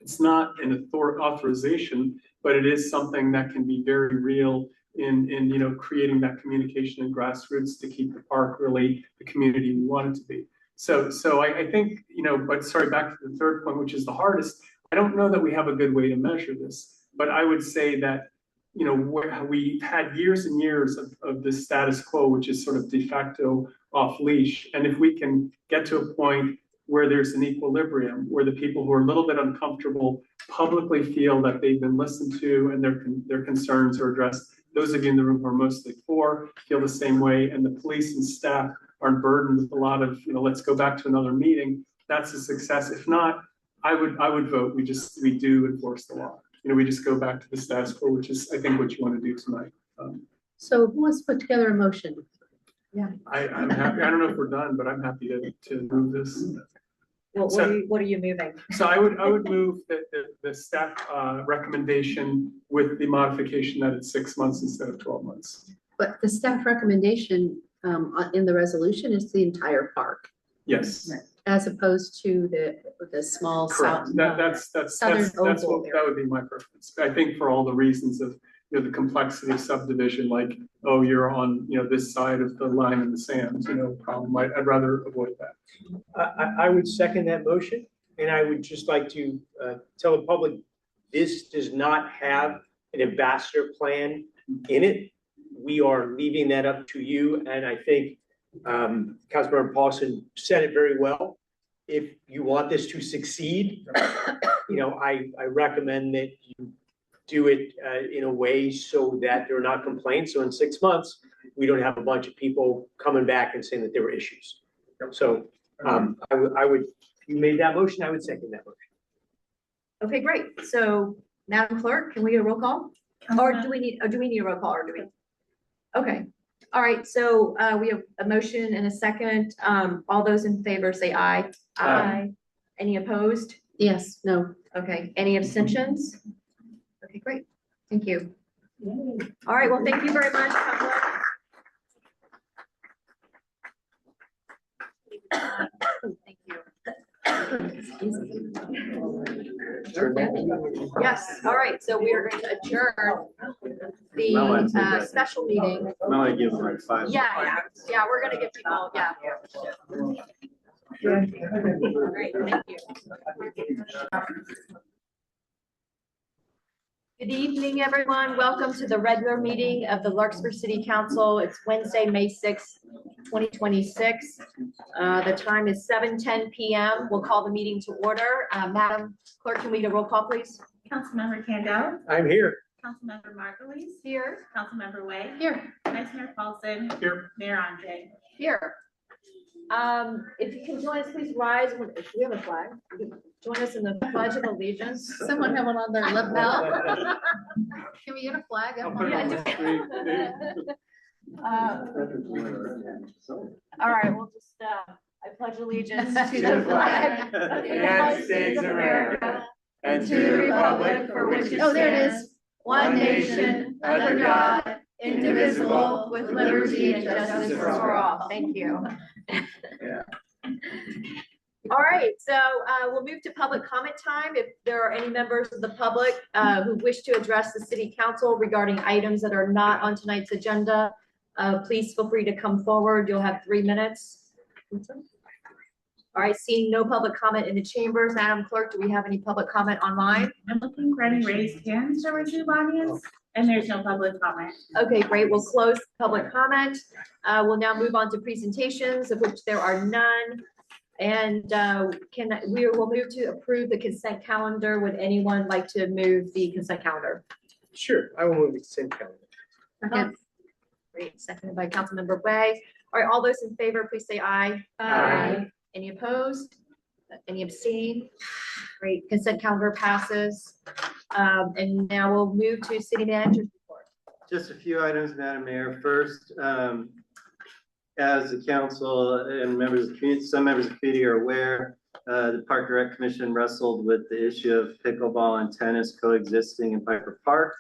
it's not an authorization, but it is something that can be very real in you know, creating that communication and grassroots to keep the park really the community we want it to be. So I think, you know, but sorry, back to the third point, which is the hardest. I don't know that we have a good way to measure this, but I would say that, you know, we had years and years of this status quo, which is sort of de facto off leash. And if we can get to a point where there's an equilibrium, where the people who are a little bit uncomfortable publicly feel that they've been listened to and their concerns are addressed. Those of you in the room who are mostly for feel the same way, and the police and staff aren't burdened with a lot of, you know, let's go back to another meeting. That's a success. If not, I would vote we do enforce the law. You know, we just go back to the status quo, which is, I think, what you want to do tonight. So who wants to put together a motion? Yeah. I'm happy. I don't know if we're done, but I'm happy to move this. Well, what are you moving? So I would move the staff recommendation with the modification that it's 6 months instead of 12 months. But the staff recommendation in the resolution is the entire park. Yes. As opposed to the small Correct. south. That would be my preference. I think for all the reasons of, you know, the complexity of subdivision, like, oh, you're on, you know, this side of the line in the sand, you know, problem. I'd rather avoid that. I would second that motion, and I would just like to tell the public, this does not have an ambassador plan in it. We are leaving that up to you, and I think Councilmember Paulson said it very well. If you want this to succeed, you know, I recommend that you do it in a way so that there are not complaints. So in 6 months, we don't have a bunch of people coming back and saying that there were issues. So I would, if you made that motion, I would second that motion. Okay, great. So Madam Clerk, can we get a roll call? Or do we need a roll call, or do we? Okay. All right. So we have a motion and a second. All those in favor say aye. Aye. Any opposed? Yes, no. Okay. Any abstentions? Okay, great. Thank you. All right. Well, thank you very much, public. Thank you. adjourn that meeting? Yes, all right, so we are going to adjourn the special meeting. I want to give them like 5. Yeah, we're gonna give people, yeah. Great, thank you. Good evening, everyone. Welcome to the regular meeting of the Larkspur City Council. It's Wednesday, May 6th, 2026. The time is 7:10 p.m. We'll call the meeting to order. Madam Clerk, can we get a roll call, please? Councilmember Kendall. I'm here. Councilmember Margulies. Here. Councilmember Way. Here. Vice Mayor Paulson. Here. Mayor Andre. Here. If you can join us, please rise. If we have a flag, join us in the Pledge of Allegiance. Someone have one on their lip now. Can we get a flag? up on the- All right, we'll just, I pledge allegiance to the flag of the United States of America and to the republic for which it Oh, there it stands, is. one nation, under God, indivisible, with liberty and justice for all. Thank you. All right, so we'll move to public comment time. If there are any members of the public who wish to address the city council regarding items that are not on tonight's agenda, please feel free to come forward. You'll have 3 minutes. All right, seeing no public comment in the chambers, Madam Clerk, do we have any public comment online? I'm looking for any raised hands to resume audience, and there's no public comment. Okay, great. We'll close public comment. We'll now move on to presentations, of which there are none. And we will move to approve the consent calendar. Would anyone like to move the consent calendar? Sure, I will move the consent calendar. Second. Great, seconded by Councilmember Way. All right, all those in favor, please say aye. Aye. Any opposed? Any abstain? Great, consent calendar passes. And now we'll move to city manager's report. Just a few items, Madam Mayor. First, as the council and members of the community, some members of the community are aware, the Park and Rec Commission wrestled with the issue of pickleball and tennis coexisting in Piper Park.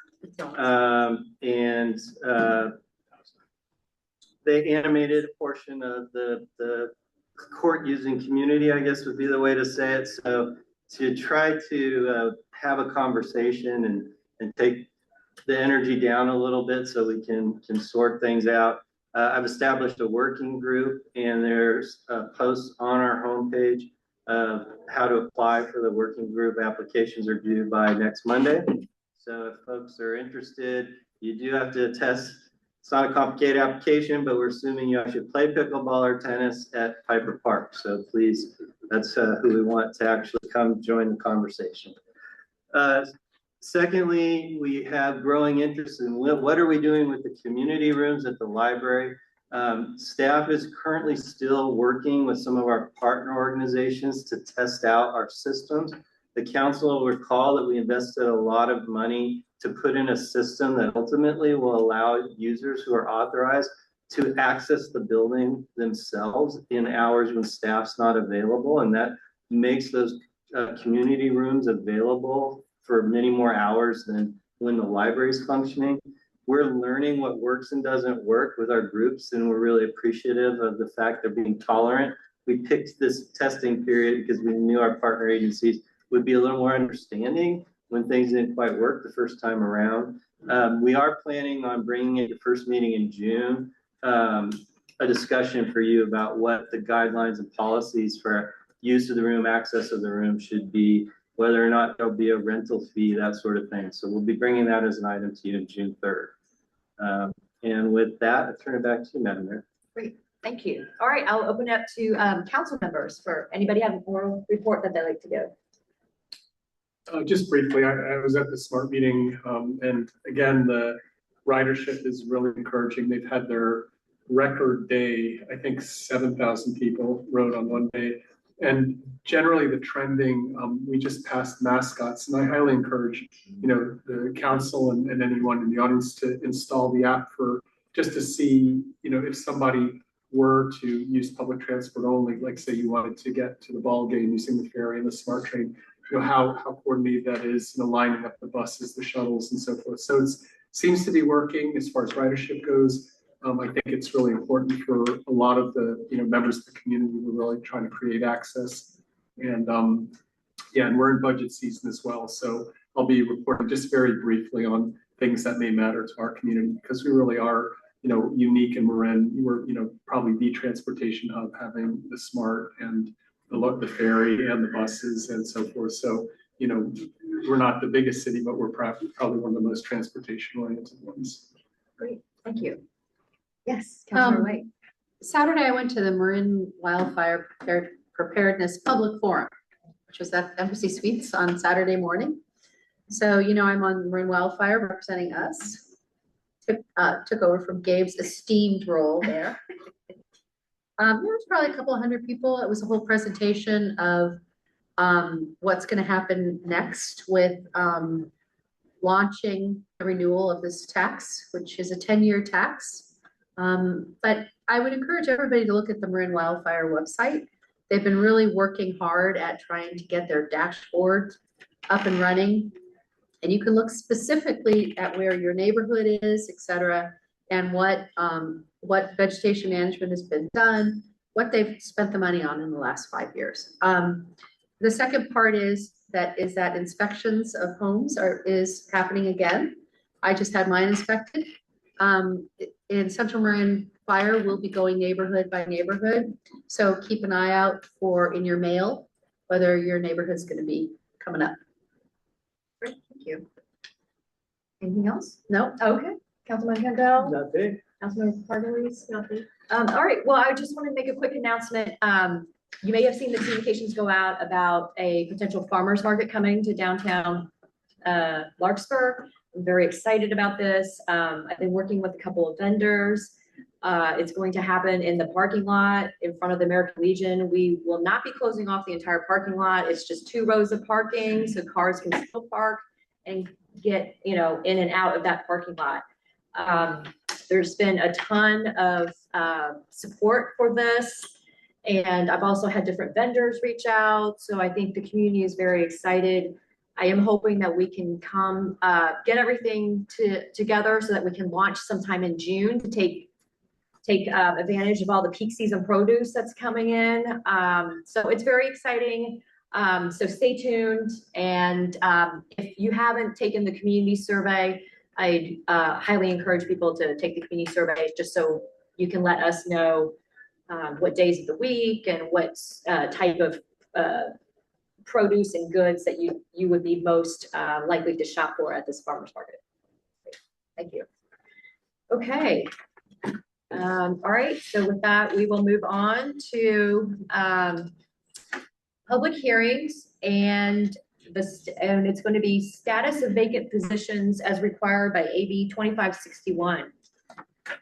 They animated a portion of the court using community, I guess would be the way to say it. So to try to have a conversation and take the energy down a little bit so we can sort things out. I've established a working group, and there's posts on our homepage of how to apply for the working group. Applications are due by next Monday. So if folks are interested, you do have to test. It's not a complicated application, but we're assuming you actually play pickleball or tennis at Piper Park. So please, that's who we want to actually come join the conversation. Secondly, we have growing interest in what are we doing with the community rooms at the library. Staff is currently still working with some of our partner organizations to test out our systems. The council will recall that we invested a lot of money to put in a system that ultimately will allow users who are authorized to access the building themselves in hours when staff's not available. And that makes those community rooms available for many more hours than when the library is functioning. We're learning what works and doesn't work with our groups, and we're really appreciative of the fact they're being tolerant. We picked this testing period because we knew our partner agencies would be a little more understanding when things didn't quite work the first time around. We are planning on bringing in the first meeting in June, a discussion for you about what the guidelines and policies for use of the room, access of the room should be, whether or not there'll be a rental fee, that sort of thing. So we'll be bringing that as an item to you on June 3rd. And with that, I turn it back to you, Madam Mayor. Great, thank you. All right, I'll open it up to council members for anybody have an oral report that they'd like to give. Just briefly, I was at the SMART meeting, and again, the ridership is really encouraging. They've had their record day. I think 7,000 people rode on one day. And generally the trending, we just passed mascots, and I highly encourage, the council and anyone in the audience to install the app for just to see, if somebody were to use public transport only, like say you wanted to get to the ball game using the ferry and the SMART train, how coordinated that is, lining up the buses, the shuttles, and so forth. So it seems to be working as far as ridership goes. I think it's really important for a lot of the members of the community who are really trying to create access. And Yeah, and we're in budget season as well, so I'll be reporting just very briefly on things that may matter to our community, because we really are, unique in Marin. We're, probably the transportation hub, having the SMART and the ferry and the buses and so forth. So, we're not the biggest city, but we're probably one of the most transportation oriented ones. Great, thank you. Yes, Councilmember White. Saturday, I went to the Marin Wildfire Preparedness Public Forum, which was at Embassy Suites on Saturday morning. So, I'm on Marin Wildfire representing us. Took over from Gabe's esteemed role there. There was probably a couple of hundred people. It was a whole presentation of what's going to happen next with launching the renewal of this tax, which is a 10-year tax. But I would encourage everybody to look at the Marin Wildfire website. They've been really working hard at trying to get their dashboard up and running. And you can look specifically at where your neighborhood is, et cetera, and what vegetation management has been done, what they've spent the money on in the last 5 years. The second part is that inspections of homes is happening again. I just had mine inspected. In Central Marin Fire, we'll be going neighborhood by neighborhood. So keep an eye out in your mail, whether your neighborhood's going to be coming up. Great, thank you. Anything else? No? Okay. Councilman Campbell? Nothing. Councilmember Pardelis? Nothing. All right, well, I just want to make a quick announcement. You may have seen the communications go out about a potential farmer's market coming to downtown Larkspur. I'm very excited about this. I've been working with a couple of vendors. It's going to happen in the parking lot in front of the American Legion. We will not be closing off the entire parking lot. It's just 2 rows of parking, so cars can still park and get, in and out of that parking lot. There's been a ton of support for this. And I've also had different vendors reach out. So I think the community is very excited. I am hoping that we can come get everything together so that we can launch sometime in June to take advantage of all the peak season produce that's coming in. So it's very exciting. So stay tuned. And if you haven't taken the community survey, I highly encourage people to take the community survey just so you can let us know what days of the week and what type of produce and goods that you would be most likely to shop for at this farmer's market. Thank you. Okay. All right, so with that, we will move on to public hearings, and it's going to be status of vacant positions as required by AB 2561.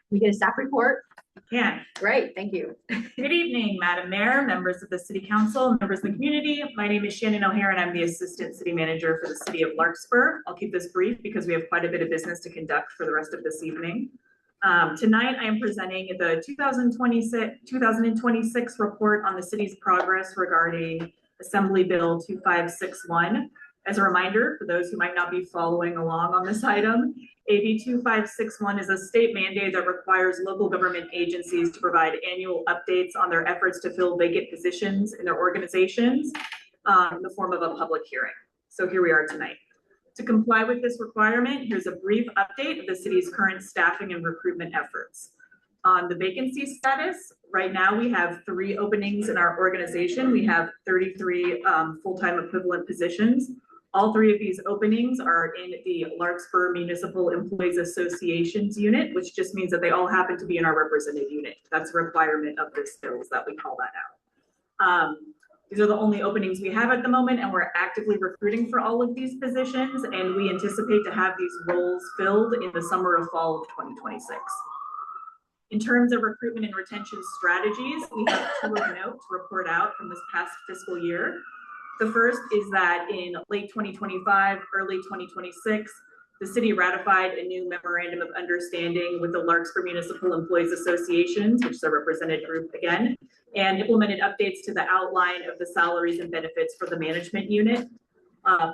We get a staff report. Can. Great, thank you. Good evening, Madam Mayor, members of the City Council, members of the community. My name is Shannon O'Hare, and I'm the Assistant City Manager for the City of Larkspur. I'll keep this brief because we have quite a bit of business to conduct for the rest of this evening. Tonight, I am presenting the 2026 report on the city's progress regarding Assembly Bill 2561. As a reminder, for those who might not be following along on this item, AB 2561 is a state mandate that requires local government agencies to provide annual updates on their efforts to fill vacant positions in their organizations in the form of a public hearing. So here we are tonight. To comply with this requirement, here's a brief update of the city's current staffing and recruitment efforts. On the vacancy status, right now we have 3 openings in our organization. We have 33 full-time equivalent positions. All 3 of these openings are in the Larkspur Municipal Employees Associations unit, which just means that they all happen to be in our represented unit. That's a requirement of this bill, is that we call that out. These are the only openings we have at the moment, and we're actively recruiting for all of these positions, and we anticipate to have these roles filled in the summer or fall of 2026. In terms of recruitment and retention strategies, we have 2 of note to report out from this past fiscal year. The first is that in late 2025, early 2026, the city ratified a new memorandum of understanding with the Larkspur Municipal Employees Associations, which is a represented group again, and implemented updates to the outline of the salaries and benefits for the management unit.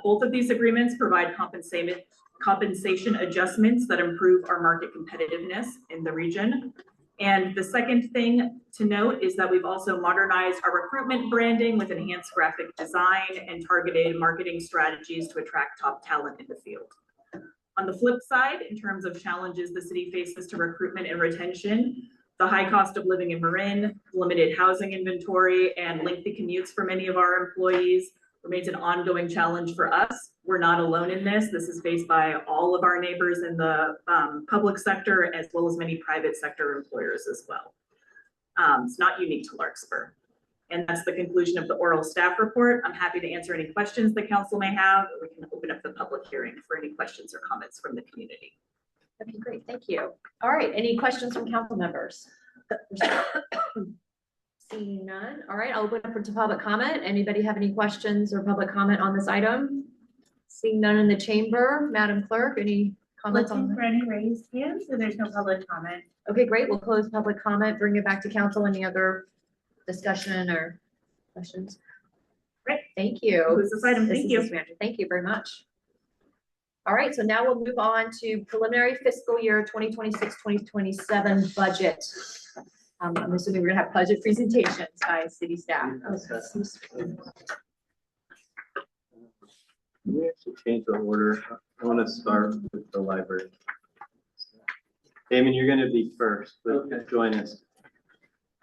Both of these agreements provide compensation adjustments that improve our market competitiveness in the region. And the second thing to note is that we've also modernized our recruitment branding with enhanced graphic design and targeted marketing strategies to attract top talent in the field. On the flip side, in terms of challenges the city faces to recruitment and retention, the high cost of living in Marin, limited housing inventory, and lengthy commutes for many of our employees remains an ongoing challenge for us. We're not alone in this. This is faced by all of our neighbors in the public sector, as well as many private sector employers as well. It's not unique to Larkspur. And that's the conclusion of the oral staff report. I'm happy to answer any questions the council may have. We can open up the public hearing for any questions or comments from the community. Okay, great, thank you. All right, any questions from council members? Seeing none. All right, I'll open up to public comment. Anybody have any questions or public comment on this item? Seeing none in the chamber, Madam Clerk, any comments on Looking that? for any raised hands, so there's no public comment. Okay, great. We'll close public comment, bring it back to council. Any other discussion or questions? Great, thank you. Close this item. Thank you. Thank you very much. All right, so now we'll move on to preliminary fiscal year 2026-2027 budget. I'm assuming we're gonna have budget presentations by city staff. We actually change the order. I want to start with the library. Damon, you're going to be first, but join us.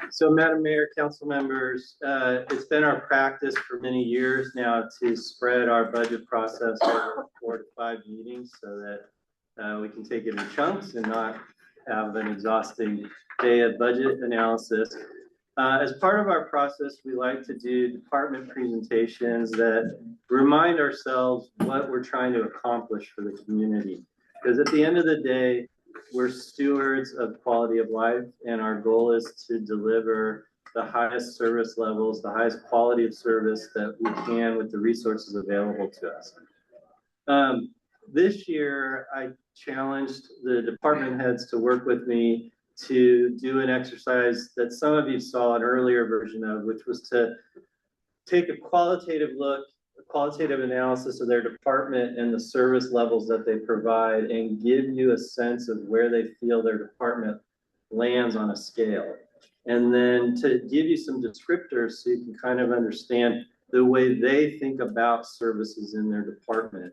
So, Madam Mayor, council members, it's been our practice for many years now to spread our budget process over 4 to 5 meetings so that we can take it in chunks and not have an exhausting day of budget analysis. As part of our process, we like to do department presentations that remind ourselves what we're trying to accomplish for the community. Because at the end of the day, we're stewards of quality of life, and our goal is to deliver the highest service levels, the highest quality of service that we can with the resources available to us. This year, I challenged the department heads to work with me to do an exercise that some of you saw an earlier version of, which was to take a qualitative look, a qualitative analysis of their department and the service levels that they provide, and give you a sense of where they feel their department lands on a scale. And then to give you some descriptors so you can kind of understand the way they think about services in their department.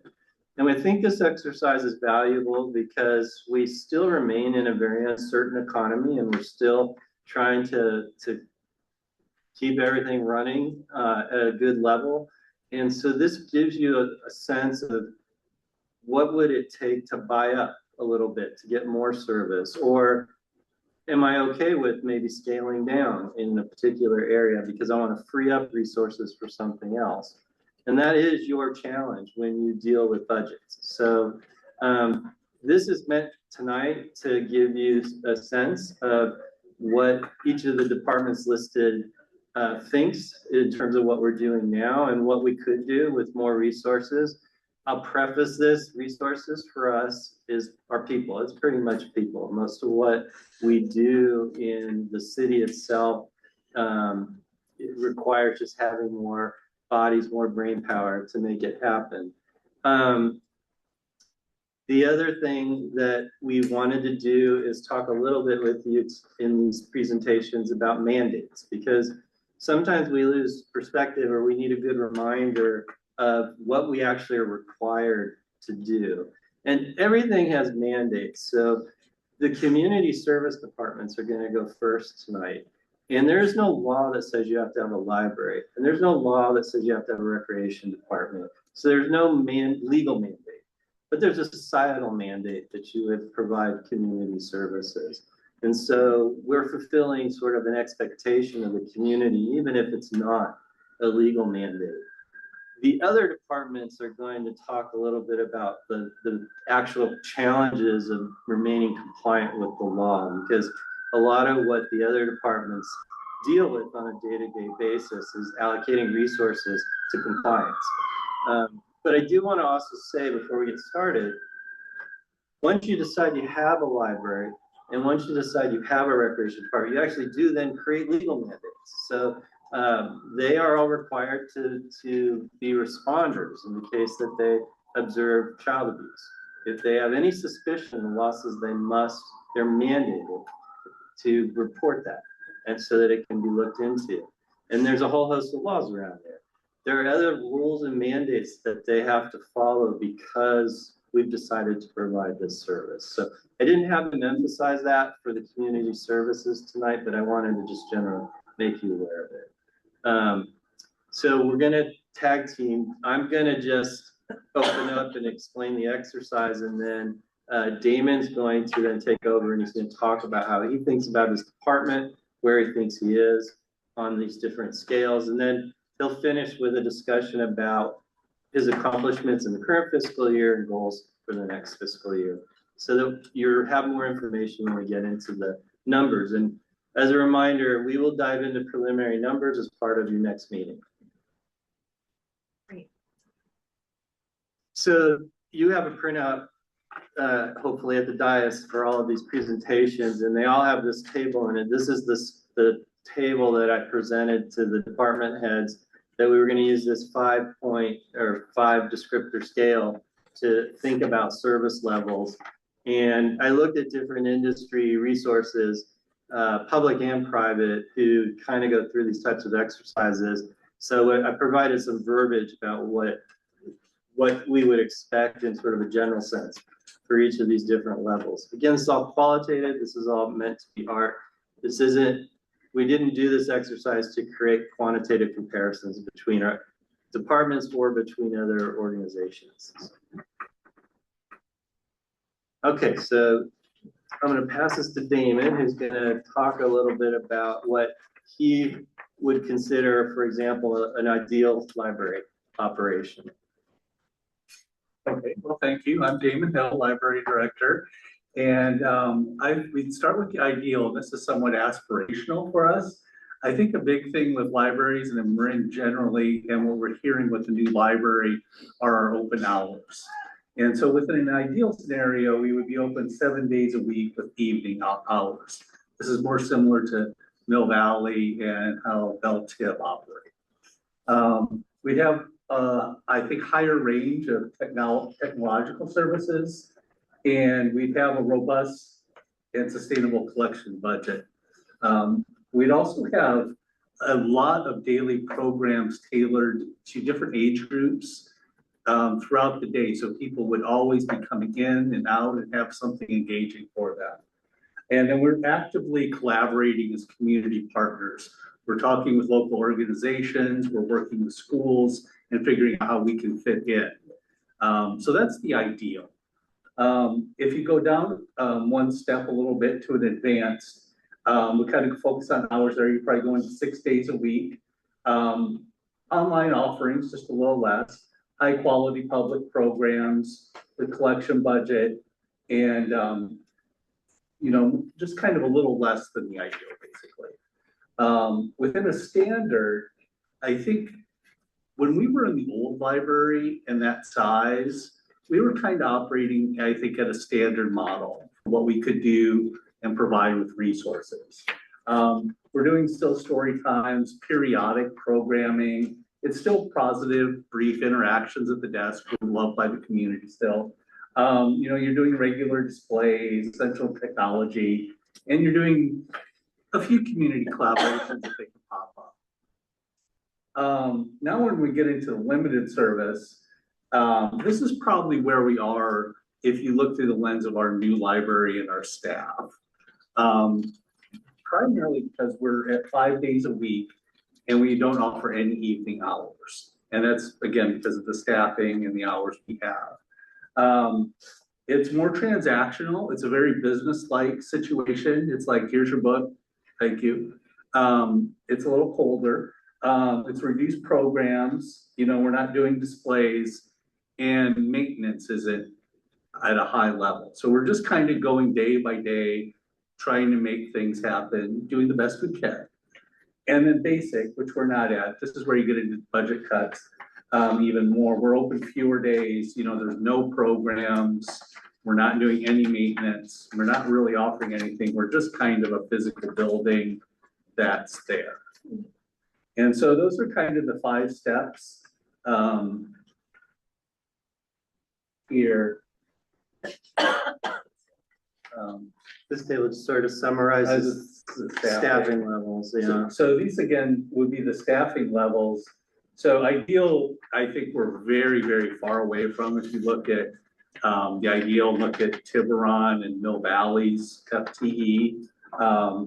And we think this exercise is valuable because we still remain in a very uncertain economy, and we're still trying to keep everything running at a good level. And so this gives you a sense of what would it take to buy up a little bit to get more service, or am I okay with maybe scaling down in a particular area because I want to free up resources for something else? And that is your challenge when you deal with budgets. So this is meant tonight to give you a sense of what each of the departments listed thinks in terms of what we're doing now and what we could do with more resources. I'll preface this, resources for us is our people. It's pretty much people. Most of what we do in the city itself it requires just having more bodies, more brain power to make it happen. The other thing that we wanted to do is talk a little bit with you in these presentations about mandates, because sometimes we lose perspective or we need a good reminder of what we actually are required to do. And everything has mandates. So the community service departments are going to go first tonight. And there's no law that says you have to have a library. And there's no law that says you have to have a recreation department. So there's no legal mandate. But there's a societal mandate that you would provide community services. And so we're fulfilling sort of an expectation of the community, even if it's not a legal mandate. The other departments are going to talk a little bit about the actual challenges of remaining compliant with the law, because a lot of what the other departments deal with on a day-to-day basis is allocating resources to compliance. But I do want to also say before we get started, once you decide you have a library and once you decide you have a recreation department, you actually do then create legal mandates. So they are all required to be responders in the case that they observe child abuse. If they have any suspicion, the law says they're mandated to report that, and so that it can be looked into. And there's a whole host of laws around there. There are other rules and mandates that they have to follow because we've decided to provide this service. So I didn't have them emphasize that for the community services tonight, but I wanted to just generally make you aware of it. So we're gonna tag team. I'm gonna just open up and explain the exercise, and then Damon's going to then take over and he's gonna talk about how he thinks about his department, where he thinks he is on these different scales. And then he'll finish with a discussion about his accomplishments in the current fiscal year and goals for the next fiscal year, so that you have more information when we get into the numbers. And as a reminder, we will dive into preliminary numbers as part of your next meeting. Great. So you have a printout, hopefully at the dais for all of these presentations, and they all have this table in it. This is the table that I presented to the department heads, that we were going to use this 5-point or 5 descriptor scale to think about service levels. And I looked at different industry resources, public and private, who kind of go through these types of exercises. So I provided some verbiage about what we would expect in sort of a general sense for each of these different levels. Again, it's all qualitative. This is all meant to be art. This isn't, we didn't do this exercise to create quantitative comparisons between our departments or between other organizations. Okay, so I'm going to pass this to Damon, who's going to talk a little bit about what he would consider, for example, an ideal library operation. Okay, well, thank you. I'm Damon Hill, Library Director. And we'd start with the ideal. This is somewhat aspirational for us. I think a big thing with libraries and in Marin generally, and what we're hearing with the new library, are our open hours. And so within an ideal scenario, we would be open 7 days a week with evening hours. This is more similar to Mill Valley and how Bell Tip operate. We'd have, I think, higher range of technological services, and we'd have a robust and sustainable collection budget. We'd also have a lot of daily programs tailored to different age groups throughout the day, so people would always be coming in and out and have something engaging for them. And then we're actively collaborating as community partners. We're talking with local organizations, we're working with schools and figuring out how we can fit in. So that's the ideal. If you go down one step a little bit to an advanced, we kind of focus on hours there. You're probably going 6 days a week. Online offerings, just a little less. High quality public programs, the collection budget, and you know, just kind of a little less than the ideal, basically. Within a standard, I think when we were in the old library and that size, we were kind of operating, I think, at a standard model, what we could do and provide with resources. We're doing still story times, periodic programming. It's still positive, brief interactions at the desk, loved by the community still. You know, you're doing regular displays, essential technology, and you're doing a few community collaborations that they can pop up. Now when we get into the limited service, this is probably where we are if you look through the lens of our new library and our staff. Primarily because we're at 5 days a week and we don't offer any evening hours. And that's, again, because of the staffing and the hours we have. It's more transactional. It's a very business-like situation. It's like, here's your book, thank you. It's a little colder. It's reduced programs. You know, we're not doing displays, and maintenance isn't at a high level. So we're just kind of going day by day, trying to make things happen, doing the best we can. And then basic, which we're not at, this is where you get into budget cuts even more. We're open fewer days, you know, there's no programs, we're not doing any maintenance, we're not really offering anything, we're just kind of a physical building that's there. And so those are kind of the 5 steps here. This table just sort of summarizes staffing levels, yeah. So these again would be the staffing levels. So ideal, I think we're very, very far away from, if you look at the ideal, look at Tiburon and Mill Valley's FTE.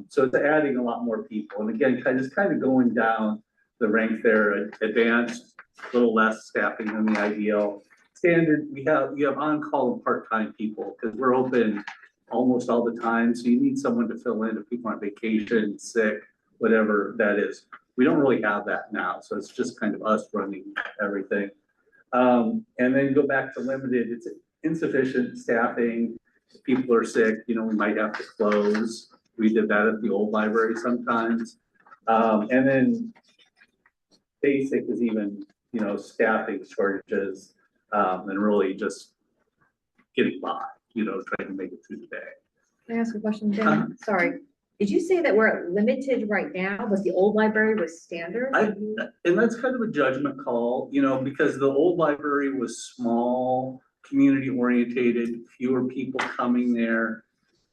So it's adding a lot more people. And again, kind of going down the rank there, advanced, a little less staffing than the ideal. Standard, you have on-call and part-time people because we're open almost all the time. So you need someone to fill in if people are on vacation, sick, whatever that is. We don't really have that now. So it's just kind of us running everything. And then go back to limited, it's insufficient staffing. If people are sick, we might have to close. We did that at the old library sometimes. And then basic is even, staffing shortages, and really just getting by, trying to make it through the day. Can I ask a question, Dan? Sorry. Did you say that we're at limited right now, but the old library was standard? And that's kind of a judgment call, because the old library was small, community orientated, fewer people coming there.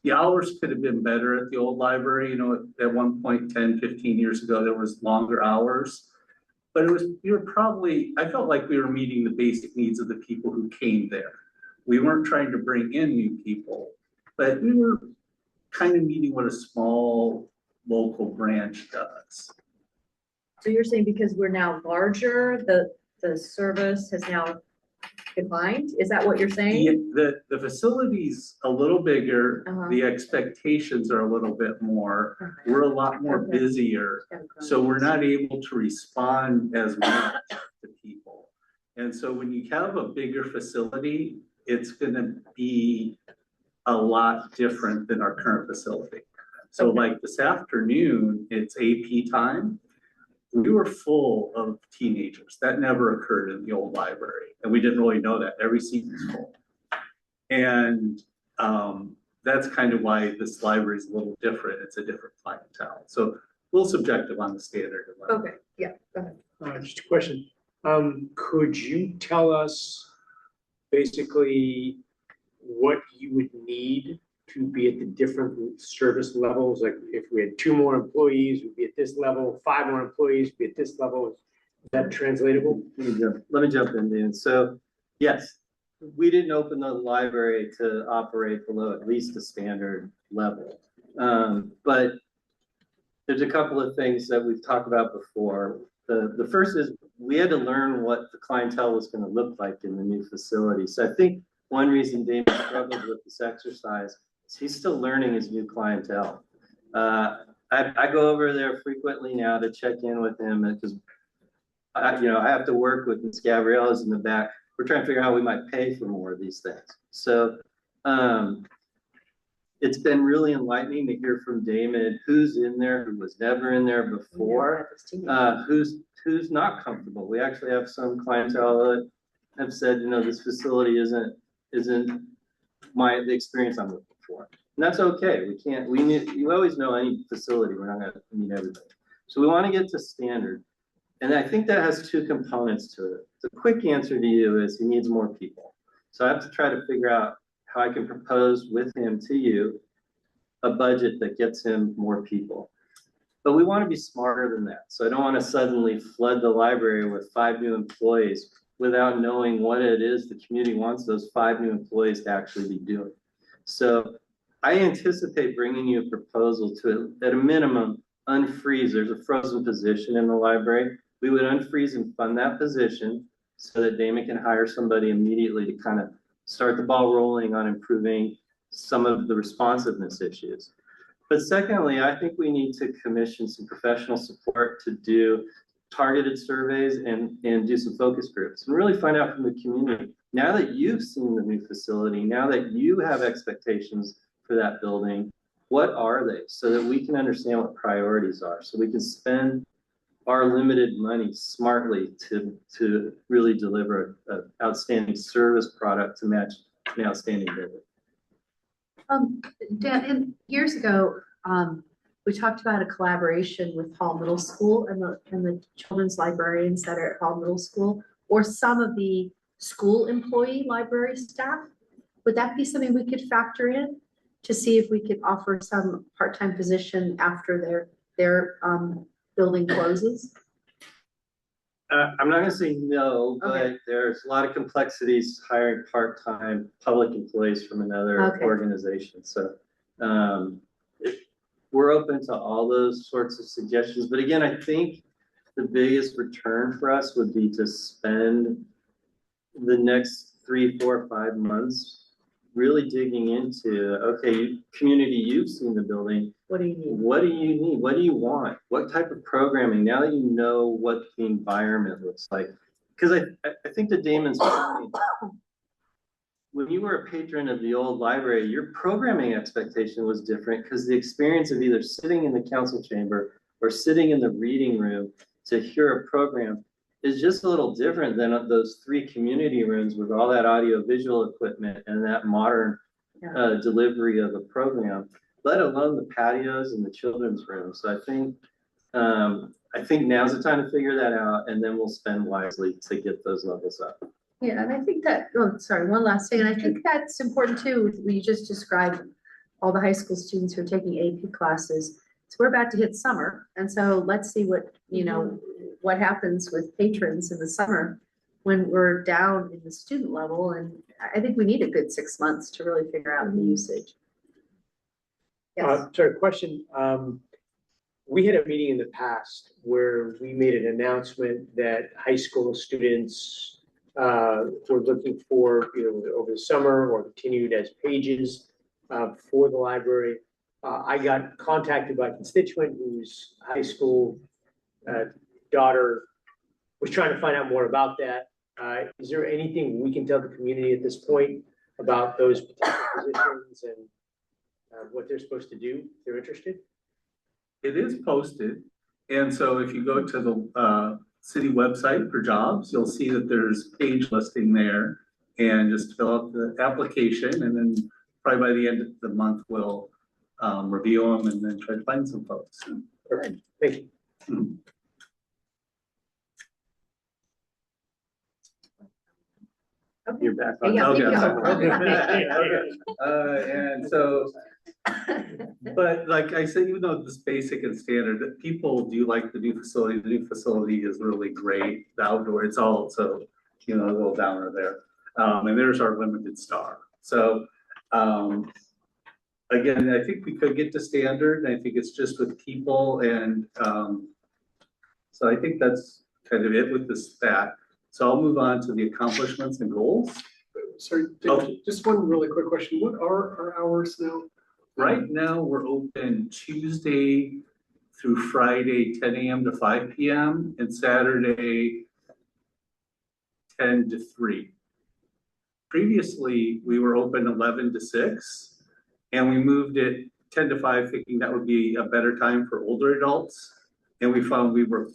The hours could have been better at the old library, at one point 10, 15 years ago, there was longer hours. But I felt like we were meeting the basic needs of the people who came there. We weren't trying to bring in new people, but we were kind of meeting what a small local branch does. So you're saying because we're now larger, the service has now declined? Is that what you're saying? Yeah, the facility's a little bigger, the expectations are a little bit more, we're a lot more busier, so we're not able to respond as much to people. And so when you have a bigger facility, it's gonna be a lot different than our current facility. So like this afternoon, it's AP time. We were full of teenagers. That never occurred in the old library. And we didn't really know that. Every seat was full. And that's kind of why this library is a little different. It's a different clientele. So a little subjective on the standard. Okay, yeah, go ahead. Just a question. Could you tell us basically what you would need to be at the different service levels? Like if we had 2 more employees, we'd be at this level, 5 more employees, we'd be at this level. Is that translatable? Let me jump in, Dan. So yes, we didn't open the library to operate below at least the standard level. But there's a couple of things that we've talked about before. The first is we had to learn what the clientele was going to look like in the new facility. So I think one reason David struggled with this exercise is he's still learning his new clientele. I go over there frequently now to check in with him because I have to work with Ms. Gabriella's in the back. We're trying to figure out how we might pay for more of these things. So it's been really enlightening to hear from David who's in there, who was never in there before, who's not comfortable. We actually have some clientele that have said, this facility isn't the experience I'm looking for. And that's okay. You always know any facility, we're not gonna meet everybody. So we want to get to standard. And I think that has 2 components to it. The quick answer to you is he needs more people. So I have to try to figure out how I can propose with him to you a budget that gets him more people. But we want to be smarter than that. So I don't want to suddenly flood the library with 5 new employees without knowing what it is the community wants those 5 new employees to actually be doing. So I anticipate bringing you a proposal to, at a minimum, unfreeze. There's a frozen position in the library. We would unfreeze and fund that position so that Damon can hire somebody immediately to kind of start the ball rolling on improving some of the responsiveness issues. But secondly, I think we need to commission some professional support to do targeted surveys and do some focus groups and really find out from the community. Now that you've seen the new facility, now that you have expectations for that building, what are they? So that we can understand what priorities are, so we can spend our limited money smartly to really deliver an outstanding service product to match an outstanding building. Dan, and years ago, we talked about a collaboration with Hall Middle School and the children's librarians that are at Hall Middle School, or some of the school employee library staff. Would that be something we could factor in? to see if we could offer some part-time position after their building closes? I'm not gonna say no, Okay. but there's a lot of complexities hiring part-time public employees from another Okay. organization, so. We're open to all those sorts of suggestions, but again, I think the biggest return for us would be to spend the next 3, 4, 5 months really digging into, okay, community, you've seen the building. What do you need? What do you need? What do you want? What type of programming? Now that you know what the environment looks like. Because I think to Damon's point, when you were a patron of the old library, your programming expectation was different because the experience of either sitting in the council chamber or sitting in the reading room to hear a program is just a little different than those 3 community rooms with all that audio visual equipment and that modern delivery of a program, let alone the patios and the children's rooms. So I think now's the time to figure that out, and then we'll spend wisely to get those levels up. Yeah, and I think that, oh, sorry, one last thing, and I think that's important too, when you just described all the high school students who are taking AP classes. So we're about to hit summer, and so let's see what, what happens with patrons in the summer when we're down in the student level, and I think we need a good 6 months to really figure out the usage. Yes. Sorry, question. We had a meeting in the past where we made an announcement that high school students we're looking for, over the summer or continued as pages for the library. I got contacted by a constituent whose high school daughter was trying to find out more about that. Is there anything we can tell the community at this point about those potential positions and what they're supposed to do if they're interested? It is posted, and so if you go to the city website for jobs, you'll see that there's page listing there, and just fill out the application, and then probably by the end of the month, we'll review them and then try to find some folks. Perfect, thank you. Mm-hmm. You're back on. Yeah, Okay. And so, but like I said, even though this basic and standard, that people do like the new facility is really great. The outdoor, it's also, a little downer there. And there's our limited star. So, again, I think we could get to standard, and I think it's just with people, and so I think that's kind of it with this stat. So I'll move on to the accomplishments and goals. Sorry, just one really quick question. What are our hours now? Right now, we're open Tuesday through Friday, 10 a.m. to 5 p.m. and Saturday, 10 to 3. Previously, we were open 11 to 6, and we moved it 10 to 5, thinking that would be a better time for older adults. And we found we were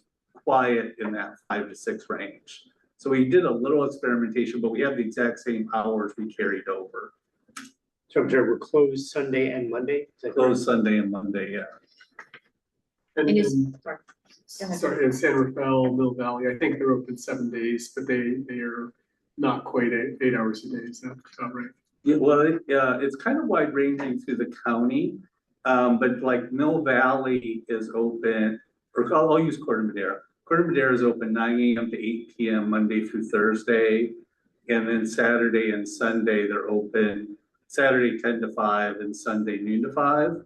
quiet in that 5 to 6 range. So we did a little experimentation, but we have the exact same hours we carried over. So I'm sorry, we're closed Sunday and Monday? Closed Sunday and Monday, yeah. And sorry. sorry, in San Rafael, Mill Valley, I think they're open 7 days, but they are not quite 8 hours a day. Is that right? Yeah, well, it's kind of wide ranging through the county, but like Mill Valley is open, or I'll use Corte Madera. Corte Madera is open 9 a.m. to 8 p.m. Monday through Thursday, and then Saturday and Sunday they're open. Saturday 10 to 5 and Sunday noon to 5.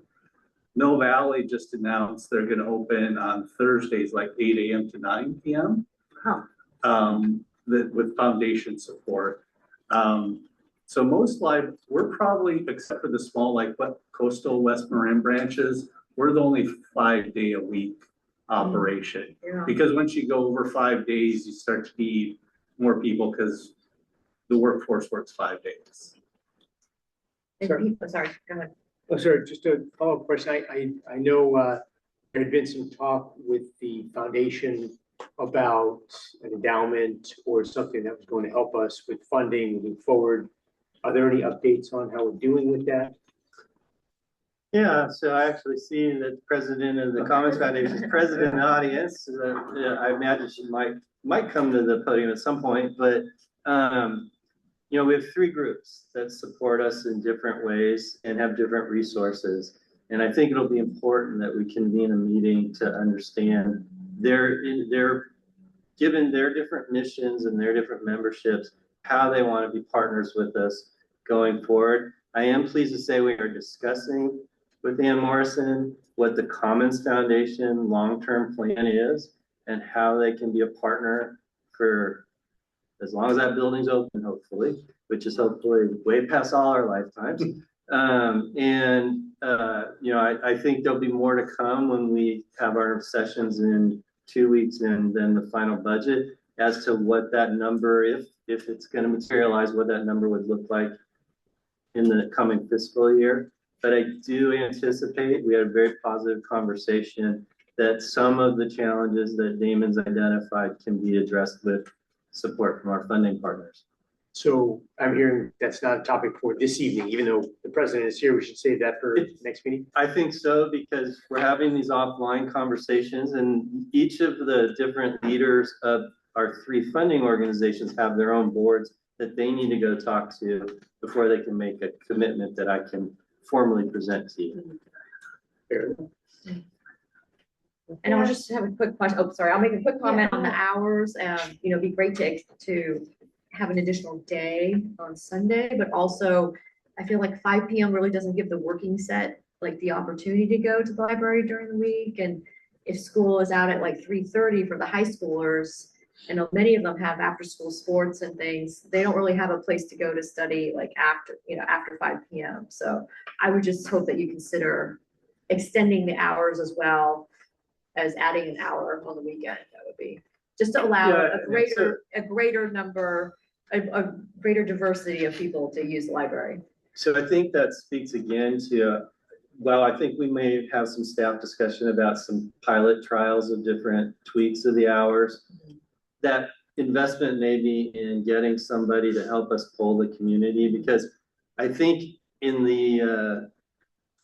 Mill Valley just announced they're going to open on Thursdays like 8 a.m. to 9 p.m. With foundation support. So most we're probably, except for the small like coastal West Marin branches, we're the only 5-day-a-week operation. Yeah. Because once you go over 5 days, you start to need more people because the workforce works 5 days. Sorry, go ahead. Oh, sorry, just a follow-up question. I know there had been some talk with the foundation about an endowment or something that was going to help us with funding moving forward. Are there any updates on how we're doing with that? Yeah, so I actually see that the president of the Commons Foundation is present in the audience. I imagine she might come to the podium at some point, but know, we have three groups that support us in different ways and have different resources. And I think it'll be important that we convene a meeting to understand given their different missions and their different memberships, how they want to be partners with us going forward. I am pleased to say we are discussing with Ann Morrison what the Commons Foundation long-term plan is and how they can be a partner for as long as that building's open, hopefully, which is hopefully way past all our lifetimes. You know, I think there'll be more to come when we have our sessions in 2 weeks and then the final budget as to what that number, if it's going to materialize, what that number would look like in the coming fiscal year. But I do anticipate, we had a very positive conversation, that some of the challenges that Damon's identified can be addressed with support from our funding partners. So I'm hearing that's not a topic for this evening, even though the president is here, we should save that for next meeting. I think so, because we're having these offline conversations and each of the different leaders of our three funding organizations have their own boards that they need to go talk to before they can make a commitment that I can formally present to you. Fair enough. And I'll just have a quick question. Oh, sorry. I'll make a quick comment on the hours. You know, it'd be great to have an additional day on Sunday, but also I feel like 5 p.m. really doesn't give the working set like the opportunity to go to the library during the week. And if school is out at like 3:30 for the high schoolers, I know many of them have after school sports and things. They don't really have a place to go to study like after 5 p.m. So I would just hope that you consider extending the hours as well as adding an hour on the weekend. That would be just to allow a greater number, a greater diversity of people to use the library. So I think that speaks again to, well, I think we may have some staff discussion about some pilot trials of different tweaks of the hours. That investment may be in getting somebody to help us pull the community, because I think in the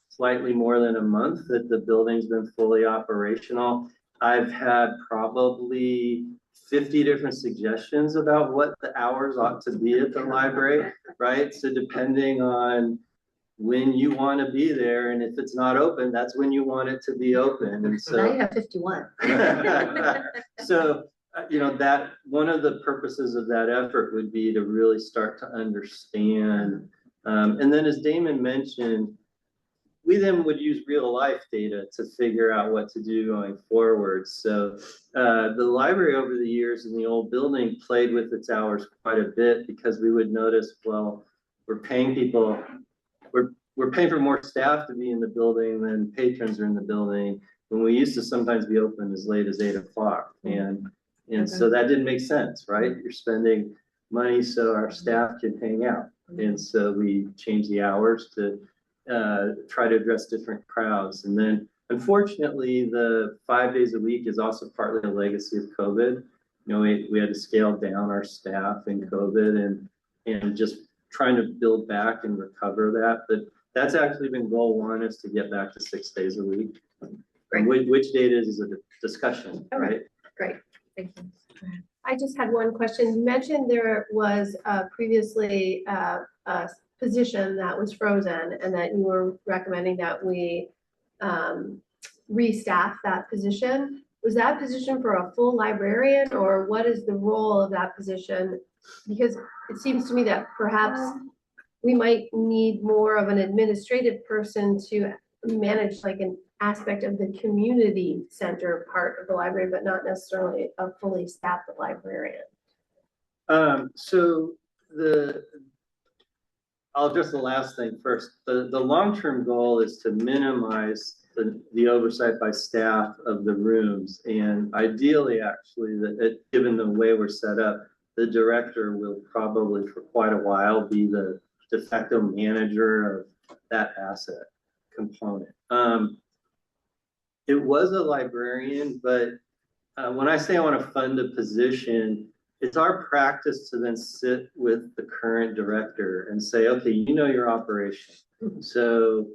slightly more than a month that the building's been fully operational, I've had probably 50 different suggestions about what the hours ought to be at the library, right? So depending on when you want to be there, and if it's not open, that's when you want it to be open. And so Now you have 51. So, you know, that one of the purposes of that effort would be to really start to understand. And then as Damon mentioned, we then would use real life data to figure out what to do going forward. So the library over the years in the old building played with its hours quite a bit, because we would notice, well, we're paying people, we're paying for more staff to be in the building than patrons are in the building, when we used to sometimes be open as late as 8 o'clock. And so that didn't make sense, right? You're spending money so our staff can hang out. And so we changed the hours to try to address different crowds. And then unfortunately, the 5 days a week is also partly a legacy of COVID. You know, we had to scale down our staff in COVID and just trying to build back and recover that. But that's actually been goal one, is to get back to 6 days a week. And which data is a discussion, right? Great, thank you. I just had one question. You mentioned there was previously a position that was frozen and that you were recommending that we restaff that position. Was that position for a full librarian, or what is the role of that position? Because it seems to me that perhaps we might need more of an administrative person to manage like an aspect of the community center part of the library, but not necessarily a fully staffed librarian. So I'll address the last thing first. The long-term goal is to minimize the oversight by staff of the rooms. And ideally, actually, given the way we're set up, the director will probably for quite a while be the de facto manager of that asset component. It was a librarian, but when I say I want to fund a position, it's our practice to then sit with the current director and say, okay, you know your operation. So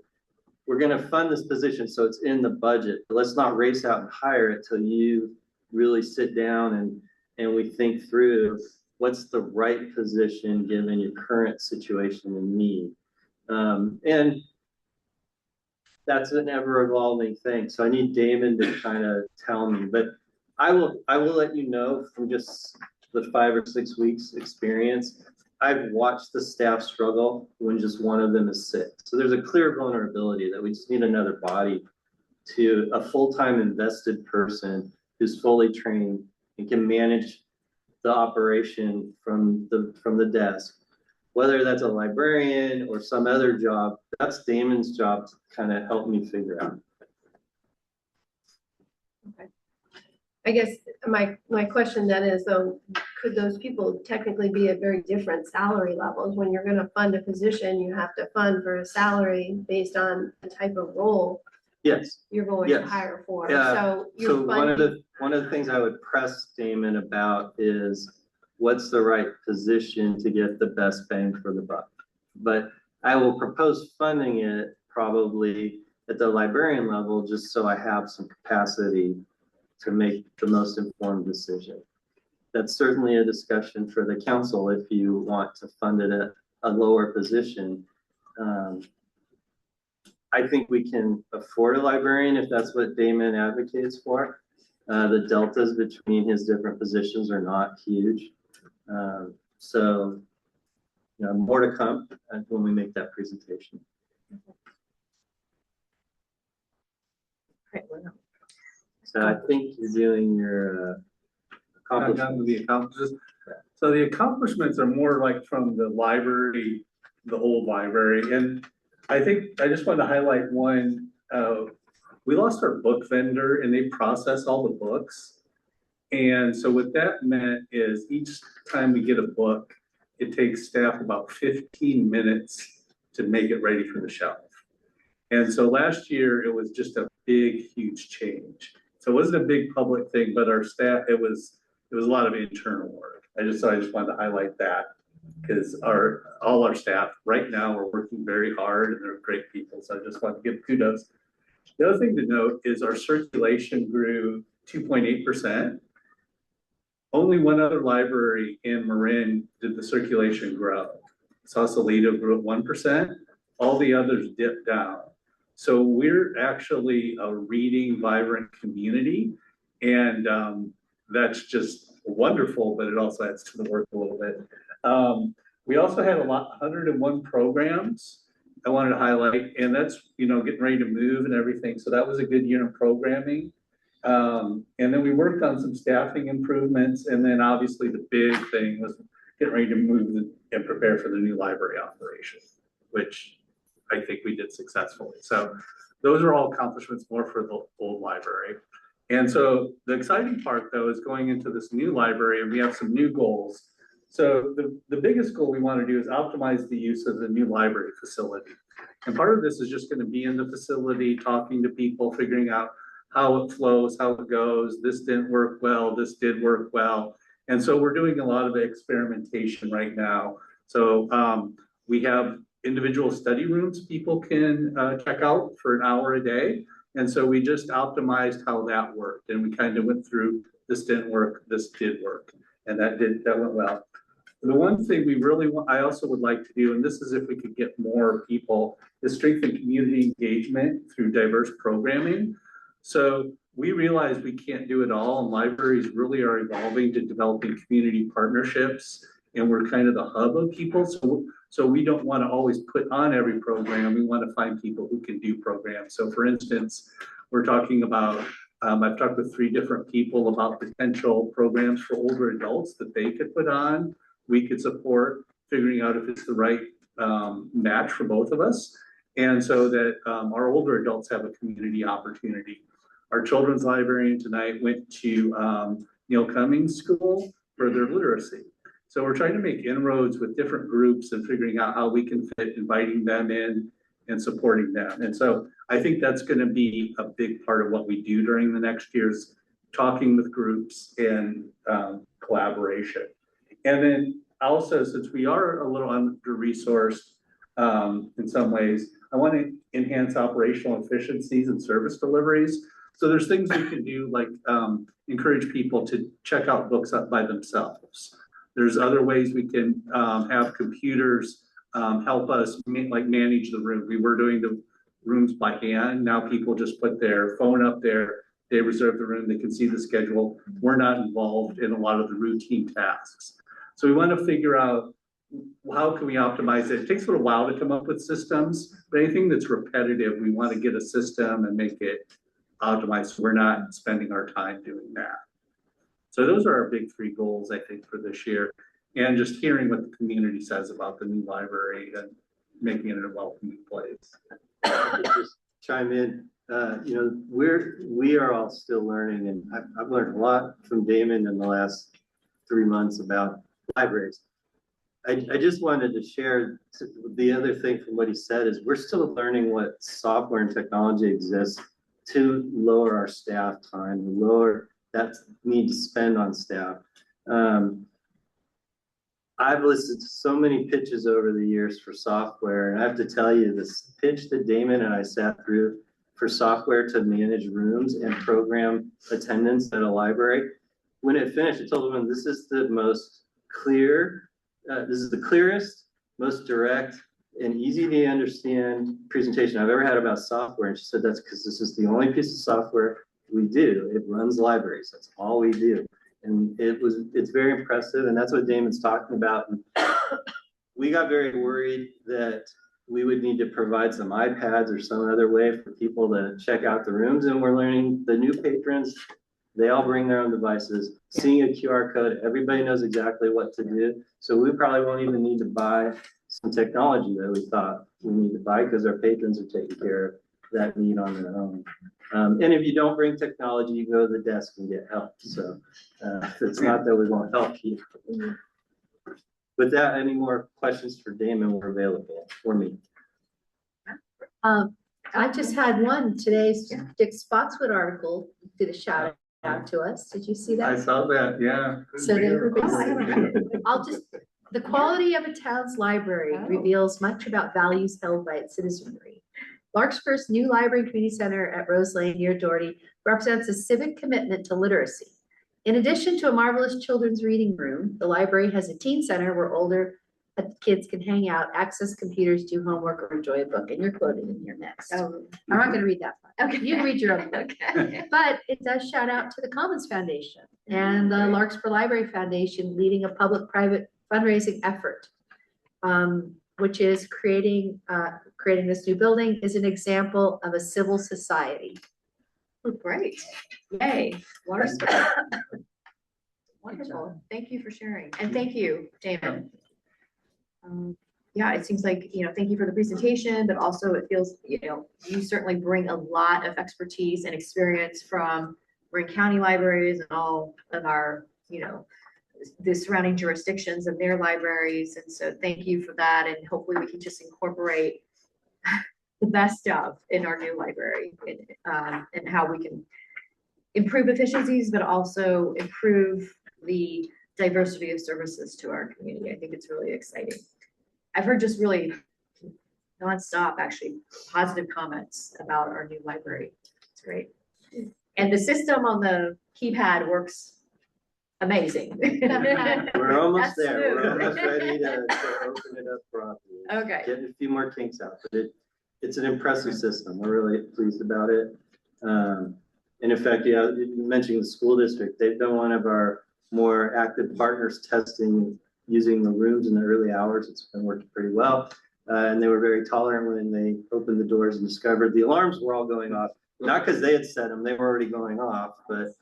we're going to fund this position so it's in the budget, but let's not race out and hire it till you really sit down and we think through what's the right position given your current situation and need. And that's an ever evolving thing. So I need Damon to kind of tell me, but I will let you know from just the 5 or 6 weeks experience. I've watched the staff struggle when just one of them is sick. So there's a clear vulnerability that we just need another body to a full-time invested person who's fully trained and can manage the operation from the desk. Whether that's a librarian or some other job, that's Damon's job to kind of help me figure out. Okay. I guess my question then is, though, could those people technically be at very different salary levels? When you're gonna fund a position, you have to fund for a salary based on the type of role Yes. you're going to hire for. Yeah. So you're So one funding. of the things I would press Damon about is what's the right position to get the best bang for the buck. But I will propose funding it probably at the librarian level, just so I have some capacity to make the most informed decision. That's certainly a discussion for the council if you want to fund it at a lower position. I think we can afford a librarian if that's what Damon advocates for. The deltas between his different positions are not huge. So, you know, more to come when we make that presentation. So I think you're doing your Not done with the accomplishments. So the accomplishments are more like from the library, the old library. And I think I just wanted to highlight one. We lost our book vendor and they process all the books. And so what that meant is each time we get a book, it takes staff about 15 minutes to make it ready for the shelf. And so last year it was just a big, huge change. So it wasn't a big public thing, but our staff, it was a lot of internal work. I just wanted to highlight that because all our staff right now are working very hard and they're great people. So I just want to give kudos. The other thing to note is our circulation grew 2.8%. Only one other library in Marin did the circulation grow. Sausalito grew at 1%. All the others dipped down. So we're actually a reading, vibrant community. And that's just wonderful, but it also adds to the work a little bit. We also had 101 programs I wanted to highlight, and that's, you know, getting ready to move and everything. So that was a good year in programming. And then we worked on some staffing improvements. And then obviously the big thing was getting ready to move and prepare for the new library operation, which I think we did successfully. So those are all accomplishments more for the old library. And so the exciting part though is going into this new library and we have some new goals. So the biggest goal we want to do is optimize the use of the new library facility. And part of this is just going to be in the facility, talking to people, figuring out how it flows, how it goes. This didn't work well, this did work well. And so we're doing a lot of experimentation right now. So we have individual study rooms people can check out for an hour a day. And so we just optimized how that worked. And we kind of went through, this didn't work, this did work. And that went well. The one thing we really want, I also would like to do, and this is if we could get more people, is strengthen community engagement through diverse programming. So we realize we can't do it all, and libraries really are evolving to developing community partnerships, and we're kind of the hub of people. So we don't want to always put on every program. We want to find people who can do programs. So for instance, we're talking about, I've talked with 3 different people about potential programs for older adults that they could put on, we could support, figuring out if it's the right match for both of us. And so that our older adults have a community opportunity. Our children's librarian tonight went to Neil Cummings School for their literacy. So we're trying to make inroads with different groups and figuring out how we can fit inviting them in and supporting them. And so I think that's going to be a big part of what we do during the next year's talking with groups and collaboration. And then also, since we are a little under-resourced in some ways, I want to enhance operational efficiencies and service deliveries. So there's things we can do like encourage people to check out books up by themselves. There's other ways we can have computers help us manage the room. We were doing the rooms by hand. Now people just put their phone up there. They reserve the room. They can see the schedule. We're not involved in a lot of the routine tasks. So we want to figure out how can we optimize it. It takes a little while to come up with systems, but anything that's repetitive, we want to get a system and make it optimized. So we're not spending our time doing that. So those are our big three goals, I think, for this year. And just hearing what the community says about the new library and making it a welcoming place. Just chime in. We are all still learning, and I've learned a lot from Damon in the last 3 months about libraries. I just wanted to share the other thing from what he said is we're still learning what software and technology exists to lower our staff time, lower that need to spend on staff. I've listened to so many pitches over the years for software, and I have to tell you, this pitch that Damon and I sat through for software to manage rooms and program attendance at a library, when it finished, I told them, this is the most clear, this is the clearest, most direct, and easy to understand presentation I've ever had about software. And she said, that's because this is the only piece of software we do. It runs libraries. That's all we do. And it's very impressive. And that's what Damon's talking about. And we got very worried that we would need to provide some iPads or some other way for people to check out the rooms. And we're learning the new patrons, they all bring their own devices. Seeing a QR code, everybody knows exactly what to do. So we probably won't even need to buy some technology that we thought we need to buy because our patrons are taking care of that need on their own. And if you don't bring technology, you go to the desk and get help. So it's not that we won't help you. With that, any more questions for Damon? We're available for me. I just had one. Today's Dick Spotswood article did a shout out to us. Did you see that? I saw that, yeah. So the quality of a town's library reveals much about values held by its citizenry. Larkspur's new library and community center at Rose Lane near Doherty represents a civic commitment to literacy. In addition to a marvelous children's reading room, the library has a teen center where older kids can hang out, access computers, do homework, or enjoy a book. And you're quoted in here next. I'm not going to read that part. Okay, you can read your own book. But it does shout out to the Commons Foundation and the Larkspur Library Foundation leading a public-private fundraising effort, which is creating this new building is an example of a civil society. Oh, great. Yay. Larkspur. Wonderful. Thank you for sharing. And thank you, Damon. Yeah, it seems like, thank you for the presentation, but also it feels, you certainly bring a lot of expertise and experience from Marin County libraries and all of our, the surrounding jurisdictions of their libraries. And so thank you for that. And hopefully we can just incorporate the best of in our new library and how we can improve efficiencies, but also improve the diversity of services to our community. I think it's really exciting. I've heard just really nonstop, actually, positive comments about our new library. It's great. And the system on the keypad works amazing. We're almost there. We're almost ready to open it up properly. Okay. Getting a few more kinks out, but it's an impressive system. We're really pleased about it. And in fact, you mentioned the school district. They've been one of our more active partners testing using the rooms in the early hours. It's been working pretty well. And they were very tolerant when they opened the doors and discovered the alarms were all going off. Not because they had set them, they were already going off, but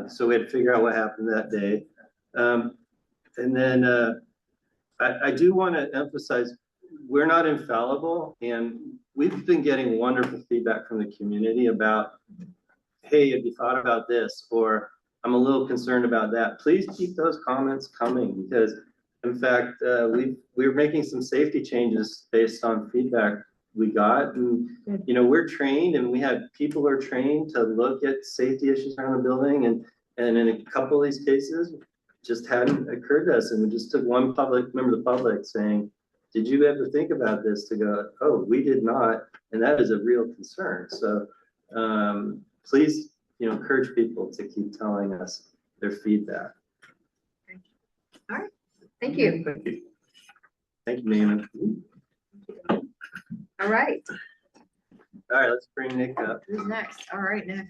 so we had to figure out what happened that day. And then I do want to emphasize, we're not infallible, and we've been getting wonderful feedback from the community about, hey, have you thought about this? Or I'm a little concerned about that. Please keep those comments coming because, in fact, we're making some safety changes based on feedback we got. And, we're trained and we have people who are trained to look at safety issues around the building. And in a couple of these cases, just hadn't occurred to us. And we just took one member of the public saying, did you ever think about this? To go, oh, we did not. And that is a real concern. So please, encourage people to keep telling us their feedback. Thank you. Thank you. Thank you, Damon. All right, All right, let's bring Nick up. who's next? All right, Nick.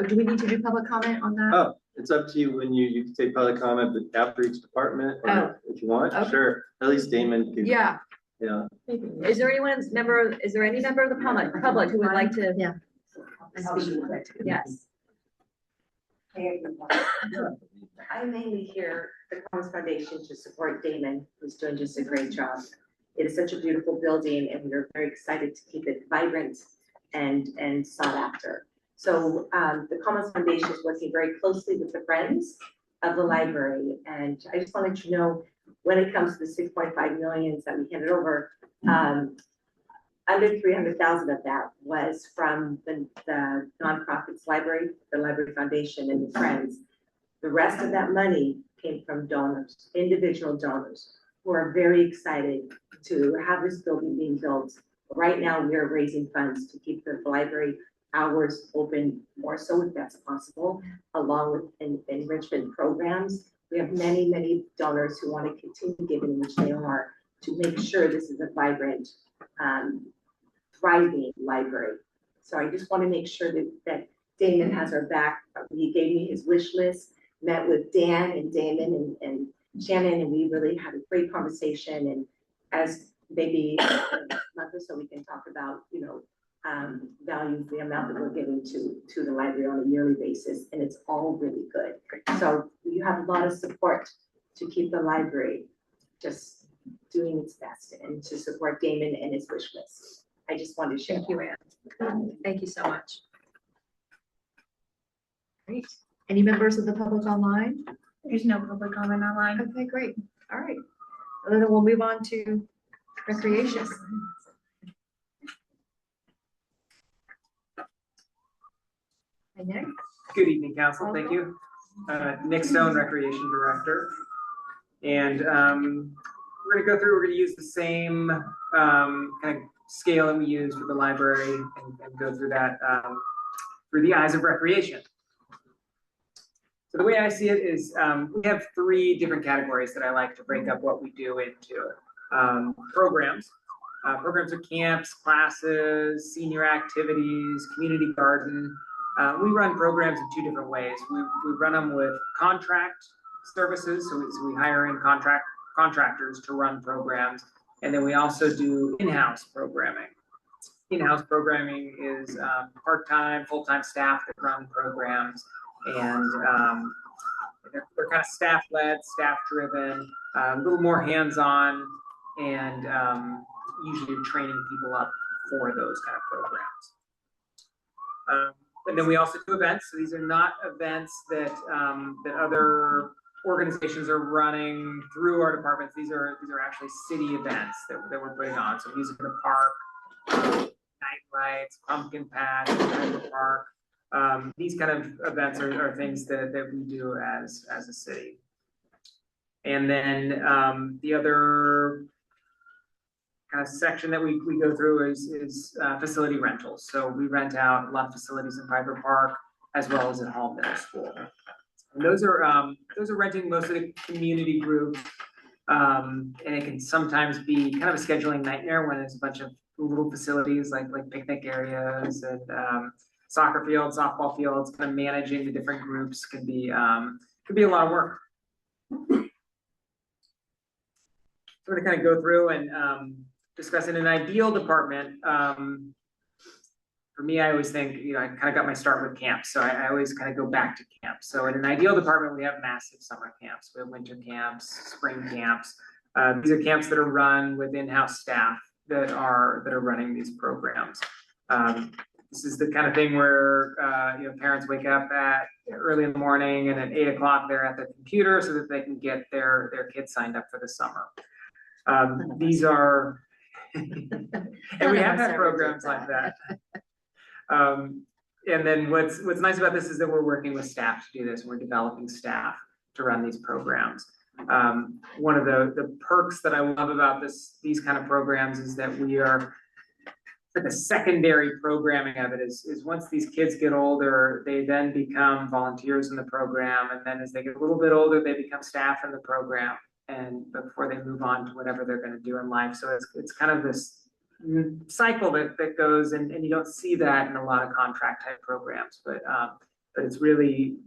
Do we need to do public comment on that? Oh, it's up to you when you can take public comment, but after each department, or if you want, Okay. sure. At least Damon could. Yeah. Yeah. Is there any member of the public who would like to? Yeah. Yes. I'm mainly here, the Commons Foundation, to support Damon, who's doing just a great job. It is such a beautiful building and we're very excited to keep it vibrant and sought after. So the Commons Foundation is working very closely with the Friends of the library. And I just wanted to know, when it comes to the 6.5 million that we handed over, under 300,000 of that was from the nonprofits library, the Library Foundation and the Friends. The rest of that money came from donors, individual donors, who are very excited to have this building being built. Right now, we are raising funds to keep the library hours open more so if that's possible, along with enrichment programs. We have many, many donors who want to continue giving, which they are, to make sure this is a vibrant, thriving library. So I just want to make sure that Damon has our back. He gave me his wish list, met with Dan and Damon and Shannon, and we really had a great conversation. And as maybe a month or so, we can talk about, value, the amount that we're giving to the library on a yearly basis, and it's all really good. So you have a lot of support to keep the library just doing its best and to support Damon and his wish list. I just wanted to share. Thank you, Anne. Thank you so much. Great. Any members of the public online? There's no public comment online. Okay, great. All right. And then we'll move on to recreation. Hi, Nick. Good evening, council. Thank you. Nick Stone, Recreation Director. And we're going to go through, we're going to use the same kind of scale that we use for the library and go through that through the eyes of recreation. So the way I see it is we have three different categories that I like to break up what we do into. Programs. Programs are camps, classes, senior activities, community garden. We run programs in two different ways. We run them with contract services, so we hire in contractors to run programs, and then we also do in-house programming. In-house programming is part-time, full-time staff that run programs, and they're kind of staff-led, staff-driven, a little more hands-on, and usually training people up for those kind of programs. And then we also do events. So these are not events that that other organizations are running through our departments. These are actually city events that we're putting on. So music in the park, night lights, pumpkin patch, Hyper Park. These kind of events are things that we do as a city. And then the other kind of section that we go through is facility rentals. So we rent out a lot of facilities in Piper Park as well as at Hall Middle School. And those are renting mostly to community groups. And it can sometimes be kind of a scheduling nightmare when there's a bunch of little facilities like picnic areas and soccer fields, softball fields. Kind of managing the different groups can be a lot of work. So we're gonna kind of go through and discuss in an ideal department. For me, I always think, I kind of got my start with camps, so I always kind of go back to camps. So in an ideal department, we have massive summer camps, we have winter camps, spring camps. These are camps that are run with in-house staff that are running these programs. This is the kind of thing where parents wake up at early in the morning, and at 8 o'clock they're at their computer so that they can get their kids signed up for the summer. These are, and we have had programs like that. And then what's nice about this is that we're working with staff to do this. We're developing staff to run these programs. One of the perks that I love about these kind of programs is that we are but the secondary programming of it is once these kids get older, they then become volunteers in the program. And then as they get a little bit older, they become staff in the program and before they move on to whatever they're going to do in life. So it's kind of this cycle that goes, and you don't see that in a lot of contract type programs, but it's really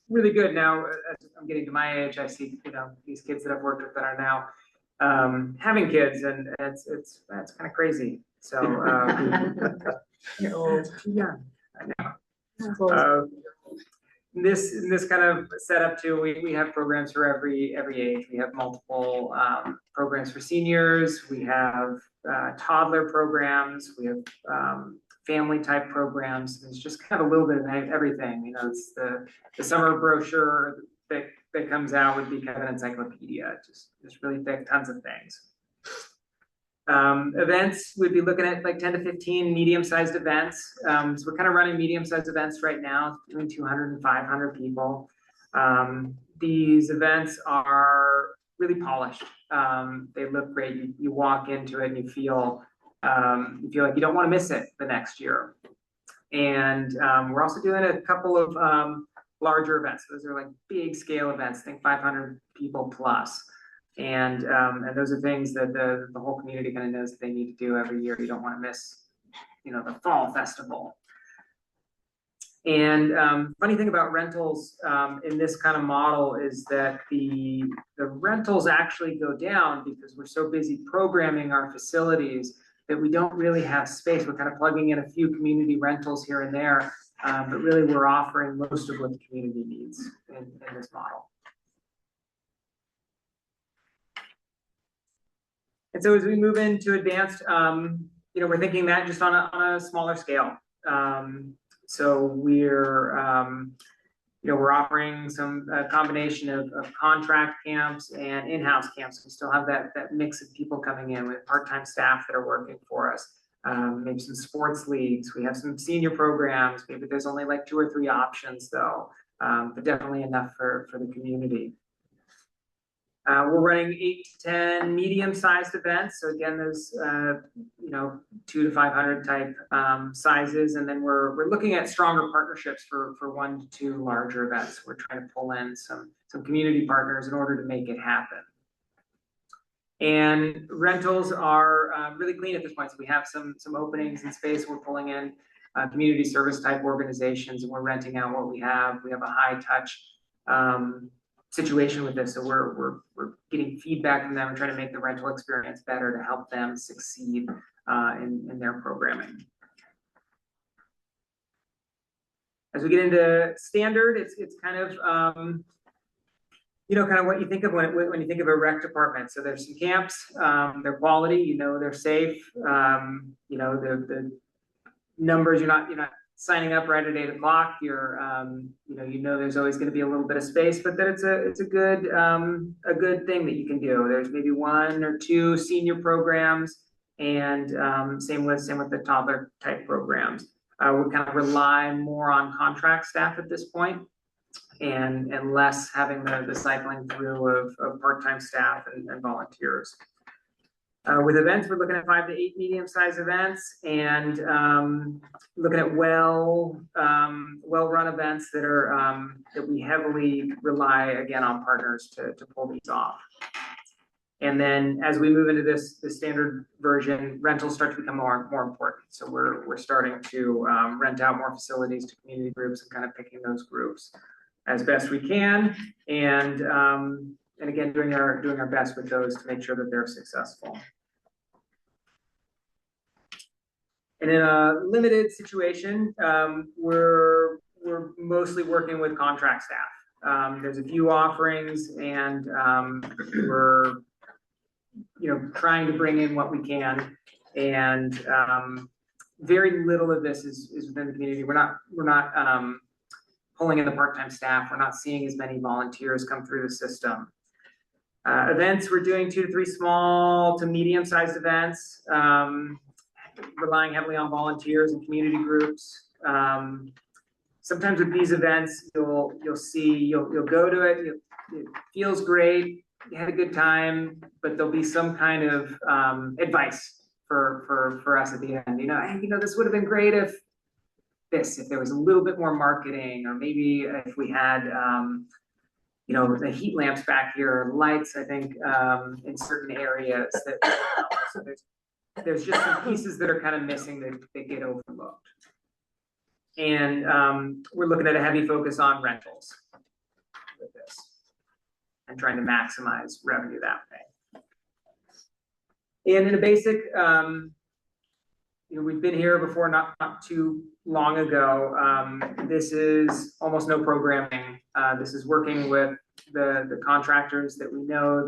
good. Now, as I'm getting to my age, I see, these kids that I've worked with that are now having kids, and that's kind of crazy. So you're old, too young. I know. In this kind of setup too, we have programs for every age. We have multiple programs for seniors. We have toddler programs. We have family type programs. It's just kind of a little bit of everything. It's the summer brochure that comes out would be kind of an encyclopedia, just really thick, tons of things. Events, we'd be looking at like 10 to 15 medium-sized events. So we're kind of running medium-sized events right now, between 200 and 500 people. These events are really polished. They look great. You walk into it and you feel like you don't want to miss it the next year. And we're also doing a couple of larger events. Those are like big scale events, I think 500 people plus. And those are things that the whole community kind of knows that they need to do every year. You don't want to miss, the fall festival. And funny thing about rentals in this kind of model is that the rentals actually go down because we're so busy programming our facilities that we don't really have space. We're kind of plugging in a few community rentals here and there, but really we're offering most of what the community needs in this model. And so as we move into advanced, we're thinking that just on a smaller scale. So we're offering a combination of contract camps and in-house camps. We still have that mix of people coming in with part-time staff that are working for us. Maybe some sports leagues. We have some senior programs. Maybe there's only like 2 or 3 options though, but definitely enough for the community. We're running 8 to 10 medium-sized events. So again, those 200 to 500 type sizes, and then we're looking at stronger partnerships for 1 to 2 larger events. We're trying to pull in some community partners in order to make it happen. And rentals are really clean at this point. So we have some openings in space. We're pulling in community service type organizations, and we're renting out what we have. We have a high touch situation with this, so we're getting feedback from them and trying to make the rental experience better to help them succeed in their programming. As we get into standard, it's kind of kind of what you think of when you think of a rec department. So there's some camps, they're quality, they're safe, the numbers, you're not signing up right at 8 o'clock. You're, there's always going to be a little bit of space, but that it's a good thing that you can do. There's maybe 1 or 2 senior programs, and same with the toddler type programs. We kind of rely more on contract staff at this point, and less having the cycling through of part-time staff and volunteers. With events, we're looking at 5 to 8 medium-sized events, and looking at well-run events that are that we heavily rely again on partners to pull these off. And then as we move into this standard version, rentals start to become more important. So we're starting to rent out more facilities to community groups and kind of picking those groups as best we can, and again doing our best with those to make sure that they're successful. And in a limited situation, we're mostly working with contract staff. There's a few offerings, and we're trying to bring in what we can, and very little of this is within the community. We're not pulling in the part-time staff. We're not seeing as many volunteers come through the system. Events, we're doing 2 to 3 small to medium-sized events, relying heavily on volunteers and community groups. Sometimes with these events, you'll go to it, it feels great, you had a good time, but there'll be some kind of advice for us at the end. This would have been great if there was a little bit more marketing, or maybe if we had, the heat lamps back here, lights, I think, in certain areas so there's just some pieces that are kind of missing that get overlooked. And we're looking at a heavy focus on rentals with this and trying to maximize revenue that way. And in a basic, we've been here before, not too long ago. This is almost no programming. This is working with the contractors that we know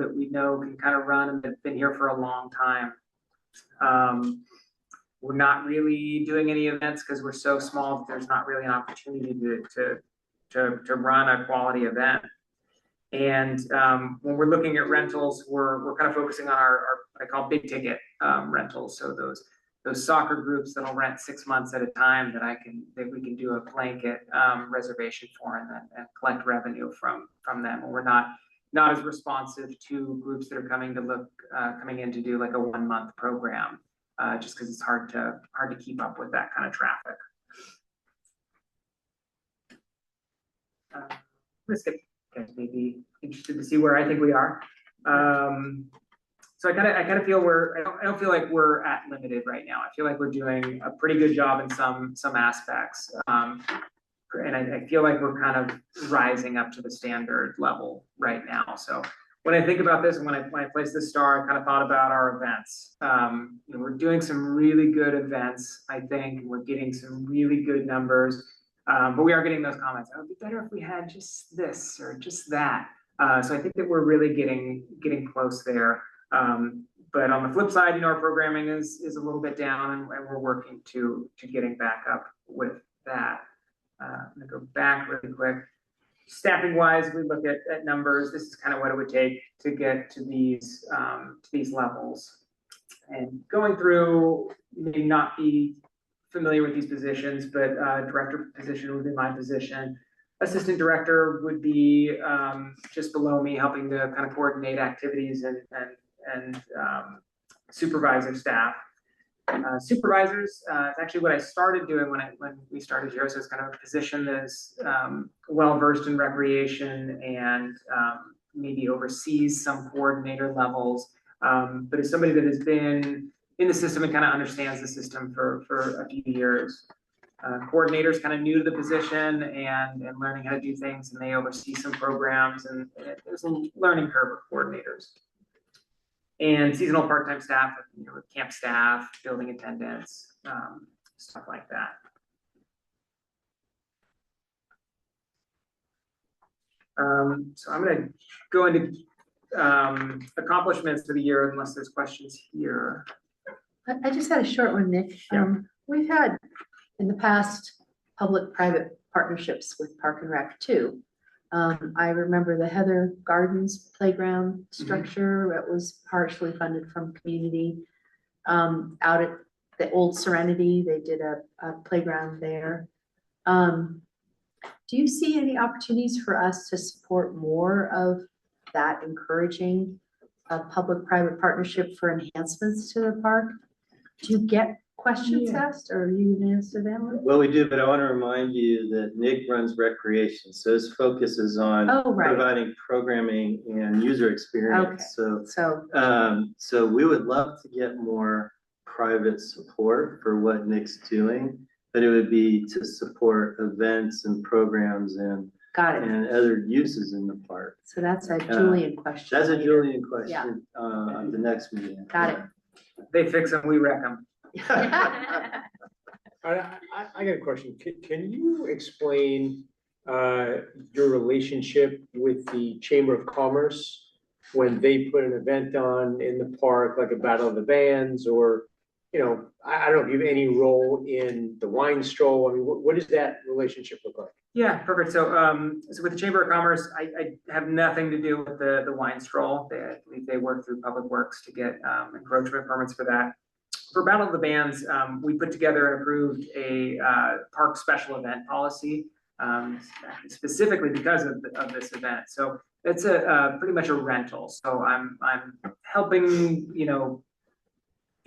can kind of run and have been here for a long time. We're not really doing any events because we're so small that there's not really an opportunity to run a quality event. And when we're looking at rentals, we're kind of focusing on our what I call big ticket rentals. So those soccer groups that'll rent 6 months at a time that we can do a blanket reservation for and collect revenue from them. And we're not as responsive to groups that are coming in to do like a 1 month program, just because it's hard to keep up with that kind of traffic. Let's get maybe interested to see where I think we are. So I kind of feel I don't feel like we're at limited right now. I feel like we're doing a pretty good job in some aspects. And I feel like we're kind of rising up to the standard level right now. So when I think about this and when I place this star, I kind of thought about our events. We're doing some really good events, I think. We're getting some really good numbers. But we are getting those comments. It would be better if we had just this or just that. So I think that we're really getting close there. But on the flip side, our programming is a little bit down, and we're working to getting back up with that. I'm gonna go back really quick. Staffing wise, we look at numbers. This is kind of what it would take to get to these levels. And going through, you may not be familiar with these positions, but director position would be my position. Assistant director would be just below me, helping to kind of coordinate activities and supervisor staff. Supervisors, it's actually what I started doing when we started here. So it's kind of a position that's well-versed in recreation and maybe oversees some coordinator levels. But as somebody that has been in the system and kind of understands the system for a few years. Coordinators kind of new to the position and learning how to do things, and they oversee some programs, and there's a learning curve for coordinators. And seasonal part-time staff, camp staff, building attendants, stuff like that. So I'm going to go into accomplishments for the year unless there's questions here. I just had a short one, Nick. Yeah. We've had in the past public-private partnerships with Park and Rec too. I remember the Heather Gardens playground structure that was partially funded from community. Out at the old Serenity, they did a playground there. Do you see any opportunities for us to support more of that, encouraging a public-private partnership for enhancements to the park? Do you get questions asked, or you can answer them? Well, we do, but I want to remind you that Nick runs recreation, so his focus is on providing programming and user experience. So we would love to get more private support for what Nick's doing, but it would be to support events and programs and other uses in the park. So that's a Julian question. That's a Julian question on the next meeting. Got it. They fix them, we wreck them. I got a question. Can you explain your relationship with the Chamber of Commerce when they put an event on in the park, like a Battle of the Bands, or, I don't know if you have any role in the wine stroll? I mean, what does that relationship look like? Yeah, perfect. So, so with the Chamber of Commerce, I have nothing to do with the wine stroll. I believe they work through Public Works to get encroachment permits for that. For Battle of the Bands, we put together and approved a park special event policy, specifically because of this event. So it's pretty much a rental. So I'm helping,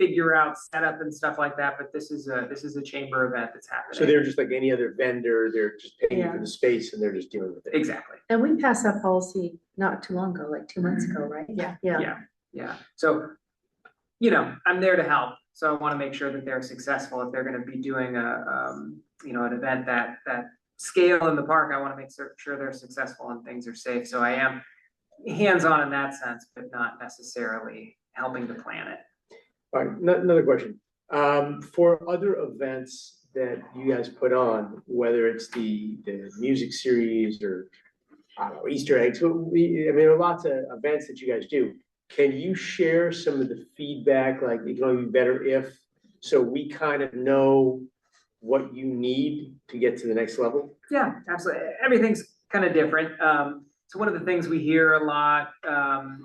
figure out setup and stuff like that, but this is a chamber event that's happening. So they're just like any other vendor, they're just paying for the space and they're just dealing with it. Exactly. And we passed that policy not too long ago, like 2 months ago, right? Yeah. Yeah. So, you know, I'm there to help. So I want to make sure that they're successful. If they're going to be doing you know, an event that scale in the park, I want to make sure they're successful and things are safe. So I am hands-on in that sense, but not necessarily helping to plan it. All right, another question. For other events that you guys put on, whether it's the music series or, I don't know, Easter eggs, I mean, there are lots of events that you guys do. Can you share some of the feedback, like it can only be better if, so we kind of know what you need to get to the next level? Yeah, absolutely. Everything's kind of different. So one of the things we hear a lot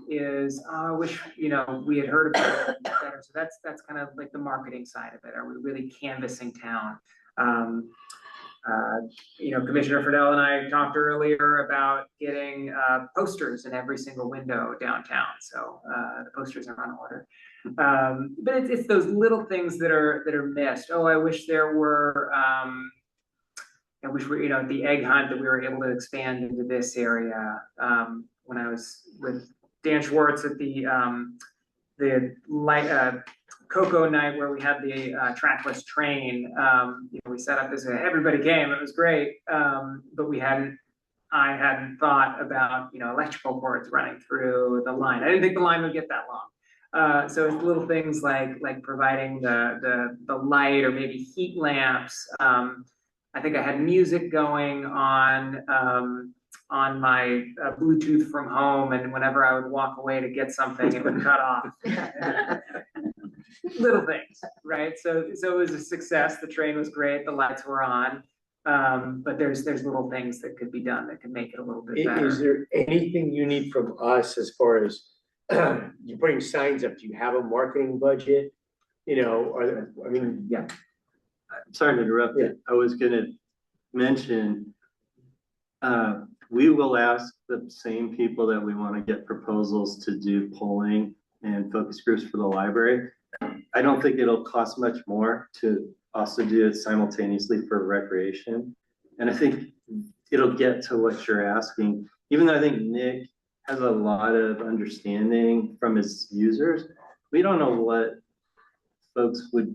is, oh, I wish, you know, we had heard about it better. So that's kind of like the marketing side of it. Are we really canvassing town? You know, Commissioner Friedel and I talked earlier about getting posters in every single window downtown. So the posters are on order. But it's those little things that are missed. Oh, I wish there were, I wish we, you know, the egg hunt that we were able to expand into this area. When I was with Dan Schwartz at the Cocoa night where we had the trackless train, you know, we set up this, everybody came, it was great. But I hadn't thought about, you know, electrical cords running through the line. I didn't think the line would get that long. So it's little things like providing the light or maybe heat lamps. I think I had music going on my Bluetooth from home, and whenever I would walk away to get something, it would cut off. Little things, right? So it was a success. The train was great. The lights were on. But there's little things that could be done that could make it a little bit better. Is there anything you need from us as far as you're putting signs up? Do you have a marketing budget? You know, I mean, yeah. Sorry to interrupt. Yeah. I was going to mention, we will ask the same people that we want to get proposals to do polling and focus groups for the library. I don't think it'll cost much more to also do it simultaneously for recreation. And I think it'll get to what you're asking, even though I think Nick has a lot of understanding from his users. We don't know what folks would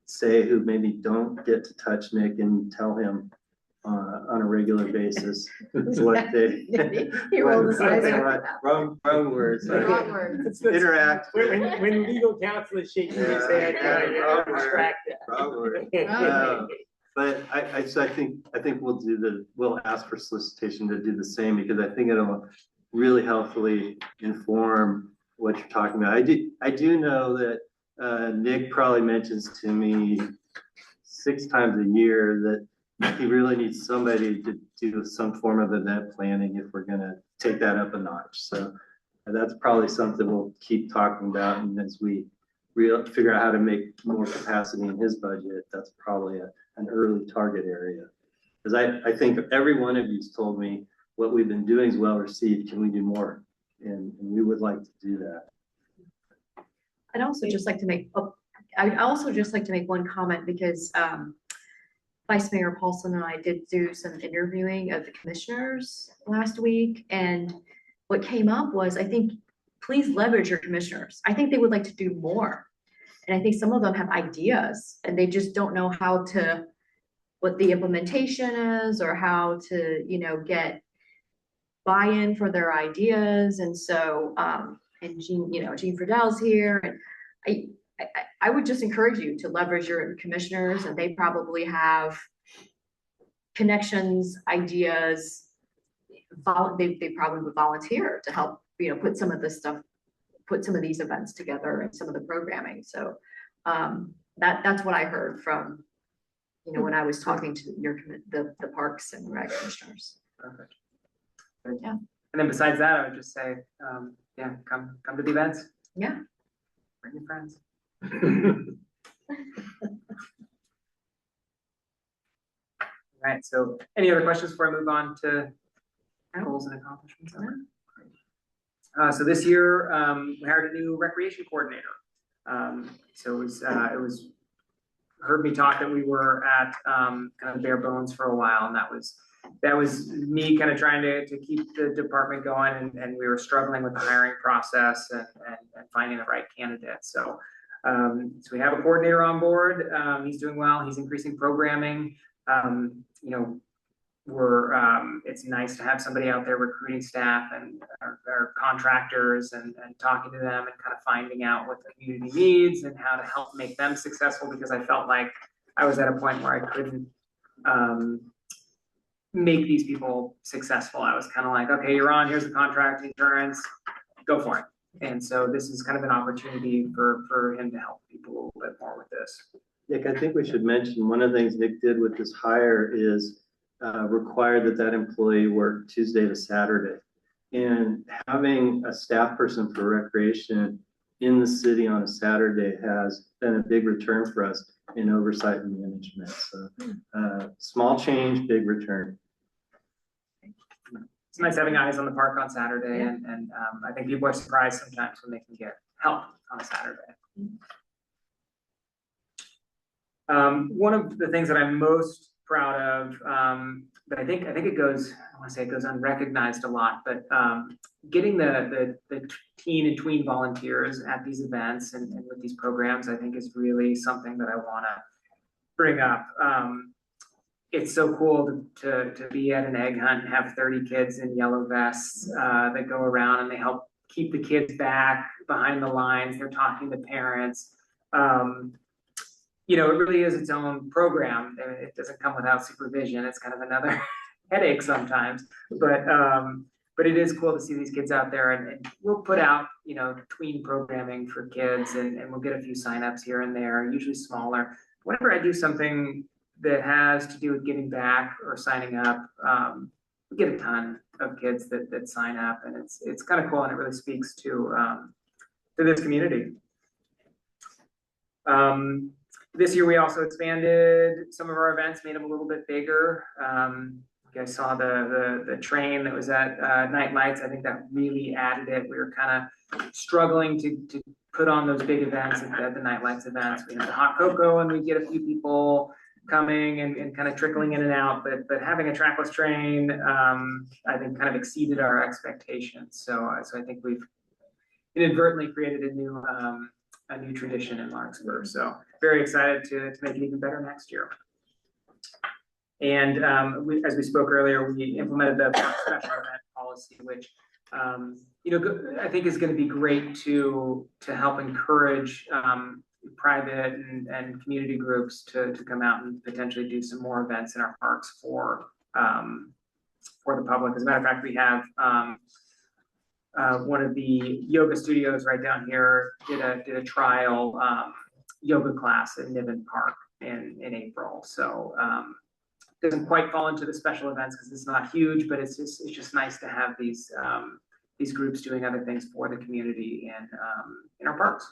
say who maybe don't get to touch Nick and tell him on a regular basis what they wrong words. Wrong words. Interact. When legal counsel is shaking his head, wrong word. But I think we'll ask for solicitation to do the same, because I think it'll really helpfully inform what you're talking about. I do know that Nick probably mentions to me 6 times a year that he really needs somebody to do some form of event planning if we're gonna take that up a notch. So that's probably something we'll keep talking about, and as we figure out how to make more capacity in his budget, that's probably an early target area. Because I think every one of you's told me what we've been doing is well received. Can we do more? And we would like to do that. I'd also just like to make one comment, because Vice Mayor Paulson and I did do some interviewing of the commissioners last week, and what came up was, I think, please leverage your commissioners. I think they would like to do more. And I think some of them have ideas and they just don't know what the implementation is, or how to, you know, get buy-in for their ideas. And so, and Jean Friedel's here, and I would just encourage you to leverage your commissioners, and they probably have connections, ideas. They probably would volunteer to help, you know, put some of these events together and some of the programming. So that's what I heard from, you know, when I was talking to the parks and rec commissioners. Perfect. Yeah. And then besides that, I would just say, yeah, come to the events. Yeah. Bring your friends. All right, so any other questions before I move on to goals and accomplishments? So this year, we hired a new recreation coordinator. So it was heard me talk that we were at kind of bare bones for a while, and that was me kind of trying to keep the department going, and we were struggling with the hiring process and finding the right candidate. So we have a coordinator on board. He's doing well. He's increasing programming. It's nice to have somebody out there recruiting staff and our contractors and talking to them and kind of finding out what the community needs and how to help make them successful, because I felt like I was at a point where I couldn't make these people successful. I was kind of like, okay, you're on, here's the contract, insurance, go for it. And so this is kind of an opportunity for him to help people a little bit more with this. Nick, I think we should mention one of the things Nick did with this hire is required that employee work Tuesday to Saturday. And having a staff person for recreation in the city on a Saturday has been a big return for us in oversight and management. So small change, big return. It's nice having eyes on the park on Saturday, and I think people are surprised sometimes when they can get help on a Saturday. One of the things that I'm most proud of, but I think it goes, I want to say it goes unrecognized a lot, but getting the teen and tween volunteers at these events and with these programs, I think is really something that I want to bring up. It's so cool to be at an egg hunt and have 30 kids in yellow vests that go around and they help keep the kids back behind the lines. They're talking to parents. It really is its own program. It doesn't come without supervision. It's kind of another headache sometimes, but it is cool to see these kids out there, and we'll put out, tween programming for kids, and we'll get a few signups here and there, usually smaller. Whenever I do something that has to do with giving back or signing up, we get a ton of kids that sign up, and it's kind of cool, and it really speaks to this community. This year, we also expanded some of our events, made them a little bit bigger. You guys saw the train that was at Night Lights. I think that really added it. We were kind of struggling to put on those big events at the Night Lights events. We had the hot cocoa, and we get a few people coming and kind of trickling in and out. But having a trackless train, I think, kind of exceeded our expectations. So I think we've inadvertently created a new tradition in Larkspur. So very excited to make it even better next year. And as we spoke earlier, we implemented the park special event policy, which I think is going to be great to help encourage private and community groups to come out and potentially do some more events in our parks for the public. As a matter of fact, we have one of the yoga studios right down here did a trial yoga class in Niven Park in April. So doesn't quite fall into the special events because it's not huge, but it's just nice to have these groups doing other things for the community and in our parks.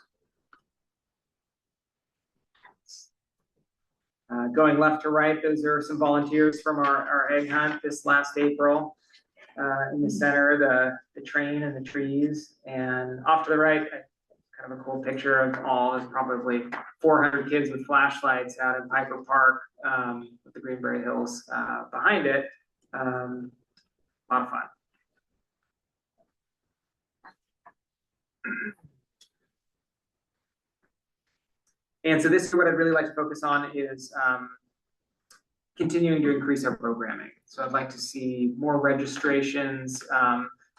Going left to right, those are some volunteers from our egg hunt this last April. In the center, the train and the trees, and off to the right, kind of a cool picture of all. There's probably 400 kids with flashlights out in Piper Park with the Greenberry Hills behind it. A lot of fun. And so this is what I'd really like to focus on is continuing to increase our programming. So I'd like to see more registrations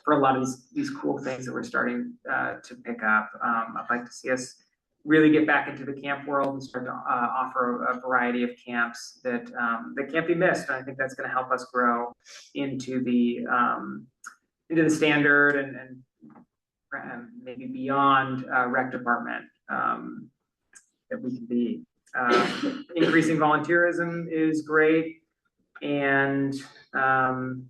for a lot of these cool things that we're starting to pick up. I'd like to see us really get back into the camp world and start to offer a variety of camps that can't be missed. And I think that's going to help us grow into the standard and maybe beyond rec department that we can be. Increasing volunteerism is great, and want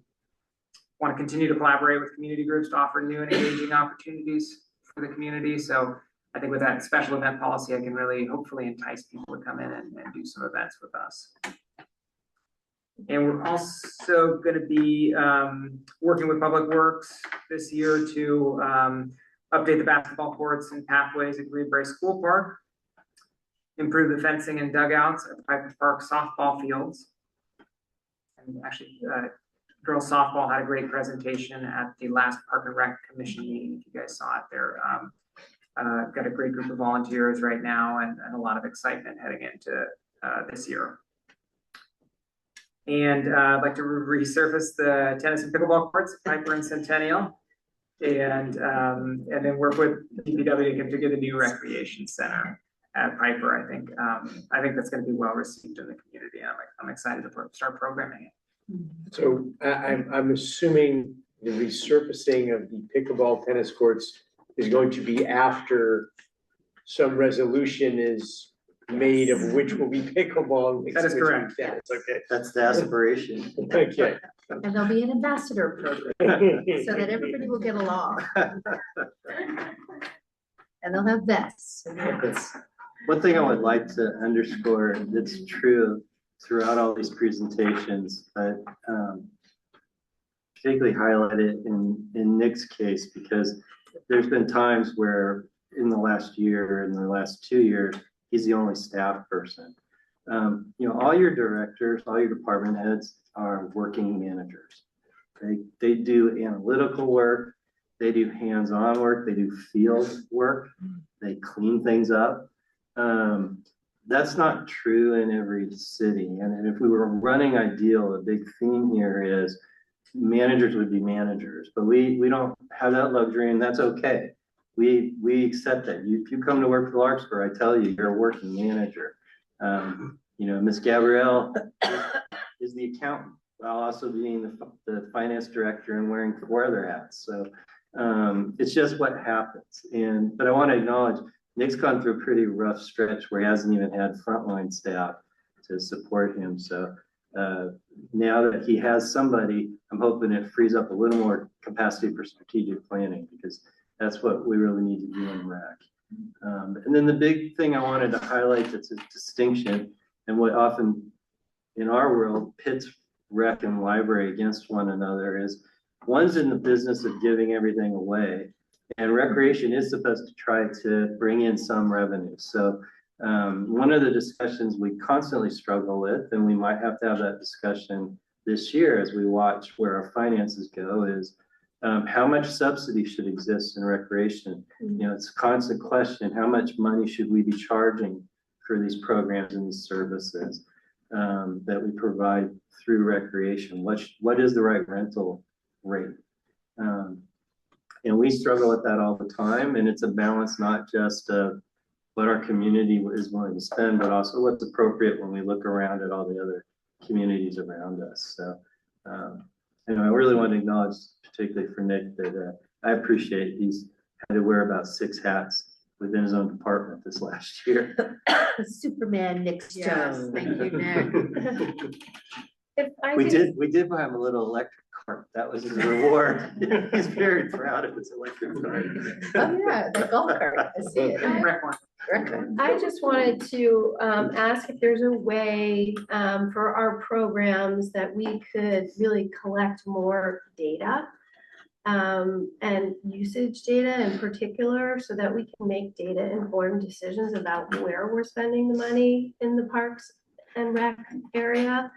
to continue to collaborate with community groups to offer new and engaging opportunities for the community. So I think with that special event policy, I can really hopefully entice people to come in and do some events with us. And we're also going to be working with Public Works this year to update the basketball courts and pathways at Greenbrae School Park, improve the fencing and dugouts at the Piper Park softball fields. And actually, girls softball had a great presentation at the last Park and Rec Commission meeting. If you guys saw it, they're got a great group of volunteers right now and a lot of excitement heading into this year. And I'd like to resurface the tennis and pickleball courts at Piper and Centennial, and then work with DPW to configure the new recreation center at Piper. I think that's going to be well received in the community. I'm excited to start programming it. So I'm assuming the resurfacing of the pickleball tennis courts is going to be after some resolution is made of which will be pickleball. That is correct. Tennis. Okay. That's the aspiration. Okay. And there'll be an ambassador program so that everybody will get along. And they'll have vests and hats. One thing I would like to underscore that's true throughout all these presentations, but particularly highlight it in Nick's case, because there's been times where in the last year, in the last 2 years, he's the only staff person. All your directors, all your department heads are working managers. They do analytical work, they do hands-on work, they do field work, they clean things up. That's not true in every city. And if we were running ideal, a big theme here is managers would be managers, but we don't have that luxury, and that's okay. We accept that. If you come to work for Larkspur, I tell you, you're a working manager. Miss Gabrielle is the accountant, while also being the finance director and wearing 4 other hats. So it's just what happens. But I want to acknowledge Nick's gone through a pretty rough stretch where he hasn't even had frontline staff to support him. So now that he has somebody, I'm hoping it frees up a little more capacity for strategic planning, because that's what we really need to do in rec. And then the big thing I wanted to highlight that's a distinction, and what often in our world pits rec and library against one another, is one's in the business of giving everything away, and recreation is supposed to try to bring in some revenue. So one of the discussions we constantly struggle with, and we might have to have that discussion this year as we watch where our finances go, is how much subsidy should exist in recreation? It's a constant question. How much money should we be charging for these programs and these services that we provide through recreation? What is the right rental rate? And we struggle with that all the time. And it's a balance, not just of what our community is willing to spend, but also what's appropriate when we look around at all the other communities around us. So, I really want to acknowledge, particularly for Nick, that I appreciate he's had to wear about 6 hats within his own department this last year. Superman Nick Stone. Yes, Thank you, Nick. We did buy him a little electric cart. That was his reward. He's very proud of his electric cart. Oh, yeah, the golf cart. I see it. I just wanted to ask if there's a way for our programs that we could really collect more data and usage data in particular, so that we can make data-informed decisions about where we're spending the money in the parks and rec area.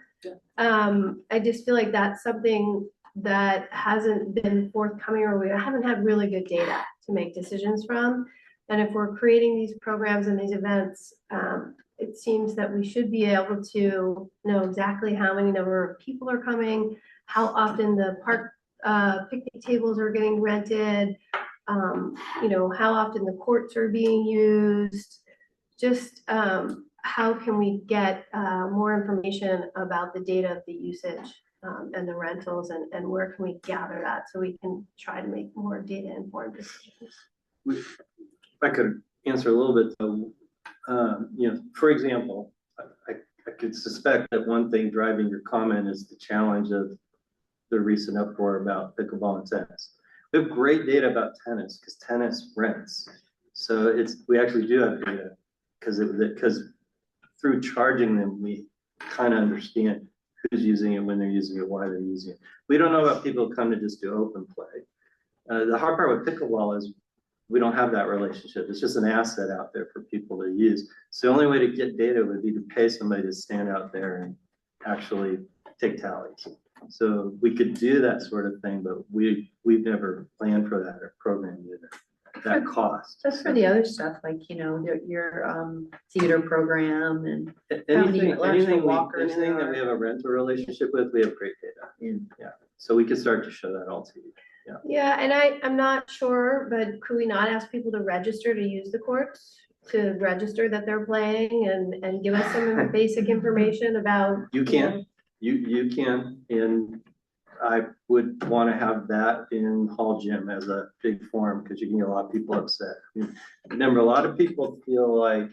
I just feel like that's something that hasn't been forthcoming, or we haven't had really good data to make decisions from. And if we're creating these programs and these events, it seems that we should be able to know exactly how many number of people are coming, how often the park picnic tables are getting rented, how often the courts are being used, just how can we get more information about the data of the usage and the rentals, and where can we gather that so we can try to make more data-informed decisions? If I could answer a little bit, though, for example, I could suspect that one thing driving your comment is the challenge of the recent uproar about pickleball and tennis. We have great data about tennis because tennis rents. So we actually do have data because through charging them, we kind of understand who's using it, when they're using it, why they're using it. We don't know about people who come to just do open play. The hard part with pickleball is we don't have that relationship. It's just an asset out there for people to use. So the only way to get data would be to pay somebody to stand out there and actually take tallies. So we could do that sort of thing, but we've never planned for that or programmed it, that cost. Just for the other stuff, like, your theater program and how many Anything walkers that there we are. have a rental relationship with, we have great data. Yeah, so we could start to show that all to you. Yeah. Yeah, and I'm not sure, but could we not ask people to register to use the courts? To register that they're playing and give us some basic information about. You can, you can, and I would want to have that in Hall Gym as a big forum, because you can get a lot of people upset. Remember, a lot of people feel like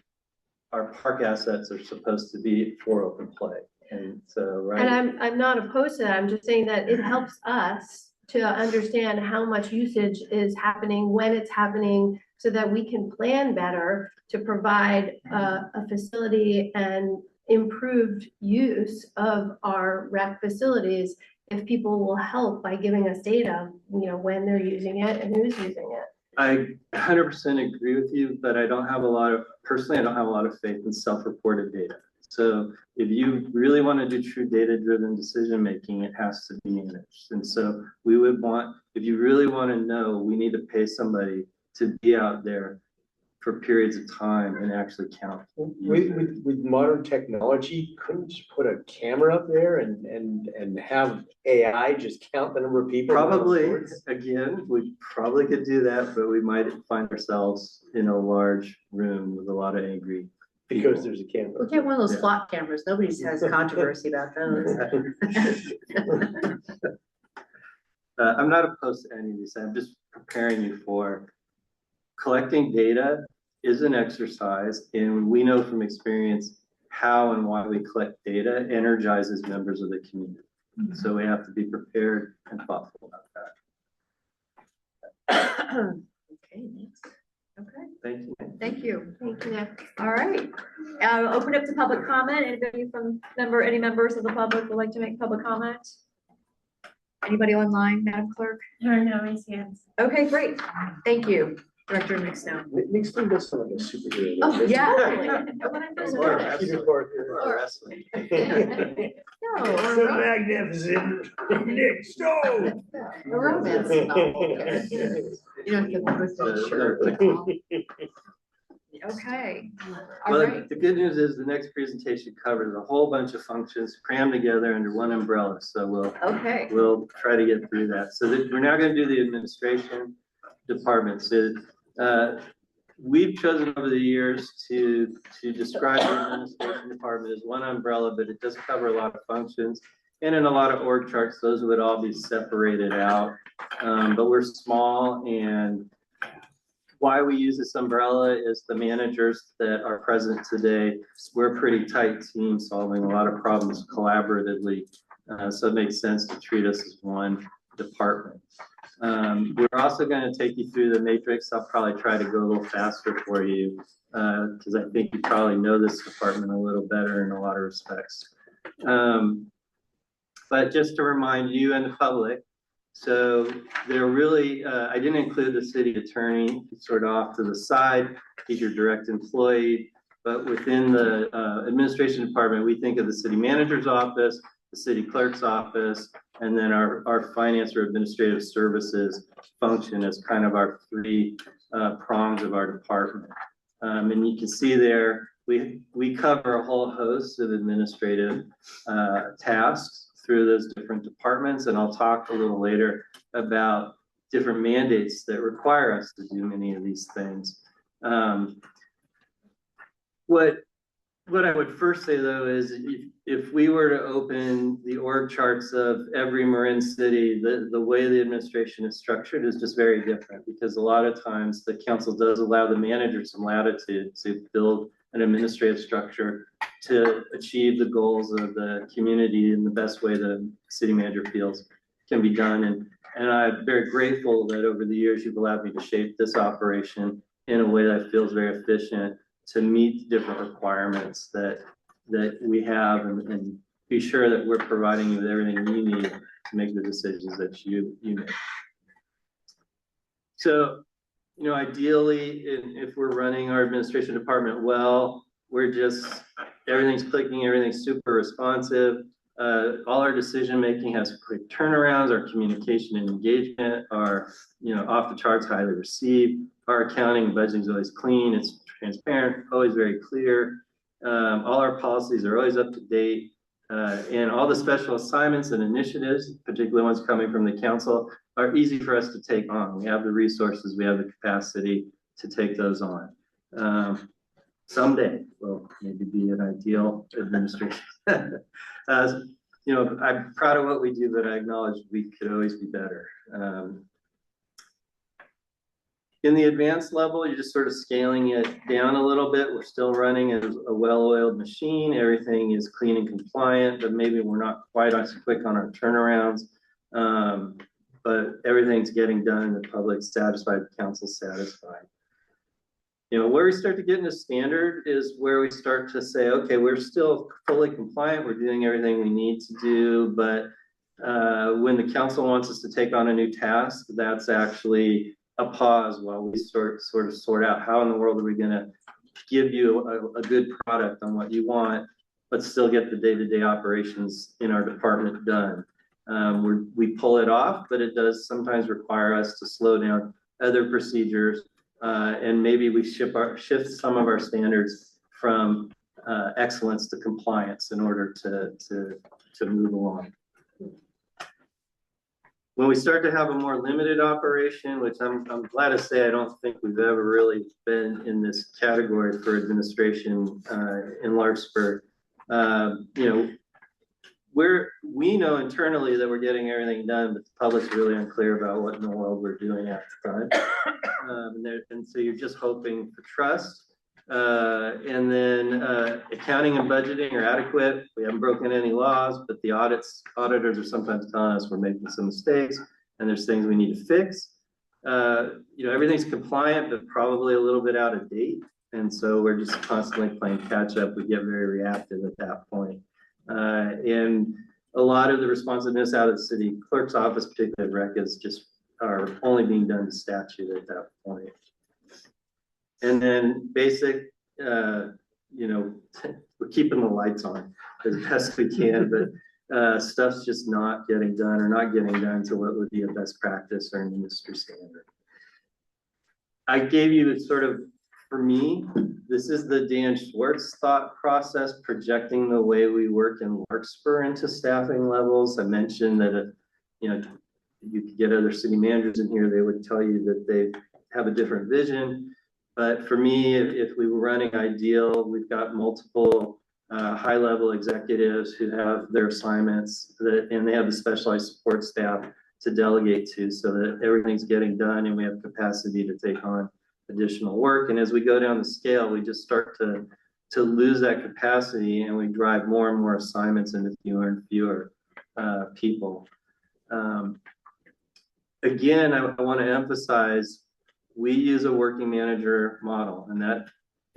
our park assets are supposed to be for open play, and so, right? And I'm not opposed to that, I'm just saying that it helps us to understand how much usage is happening, when it's happening, so that we can plan better to provide a facility and improved use of our rec facilities, if people will help by giving us data, when they're using it and who's using it. I 100% agree with you, but personally, I don't have a lot of faith in self-reported data. So if you really want to do true data-driven decision-making, it has to be managed. And so we would want, if you really want to know, we need to pay somebody to be out there for periods of time and actually count. With modern technology, couldn't you just put a camera up there and have AI just count the number of people? Probably, again, we probably could do that, but we might find ourselves in a large room with a lot of angry people. Because there's a camera. We'll get one of those flock cameras. Nobody has controversy about those. I'm not opposed to any of these. I'm just preparing you for collecting data is an exercise, and we know from experience how and why we collect data energizes members of the community. So we have to be prepared and thoughtful about that. Okay, next. Okay. Thank you. Thank you. Thank you, Nick. All right. Open up to public comment. Anybody any members of the public would like to make public comment? Anybody online, Madam Clerk? There are no raised hands. Okay, great. Thank you, Director Nickstone. Nickstone does sound like a superhero. Oh, yeah. Peter Parker. Or wrestling. No, The magnificent Nickstone. A romance novel character. You don't have to put the shirt. Okay. All Well, right. the good news is the next presentation covers a whole bunch of functions crammed together under one umbrella. So we'll try to get through that. So we're now going to do the administration department. So we've chosen over the years to describe the administration department as one umbrella, but it does cover a lot of functions. And in a lot of org charts, those would all be separated out. But we're small, and why we use this umbrella is the managers that are present today. We're a pretty tight team solving a lot of problems collaboratively. So it makes sense to treat us as one department. We're also going to take you through the matrix. I'll probably try to go a little faster for you because I think you probably know this department a little better in a lot of respects. But just to remind you and the public, so they're really, I didn't include the city attorney, sort of off to the side. He's your direct employee. But within the administration department, we think of the city manager's office, the city clerk's office, and then our finance or administrative services function as kind of our three prongs of our department. And you can see there, we cover a whole host of administrative tasks through those different departments. And I'll talk a little later about different mandates that require us to do many of these things. What I would first say though is if we were to open the org charts of every Marin city, the way the administration is structured is just very different, because a lot of times the council does allow the manager some latitude to build an administrative structure to achieve the goals of the community in the best way the city manager feels can be done. And I'm very grateful that over the years you've allowed me to shape this operation in a way that feels very efficient to meet different requirements that we have and be sure that we're providing you with everything you need to make the decisions that you make. So you know, ideally, if we're running our administration department well, everything's clicking, everything's super responsive. All our decision-making has quick turnarounds, our communication and engagement are, you know, off the charts, highly received. Our accounting and budgeting is always clean, it's transparent, always very clear. All our policies are always up to date. And all the special assignments and initiatives, particularly ones coming from the council, are easy for us to take on. We have the resources, we have the capacity to take those on. Someday will maybe be an ideal administration. You know, I'm proud of what we do, but I acknowledge we could always be better. In the advanced level, you're just sort of scaling it down a little bit. We're still running a well-oiled machine. Everything is clean and compliant, but maybe we're not quite as quick on our turnarounds. But everything's getting done, the public's satisfied, the council's satisfied. You know, where we start to get into standard is where we start to say, okay, we're still fully compliant, we're doing everything we need to do, but when the council wants us to take on a new task, that's actually a pause while we sort of sort out how in the world are we gonna give you a good product on what you want, but still get the day-to-day operations in our department done. We pull it off, but it does sometimes require us to slow down other procedures, and maybe we shift some of our standards from excellence to compliance in order to move along. When we start to have a more limited operation, which I'm glad to say I don't think we've ever really been in this category for administration in Larkspur, you know, we know internally that we're getting everything done, but the public's really unclear about what in the world we're doing at the time. And so you're just hoping for trust. And then accounting and budgeting are adequate. We haven't broken any laws, but the auditors are sometimes telling us we're making some mistakes and there's things we need to fix. You know, everything's compliant, but probably a little bit out of date. And so we're just constantly playing catch up. We get very reactive at that point. And a lot of the responsiveness out of the city clerk's office, particularly records, are only being done to statute at that point. And then basic, you know, we're keeping the lights on as best we can, but stuff's just not getting done or not getting done to what would be a best practice or an industry standard. I gave you sort of, for me, this is the Dan Schwartz thought process, projecting the way we work in Larkspur into staffing levels. I mentioned that, you know, you could get other city managers in here, they would tell you that they have a different vision. But for me, if we were running ideal, we've got multiple high-level executives who have their assignments and they have the specialized support staff to delegate to so that everything's getting done and we have capacity to take on additional work. And as we go down the scale, we just start to lose that capacity and we drive more and more assignments into fewer and fewer people. Again, I want to emphasize, we use a working manager model, and that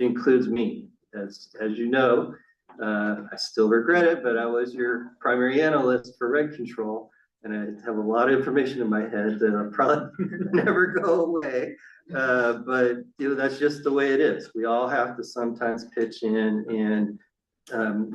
includes me. As you know, I still regret it, but I was your primary analyst for reg control, and I have a lot of information in my head that I'll probably never go away. But you know, that's just the way it is. We all have to sometimes pitch in and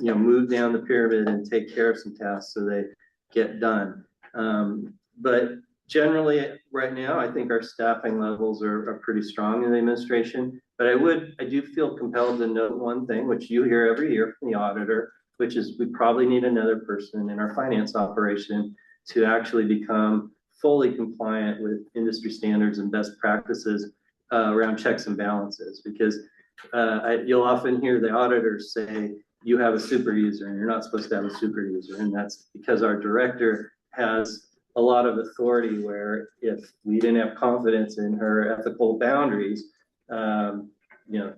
you know, move down the pyramid and take care of some tasks so they get done. But generally, right now, I think our staffing levels are pretty strong in the administration. But I do feel compelled to note one thing, which you hear every year from the auditor, which is we probably need another person in our finance operation to actually become fully compliant with industry standards and best practices around checks and balances. Because you'll often hear the auditors say, you have a super user and you're not supposed to have a super user. And that's because our director has a lot of authority where if we didn't have confidence in her ethical boundaries, you know,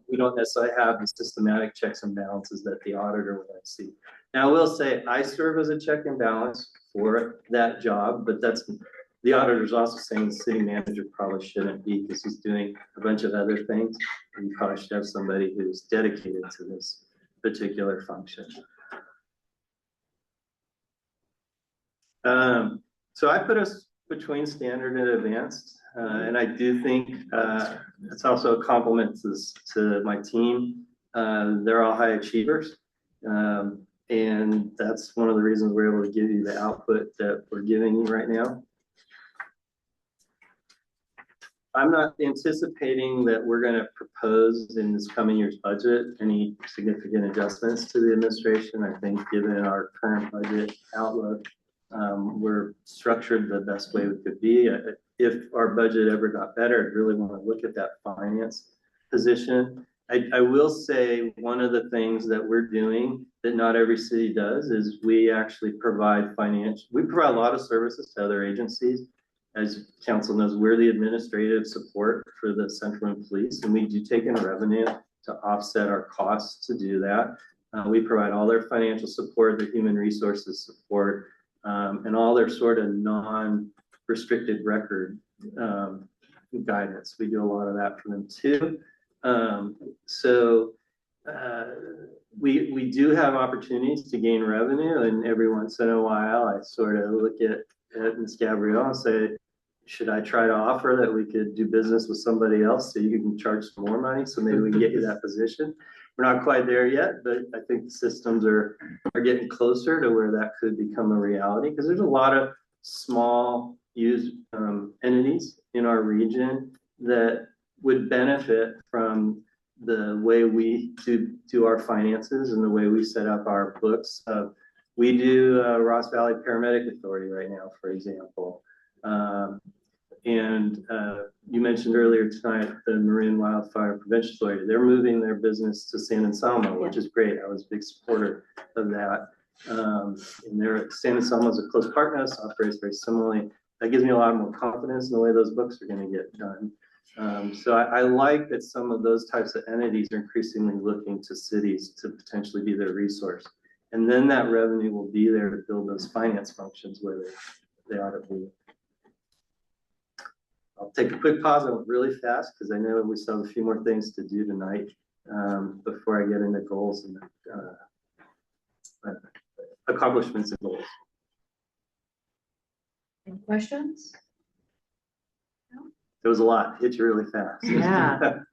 we don't necessarily have the systematic checks and balances that the auditor would like to see. Now, I will say I serve as a check and balance for that job, but that's the auditor's also saying the city manager probably shouldn't be because he's doing a bunch of other things. And you probably should have somebody who's dedicated to this particular function. So I put us between standard and advanced. And I do think it's also a compliment to my team. They're all high achievers. And that's one of the reasons we're able to give you the output that we're giving you right now. I'm not anticipating that we're going to propose in this coming year's budget any significant adjustments to the administration. I think given our current budget outlook, we're structured the best way we could be. If our budget ever got better, I'd really want to look at that finance position. I will say one of the things that we're doing that not every city does is we actually provide we provide a lot of services to other agencies. As council knows, we're the administrative support for the Central Marin Police, and we do take in revenue to offset our costs to do that. We provide all their financial support, their human resources support, and all their sort of non-restricted record guidance. We do a lot of that for them too. We do have opportunities to gain revenue, and every once in a while I sort of look at Ms. Gabrielle and say, should I try to offer that we could do business with somebody else so you can charge some more money so maybe we can get you that position? We're not quite there yet, but I think the systems are getting closer to where that could become a reality, because there's a lot of small used entities in our region that would benefit from the way we do our finances and the way we set up our books. We do Ross Valley Paramedic Authority right now, for example. You mentioned earlier tonight the Marin Wildfire Prevention Authority. They're moving their business to San Anselmo, which is great. I was a big supporter of that. San Anselmo is a close partner, so operates very similarly. That gives me a lot more confidence in the way those books are going to get done. So I like that some of those types of entities are increasingly looking to cities to potentially be their resource. And then that revenue will be there to build those finance functions where they ought to be. I'll take a quick pause. I went really fast because I know we still have a few more things to do tonight before I get into goals and accomplishments and goals. Any questions? There was a lot. Hit you really fast. Yeah.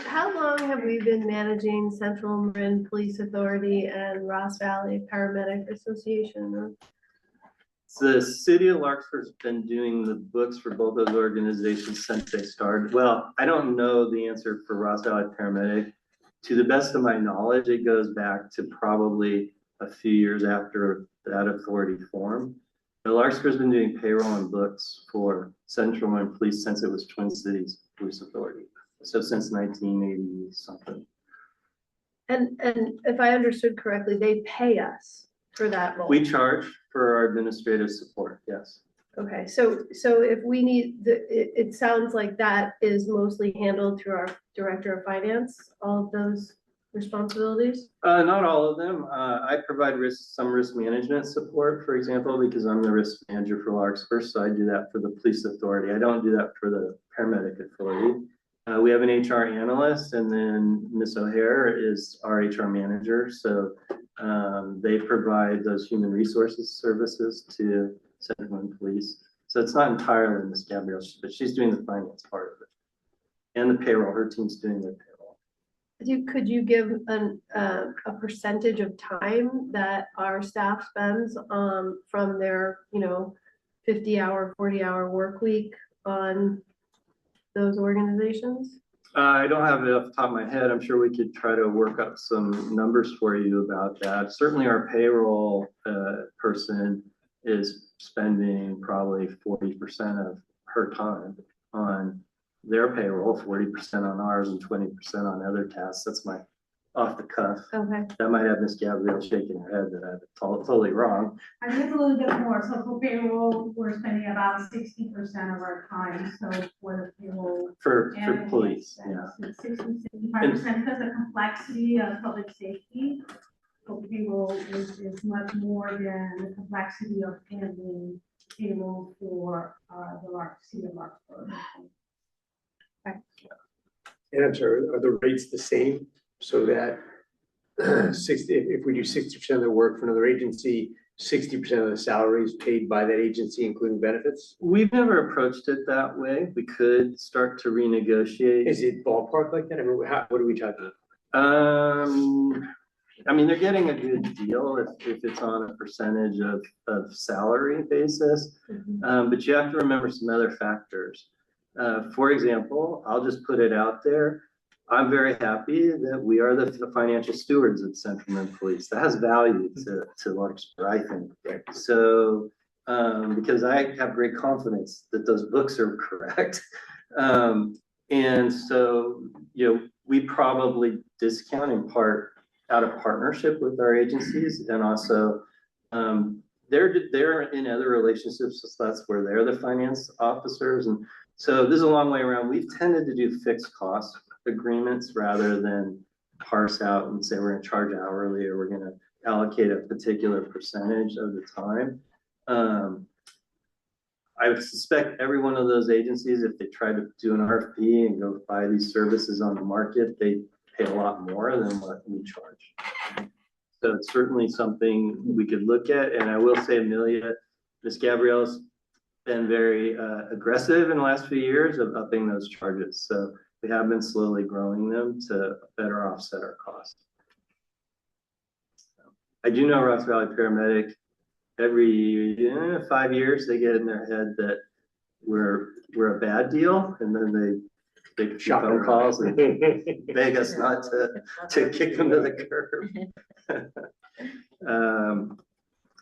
How long have we been managing Central Marin Police Authority and Ross Valley Paramedic Association? The city of Larkspur has been doing the books for both those organizations since they started. Well, I don't know the answer for Ross Valley Paramedic. To the best of my knowledge, it goes back to probably a few years after that authority formed. But Larkspur's been doing payroll and books for Central Marin Police since it was Twin Cities Police Authority. So since 1980 something. And if I understood correctly, they pay us for that role. We charge for our administrative support, yes. Okay, so if we need, it sounds like that is mostly handled through our Director of Finance, all of those responsibilities? Not all of them. I provide some risk management support, for example, because I'm the risk manager for Larkspur, so I do that for the police authority. I don't do that for the paramedic authority. We have an HR analyst, and then Ms. O'Hare is our HR manager. So they provide those human resources services to Central Marin Police. So it's not entirely Ms. Gabrielle, but she's doing the finance part of it. And the payroll, her team's doing the payroll. Could you give a percentage of time that our staff spends from their 50-hour, 40-hour work week on those organizations? I don't have it off the top of my head. I'm sure we could try to work up some numbers for you about that. Certainly our payroll person is spending probably 40% of her time on their payroll, 40% on ours, and 20% on other tasks. That's my off the cuff. Okay. That might have Ms. Gabrielle shaking her head that I'm totally wrong. I think it's a little bit more. So for payroll, we're spending about 60% of our time. So for the payroll. For police, yeah. 65% because the complexity of public safety. So payroll is much more than the complexity of handling payroll for the city of Larkspur. And I'm sorry, are the rates the same? So that 60, if we do 60% of the work for another agency, 60% of the salary is paid by that agency, including benefits? We've never approached it that way. We could start to renegotiate. Is it ballpark like that? I mean, what are we talking about? I mean, they're getting a good deal if it's on a percentage of salary basis. But you have to remember some other factors. For example, I'll just put it out there. I'm very happy that we are the financial stewards at Central Marin Police. That has value to Larkspur, I think. Right. So, because I have great confidence that those books are correct. And so, you know, we probably discount in part out of partnership with our agencies, and also they're in other relationships, so that's where they're the finance officers. And so this is a long way around. We've tended to do fixed cost agreements rather than parse out and say we're gonna charge hourly or we're gonna allocate a particular percentage of the time. I would suspect every one of those agencies, if they try to do an RFP and go buy these services on the market, they pay a lot more than what we charge. So it's certainly something we could look at. And I will say, Amelia, Ms. Gabrielle's been very aggressive in the last few years of upping those charges. So we have been slowly growing them to better offset our costs. I do know Ross Valley Paramedic, every 5 years, they get in their head that we're a bad deal, and then they make phone calls and beg us not to kick them to the curb.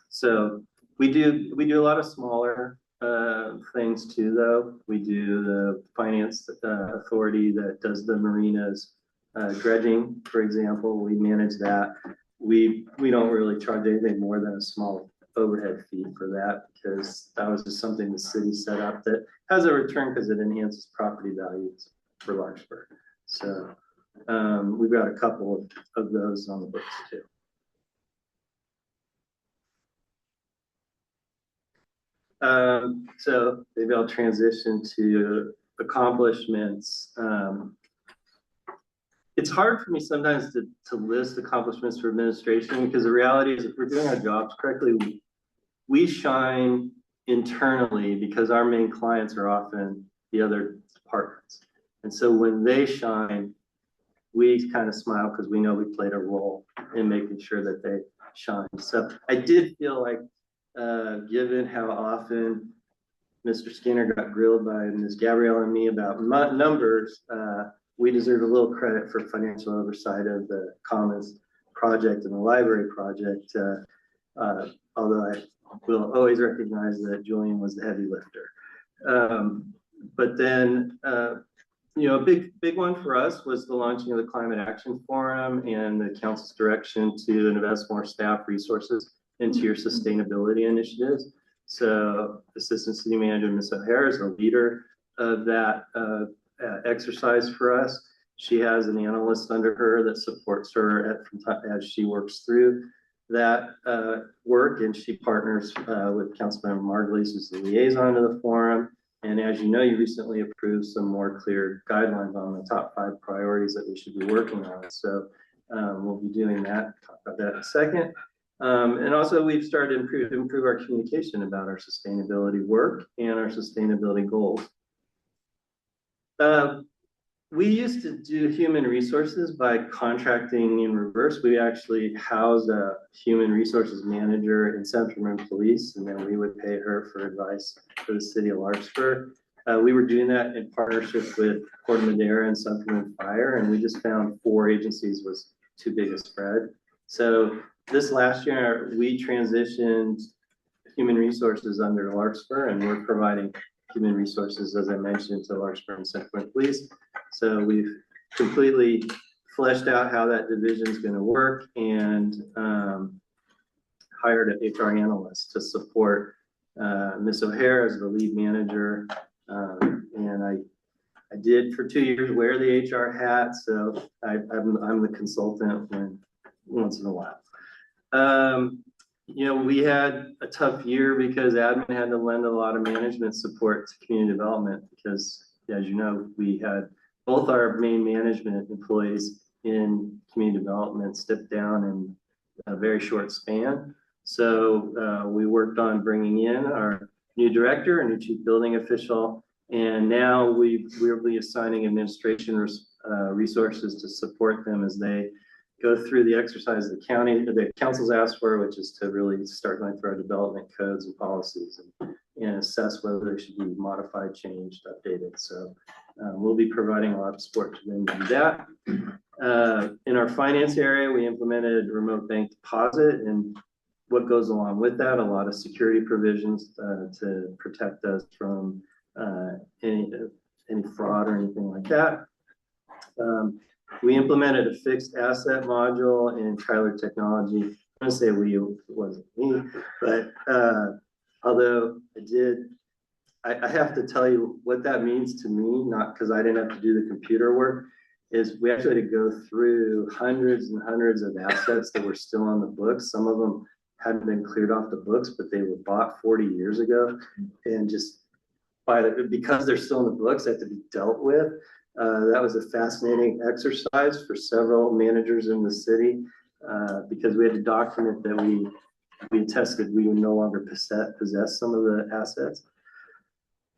So we do a lot of smaller things too, though. We do the finance authority that does the marinas dredging, for example. We manage that. We don't really charge anything more than a small overhead fee for that, because that was just something the city set up that has a return because it enhances property values for Larkspur. So we've got a couple of those on the books too. So maybe I'll transition to accomplishments. It's hard for me sometimes to list accomplishments for administration, because the reality is if we're doing our jobs correctly, we shine internally because our main clients are often the other departments. And so when they shine, we kind of smile because we know we played a role in making sure that they shine. So I did feel like, given how often Mr. Skinner got grilled by Ms. Gabrielle and me about numbers, we deserve a little credit for financial oversight of the Commons project and the library project, although I will always recognize that Julian was the heavy lifter. But then, you know, a big one for us was the launching of the Climate Action Forum and the council's direction to invest more staff resources into your sustainability initiatives. So Assistant City Manager Ms. O'Hare is the leader of that exercise for us. She has an analyst under her that supports her as she works through that work, and she partners with Councilmember Margulies, who's the liaison to the forum. And as you know, you recently approved some more clear guidelines on the top 5 priorities that we should be working on. So we'll be doing that. Talk about that in a second. And also we've started to improve our communication about our sustainability work and our sustainability goals. We used to do human resources by contracting in reverse. We actually housed a human resources manager in Central Marin Police, and then we would pay her for advice for the city of Larkspur. We were doing that in partnership with Port of Madera and Central Marin Fire, and we just found 4 agencies was too big a spread. So this last year, we transitioned human resources under Larkspur, and we're providing human resources, as I mentioned, to Larkspur and Central Marin Police. So we've completely fleshed out how that division is going to work, and hired an HR analyst to support Ms. O'Hare as the lead manager. And I did for 2 years wear the HR hat, so I'm the consultant once in a while. You know, we had a tough year because admin had to lend a lot of management support to community development because, as you know, we had both our main management employees in community development step down in a very short span. So we worked on bringing in our new director, a new chief building official, and now we'll be assigning administration resources to support them as they go through the exercise the council's asked for, which is to really start going through our development codes and policies and assess whether they should be modified, changed, updated. So we'll be providing a lot of support to them to do that. In our finance area, we implemented remote bank deposit, and what goes along with that, a lot of security provisions to protect us from any fraud or anything like that. We implemented a fixed asset module in Tyler Technology. I'm gonna say we, it wasn't me, but although I have to tell you what that means to me, not because I didn't have to do the computer work, is we actually had to go through hundreds and hundreds of assets that were still on the books. Some of them hadn't been cleared off the books, but they were bought 40 years ago, and just because they're still in the books, they have to be dealt with. That was a fascinating exercise for several managers in the city because we had to document that we attested we would no longer possess some of the assets.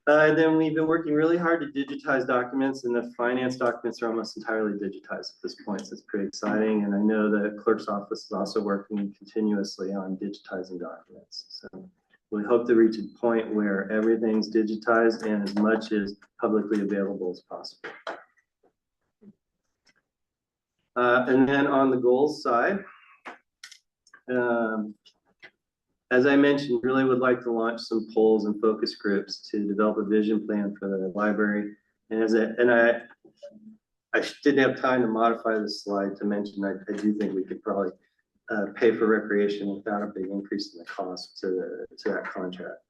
And then we've been working really hard to digitize documents, and the finance documents are almost entirely digitized at this point, so it's pretty exciting. And I know the clerk's office is also working continuously on digitizing documents. So we hope to reach a point where everything's digitized and as much as publicly available as possible. And then on the goals side, as I mentioned, really would like to launch some polls and focus groups to develop a vision plan for the library. And I didn't have time to modify this slide to mention I do think we could probably pay for recreation without a big increase in the cost to that contract.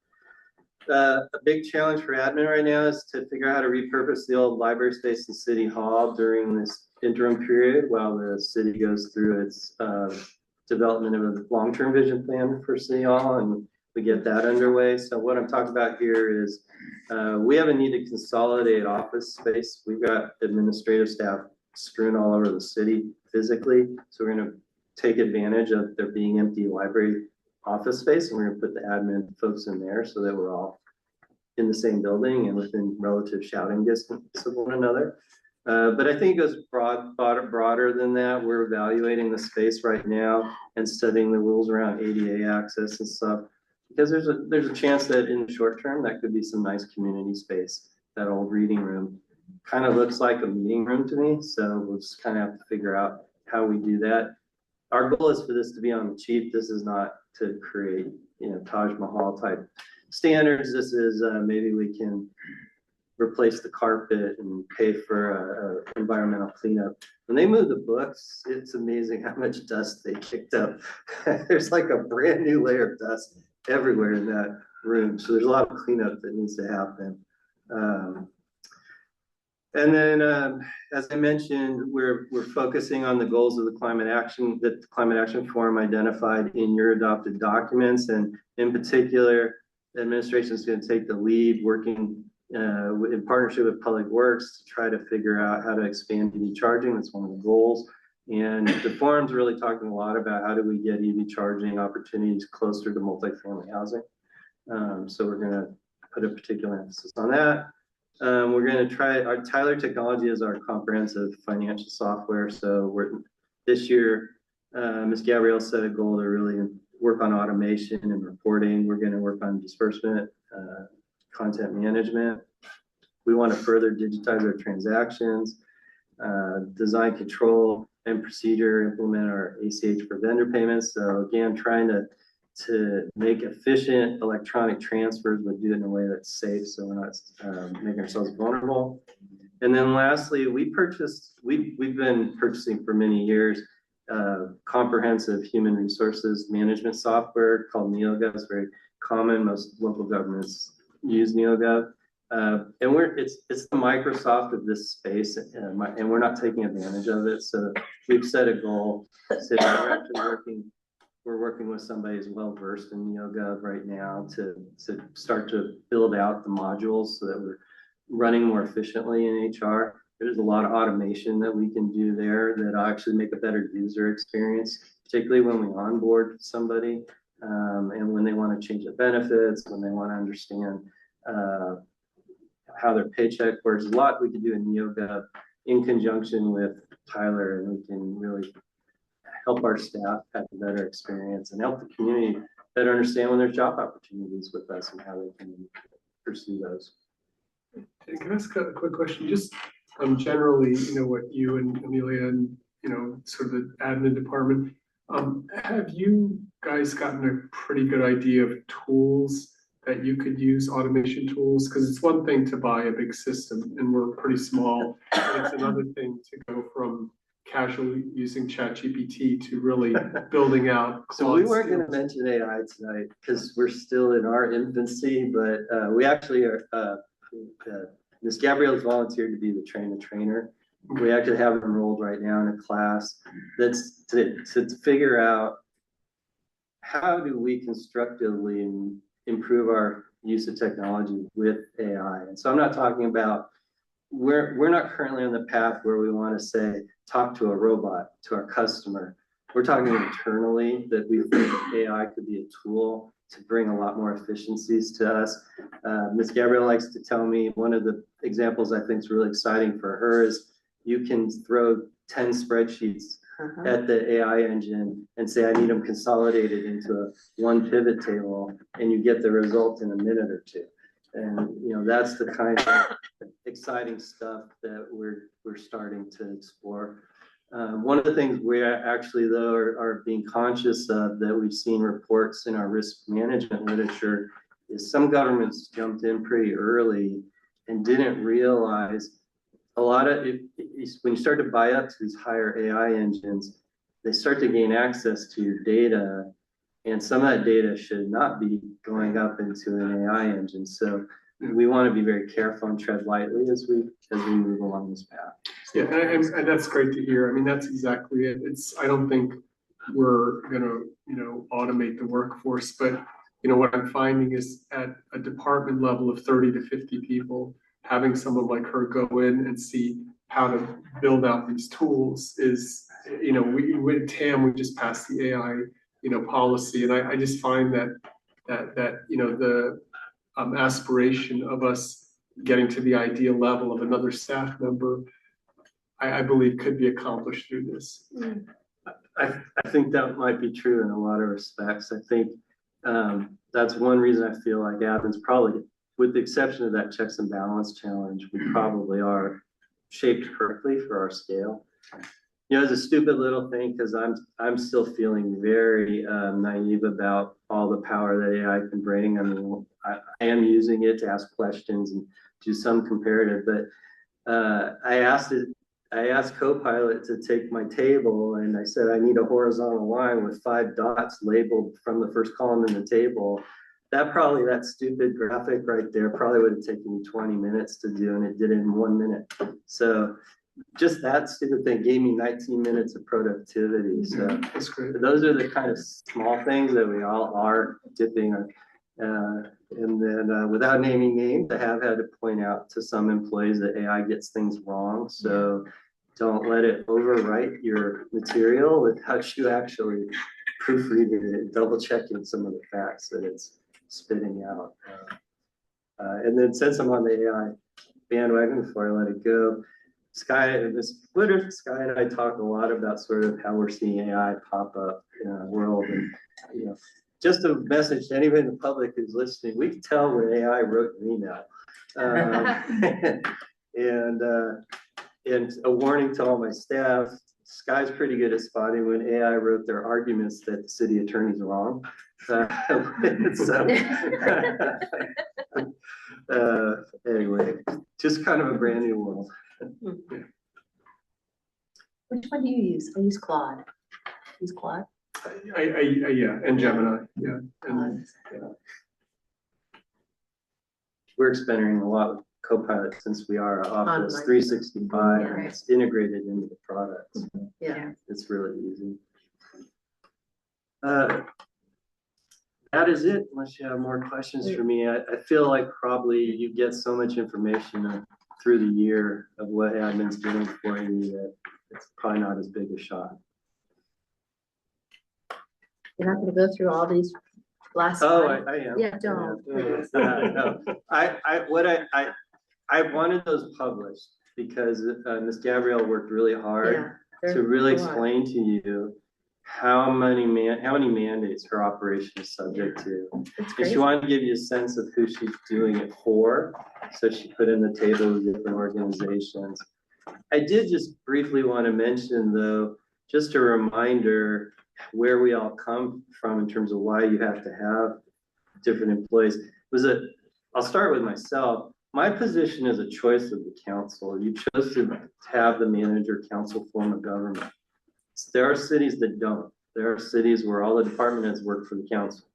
A big challenge for admin right now is to figure out how to repurpose the old library space in City Hall during this interim period while the city goes through its development of a long-term vision plan for City Hall, and we get that underway. So what I'm talking about here is we have a need to consolidate office space. We've got administrative staff strewn all over the city physically, so we're going to take advantage of there being empty library office space, and we're going to put the admin folks in there so that we're all in the same building and within relative shouting distance of one another. But I think it goes broader than that. We're evaluating the space right now and studying the rules around ADA access and stuff, because there's a chance that in the short term that could be some nice community space. That old reading room kind of looks like a meeting room to me, so we'll just kind of have to figure out how we do that. Our goal is for this to be on the cheap. This is not to create, Taj Mahal type standards. This is maybe we can replace the carpet and pay for a environmental cleanup. When they move the books, it's amazing how much dust they kicked up. There's like a brand new layer of dust everywhere in that room. So there's a lot of cleanup that needs to happen. And then, as I mentioned, we're focusing on the goals of the climate action that the Climate Action Forum identified in your adopted documents. And in particular, the administration is going to take the lead working in partnership with Public Works to try to figure out how to expand EV charging. That's one of the goals. And the forum's really talking a lot about how do we get EV charging opportunities closer to multifamily housing. So we're going to put a particular emphasis on that. We're going to try, our Tyler Technology is our comprehensive financial software. So this year, Ms. Gabrielle set a goal to really work on automation and reporting. We're going to work on disbursement, content management. We want to further digitize our transactions, design control and procedure, implement our ACH for vendor payments. So again, trying to make efficient electronic transfers, but do it in a way that's safe so we're not making ourselves vulnerable. And then lastly, we've been purchasing for many years comprehensive human resources management software called NeoGov. It's very common. Most local governments use NeoGov. And it's the Microsoft of this space, and we're not taking advantage of it. So we've set a goal. So we're working with somebody who's well versed in NeoGov right now to start to build out the modules so that we're running more efficiently in HR. There's a lot of automation that we can do there that actually make a better user experience, particularly when we onboard somebody. and when they want to change the benefits, when they want to understand how their paycheck works. A lot we can do in NeoGov in conjunction with Tyler, and we can really help our staff have a better experience and help the community better understand when there's job opportunities with us and how they can pursue those. Can I ask a quick question? Just generally, what you and Amelia and, sort of the admin department, have you guys gotten a pretty good idea of tools that you could use, automation tools? Because it's one thing to buy a big system and we're pretty small. It's another thing to go from casually using ChatGPT to really building out. So we weren't going to mention AI tonight because we're still in our infancy, but we actually are, Ms. Gabrielle's volunteered to be the trainer. We actually have them enrolled right now in a class that's to figure out how do we constructively improve our use of technology with AI. And so I'm not talking about, we're not currently on the path where we want to say, talk to a robot, to our customer. We're talking internally that we think AI could be a tool to bring a lot more efficiencies to us. Ms. Gabrielle likes to tell me one of the examples I think is really exciting for her is you can throw 10 spreadsheets at the AI engine and say, I need them consolidated into one pivot table, and you get the result in a minute or two. And that's the kind of exciting stuff that we're starting to explore. One of the things we actually though are being conscious of that we've seen reports in our risk management literature is some governments jumped in pretty early and didn't realize a lot of when you start to buy up to these higher AI engines, they start to gain access to your data, and some of that data should not be going up into an AI engine. So we want to be very careful and tread lightly as we move along this path. Yeah, and that's great to hear. I mean, that's exactly it. I don't think we're gonna, automate the workforce, but what I'm finding is at a department level of 30 to 50 people, having someone like her go in and see how to build out these tools is, we with TAM, we just passed the AI, policy, and I just find that the aspiration of us getting to the ideal level of another staff member, I believe could be accomplished through this. I think that might be true in a lot of respects. I think that's one reason I feel like admin's probably, with the exception of that checks and balance challenge, we probably are shaped correctly for our scale. It's a stupid little thing because I'm still feeling very naive about all the power that AI can bring. I mean, I am using it to ask questions and do some comparative, but I asked Copilot to take my table and I said, I need a horizontal line with 5 dots labeled from the first column in the table. That stupid graphic right there probably would have taken me 20 minutes to do, and it did it in 1 minute. So just that stupid thing gave me 19 minutes of productivity. So that's great. Those are the kind of small things that we all are dipping on. And then without naming names, I have had to point out to some employees that AI gets things wrong. So don't let it overwrite your material without you actually proofreading it, double checking some of the facts that it's spitting out. And then since I'm on the AI bandwagon before I let it go, Sky and I talk a lot about sort of how we're seeing AI pop up in our world. And, just a message to anybody in the public who's listening, we can tell when AI wrote an email. And a warning to all my staff, Sky's pretty good at spotting when AI wrote their arguments that the city attorney's wrong. Anyway, just kind of a brand new world. Which one do you use? I use Claude. Use Claude? Yeah, and Gemini, yeah. And, we're experimenting a lot with Copilot since we are Office 365 and it's integrated into the products. Yeah. It's really easy. That is it, unless you have more questions for me. I feel like probably you get so much information through the year of what admin's doing for you that it's probably not as big a shot. You're not going to go through all these last Oh, time. I am. Yeah, don't, please. No, I wanted those published because Ms. Gabrielle worked really hard to really explain to you how many mandates her operation is subject to. And she wanted to give you a sense of who she's doing it for. So she put in the table of different organizations. I did just briefly want to mention, though, just a reminder where we all come from in terms of why you have to have different employees. I'll start with myself. My position is a choice of the council. You chose to have the manager-council form of government. There are cities that don't. There are cities where all the department heads work for the council.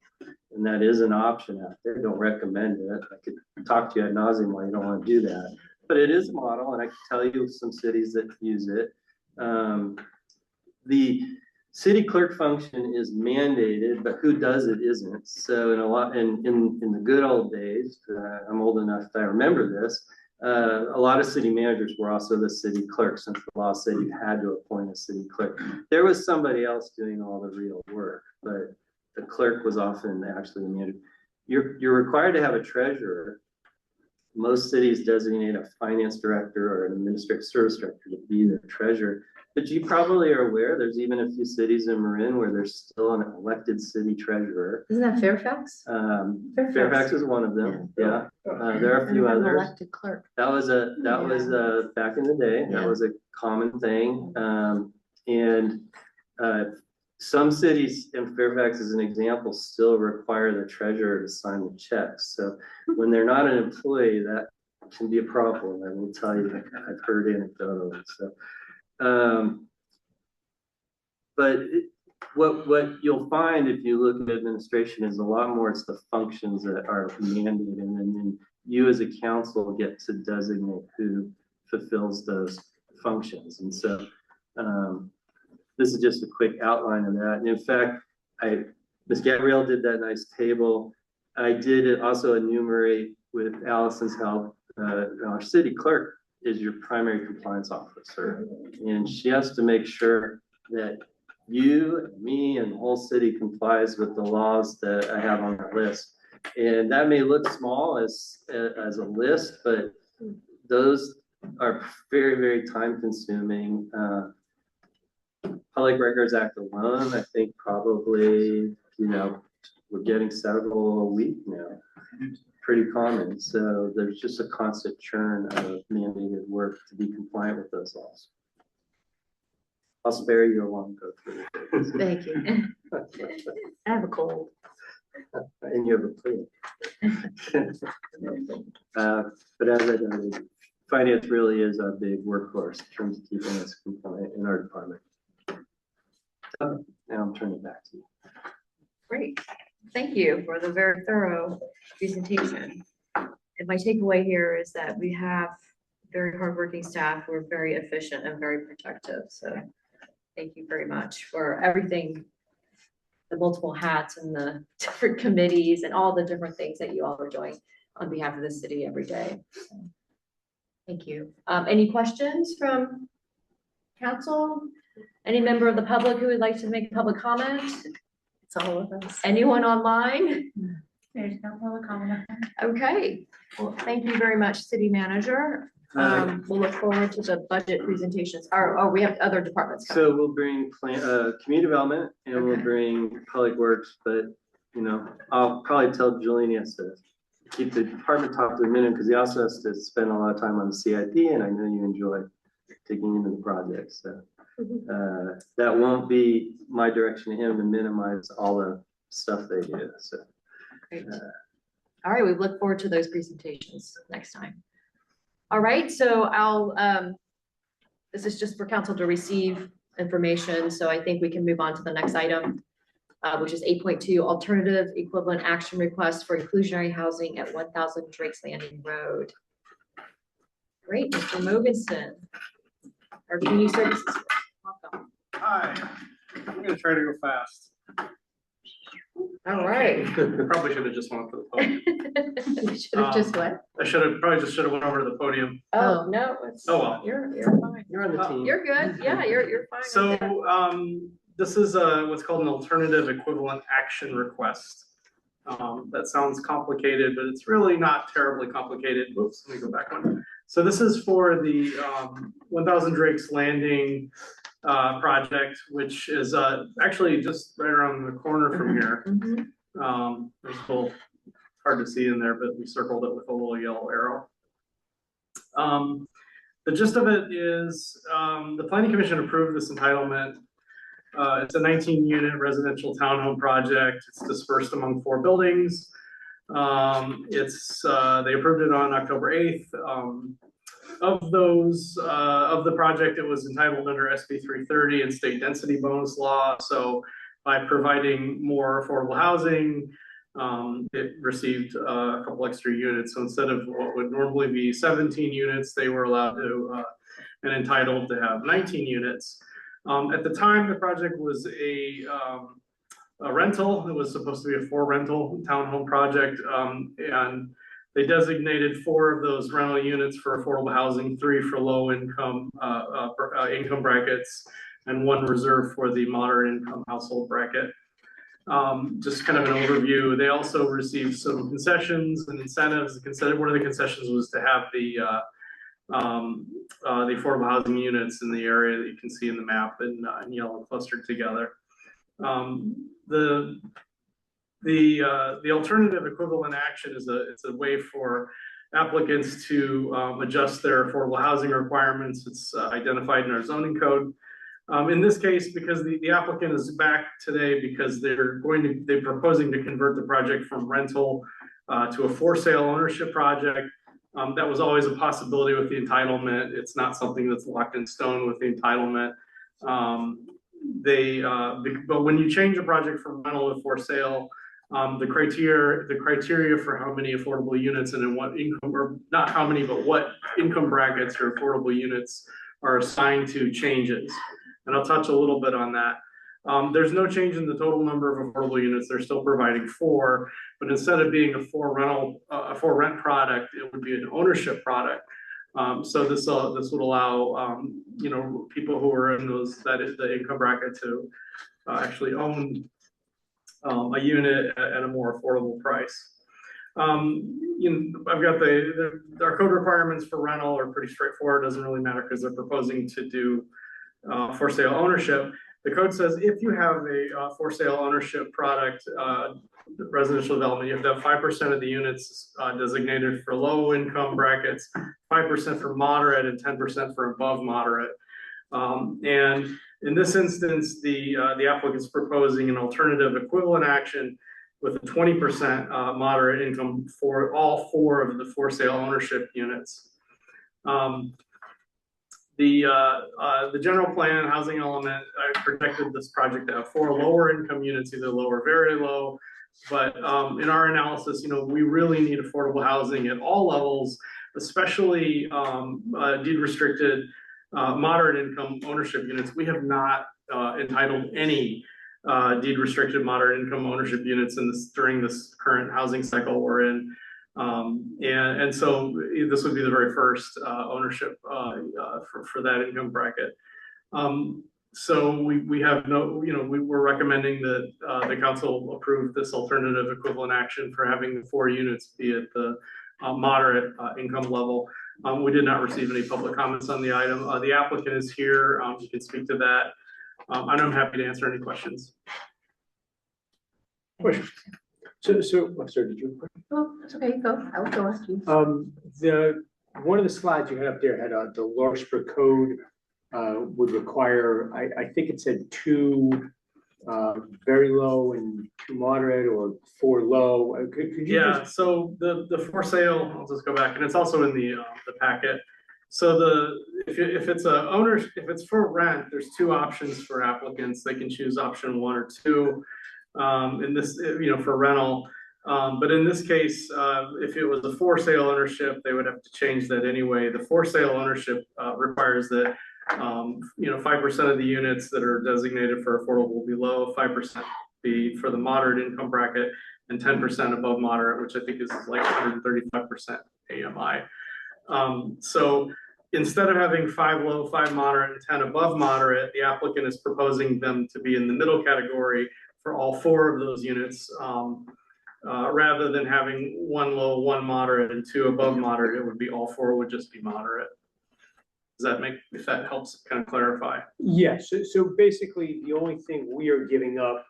And that is an option out there. Don't recommend it. I could talk to you ad nauseum why you don't want to do that. But it is a model, and I can tell you some cities that use it. The city clerk function is mandated, but who does it isn't. So in the good old days, I'm old enough that I remember this, a lot of city managers were also the city clerk, since the law said you had to appoint a city clerk. There was somebody else doing all the real work, but the clerk was often actually the manager. You're required to have a treasurer. Most cities designate a finance director or an administrative service director to be the treasurer. But you probably are aware, there's even a few cities in Marin where there's still an elected city treasurer. Isn't that Fairfax? Fairfax is one of them, yeah. There are a few others. Elected clerk. That was back in the day, that was a common thing. Some cities, and Fairfax as an example, still require the treasurer to sign the checks. So when they're not an employee, that can be a problem. I will tell you, I've heard anecdotally. So, what you'll find if you look at administration is a lot more. It's the functions that are mandated, and then you as a council get to designate who fulfills those functions. And so, this is just a quick outline of that. And in fact, Ms. Gabrielle did that nice table. I did also enumerate with Allison's help. Our city clerk is your primary compliance officer, and she has to make sure that you, me, and the whole city complies with the laws that I have on that list. And that may look small as a list, but those are very, very time consuming. Public Records Act alone, I think probably, we're getting several a week now. Pretty common. So there's just a constant churn of mandated work to be compliant with those laws. I'll spare you a long go through. Thank you. I have a cold. And you have a flu. But as I noted, finance really is our big workhorse in terms of keeping us compliant in our department. So now I'm turning it back to you. Great. Thank you for the very thorough presentation. And my takeaway here is that we have very hardworking staff who are very efficient and very protective. So thank you very much for everything, the multiple hats and the different committees and all the different things that you all are doing on behalf of the city every day. So, thank you. Any questions from council? Any member of the public who would like to make a public comment? It's all of us. Anyone online? There's no public comment. Okay, well, thank you very much, city manager. We'll look forward to the budget presentations. We have other departments coming. So we'll bring community development and we'll bring public works, but I'll probably tell Julian he has to keep the department talk to a minute because he also has to spend a lot of time on the CIP, and I know you enjoy digging into the project. So that won't be my direction to him to minimize all the stuff they do. So great. All right, we look forward to those presentations next time. All right, so this is just for council to receive information. So I think we can move on to the next item, which is 8.2 alternative equivalent action request for inclusionary housing at 1000 Drake's Landing Road. Great, Mr. Mogensen, our community services. Welcome. Hi, I'm gonna try to go fast. All right. Probably should have just went to the podium. You should have just what? I should have went over to the podium. Oh, no, well. You're fine. You're on the team. You're good. Yeah, you're fine. So this is what's called an alternative equivalent action request. That sounds complicated, but it's really not terribly complicated. Whoops, let me go back one. So this is for the 1000 Drake's Landing project, which is actually just right around the corner from here. There's a little hard to see in there, but we circled it with a little yellow arrow. The gist of it is the Planning Commission approved this entitlement. It's a 19-unit residential townhome project. It's dispersed among 4 buildings. They approved it on October 8th. Of the project, it was entitled under SB 330 and state density bonus law. So by providing more affordable housing, it received a couple extra units. So instead of what would normally be 17 units, they were allowed to and entitled to have 19 units. At the time, the project was a rental. It was supposed to be a 4 rental townhome project, and they designated 4 of those rental units for affordable housing, 3 for low income income brackets, and 1 reserved for the moderate income household bracket. Just kind of an overview. They also received some concessions and incentives. One of the concessions was to have the affordable housing units in the area that you can see in the map in yellow clustered together. The alternative equivalent action is a way for applicants to adjust their affordable housing requirements. It's identified in our zoning code. In this case, because the applicant is back today because they're proposing to convert the project from rental to a for sale ownership project. That was always a possibility with the entitlement. It's not something that's locked in stone with the entitlement. But when you change a project from rental to for sale, the criteria for how many affordable units and in what income, or not how many, but what income brackets or affordable units are assigned to changes. And I'll touch a little bit on that. There's no change in the total number of affordable units. They're still providing 4, but instead of being a for rent product, it would be an ownership product. So this would allow people who are in the income bracket to actually own a unit at a more affordable price. I've got our code requirements for rental are pretty straightforward. It doesn't really matter because they're proposing to do for sale ownership. The code says if you have a for sale ownership product, residential development, you have to have 5% of the units designated for low income brackets, 5% for moderate, and 10% for above moderate. And in this instance, the applicant's proposing an alternative equivalent action with a 20% moderate income for all 4 of the for sale ownership units. The general plan housing element, I projected this project to have 4 lower income units, either low or very low. But in our analysis, we really need affordable housing at all levels, especially deed restricted moderate income ownership units. We have not entitled any deed restricted moderate income ownership units during this current housing cycle we're in. And so this would be the very first ownership for that income bracket. So we have we're recommending that the council approve this alternative equivalent action for having the 4 units be at the moderate income level. We did not receive any public comments on the item. The applicant is here. He can speak to that. And I'm happy to answer any questions. Questions? So I'm sorry, did you? Oh, that's okay, go, I will go ask you. One of the slides you had up there had the Larkspur code would require, I think it said 2 very low and 2 moderate, or 4 low. Could you so the for sale, I'll just go back, and it's also in the packet. So if it's if it's for rent, there's 2 options for applicants. They can choose option 1 or 2. In this, for rental. But in this case, if it was a for sale ownership, they would have to change that anyway. The for sale ownership requires that 5% of the units that are designated for affordable will be low, 5% be for the moderate income bracket, and 10% above moderate, which I think is like 135% AMI. So instead of having 5 low, 5 moderate, and 10 above moderate, the applicant is proposing them to be in the middle category for all 4 of those units. rather than having one low, one moderate, and two above moderate, it would be all four would just be moderate. Does that make, if that helps kind of clarify? Yes, so basically, the only thing we are giving up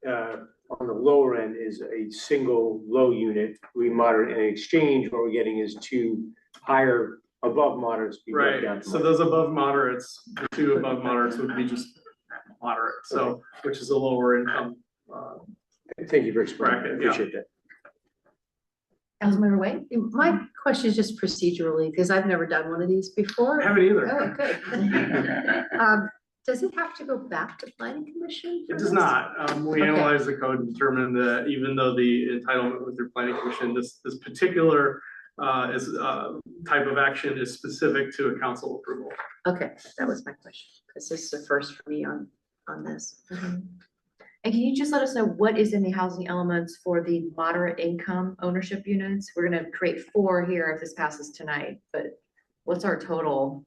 on the lower end is a single low unit. We moderate in exchange, what we're getting is two higher above moderates. Be brought down Right, to so moderate. those above moderates, the two above moderates would be just moderate, so, which is a lower income. Thank you for explaining, I bracket, yeah. appreciate that. Councilmember Wade? My question is just procedurally, because I've never done one of these before. I haven't either. Oh, good. Does it have to go back to planning commission? It does not. We Okay. analyzed the code and determined that even though the entitlement with your planning commission, this particular type of action is specific to a council approval. Okay, that was my question, because this is the first for me on this. And can you just let us know what is in the housing elements for the moderate income ownership units? We're gonna create 4 here if this passes tonight, but what's our total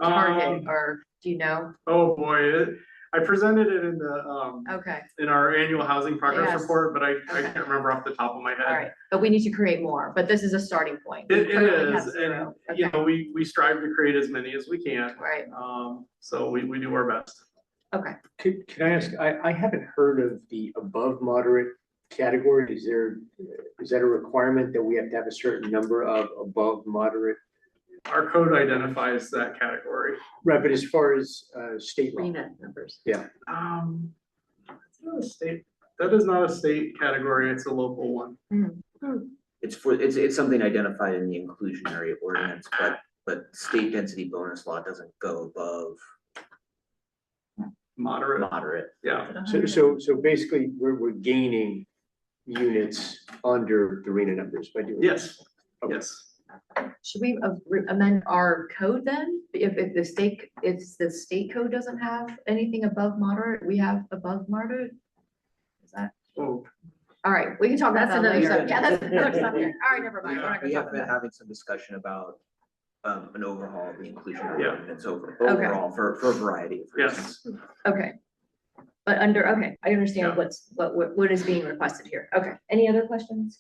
target, or do you know? Oh, boy, I presented it in the, Okay, in our annual housing progress Yes. report, but I Okay. can't remember off the top of my head. all right, but we need to create more, but this is a starting point. We It currently have is, 0. and, you know, we strive to create as many as we can. Right, So we do our best. okay. Can I ask, I haven't heard of the above moderate category. Is that a requirement that we have to have a certain number of above moderate? Our code identifies that category. Right, but as far as state law, RENA numbers. yeah. It's not a state, that is not a state category, it's a local one. It's something identified in the inclusionary ordinance, but state density bonus law doesn't go above moderate. Yeah. So basically, we're gaining units under the RENA numbers by doing this. Yes, yes. Should we amend our code then? If the state code doesn't have anything above moderate, we have above moderate? Is that? Oh. All right, we can talk about that That's another later. subject. Yeah, that's another subject. All right, never mind. We're not We gonna have talk been about having some discussion about an overhaul of the inclusionary Yeah. ordinance overall for a variety of reasons. Yes. that. Okay. But okay, I understand Yeah. what is being requested here. Okay, any other questions?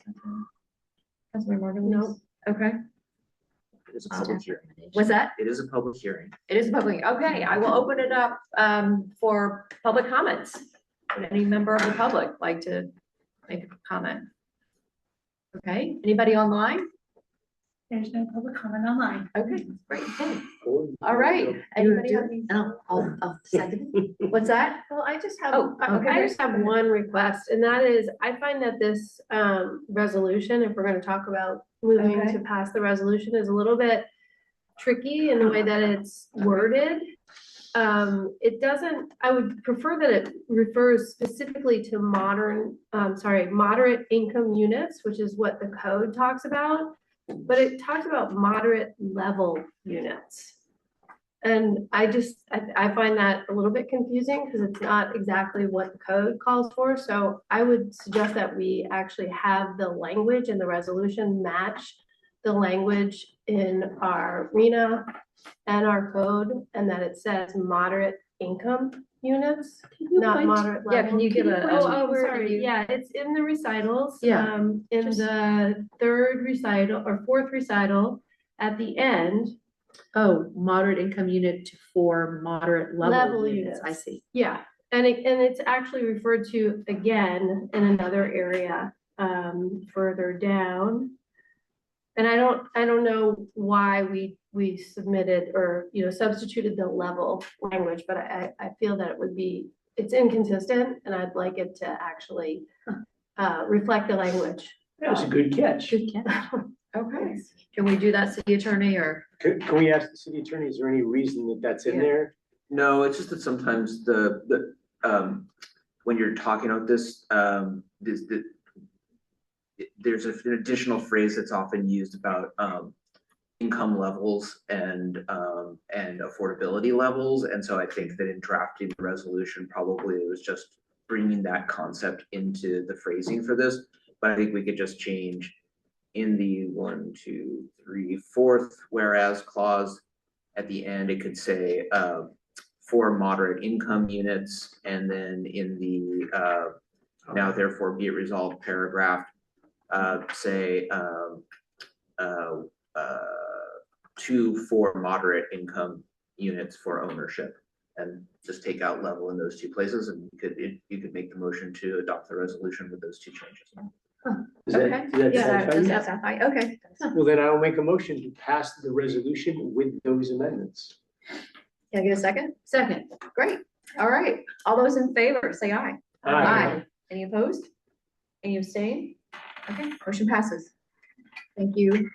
Councilmember Margulies? No. Okay, It is a public hearing. what's that? It is a public hearing. It is public. Okay, I will open it up for public comments. Would any member of the public like to make a comment? Okay, anybody online? There's no public comment online. Okay, great. Okay. All right. Anybody have any? I'll second it. What's that? Well, I just have, Oh, okay, I just have one request, and that is, I find that this resolution, if we're gonna talk about moving Okay. to pass the resolution, is a little bit tricky in the way that it's worded. It doesn't, I would prefer that it refers specifically to moderate income units, which is what the code talks about. But it talks about moderate level units. And I find that a little bit confusing because it's not exactly what the code calls for. So I would suggest that we actually have the language in the resolution match the language in our RENA and our code, and that it says moderate income units, not moderate level. Yeah, can you give a? Sorry, yeah, it's in the recitals. Yeah. In the 3rd recital or 4th recital at the end. Oh, moderate income unit to 4 moderate level units. I see. Yeah, and it's actually referred to again in another area further down. And I don't know why we submitted or, substituted the level language, but I feel that it's inconsistent, and I'd like it to actually reflect the language. That was a good catch. Good catch. Okay, can we do that, city attorney, or? Can we ask the city attorney, is there any reason that that's in Yeah. there? No, it's just that sometimes when you're talking about this, there's an additional phrase that's often used about income levels and affordability levels. And so I think that in drafting the resolution, probably it was just bringing that concept into the phrasing for this. But I think we could just change in the 1, 2, 3, 4th whereas clause at the end, it could say for moderate income units, and then in the Now therefore be it resolved paragraph, say, 2 for moderate income units for ownership. And just take out level in those 2 places, and you could make the motion to adopt the resolution with those 2 changes. Does that- Okay. does that Yeah, satisfy you? that's fine. Okay. Well, then I will make a motion to pass the resolution with those amendments. Can I get a second? Second. Great. All right. All those in favor, say aye. Aye. Any opposed? Any abstain? Okay, motion passes. Thank you,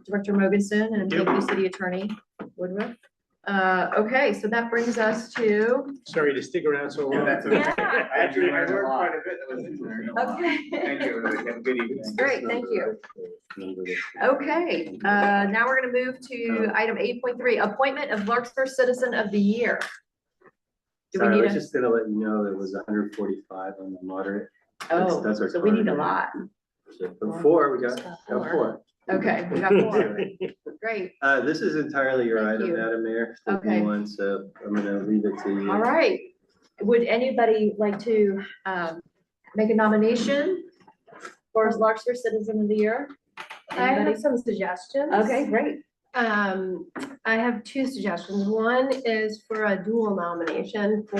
Director Mogensen, and thank you, City Attorney Woodruff. Okay, so that brings us to. Sorry to stick around so long. Yeah. Actually, I learned quite a bit that was in there. Okay. Thank you. Have a good evening. Great, thank you. Okay, now we're gonna move to item 8.3, appointment of Larkspur Citizen of the Year. Do we Sorry, I need was a, just gonna let you know there was 145 on the moderate. oh, That's our so we need a target. lot. So before, we got 4. Okay, we got 4. Great. This is entirely your Thank item, you. Madam Mayor. If Okay. you want, so I'm gonna leave it to you. All right. Would anybody like to make a nomination for Larkspur Citizen of the Year? I Anybody? have some suggestions. Okay, great. I have 2 suggestions. One is for a dual nomination for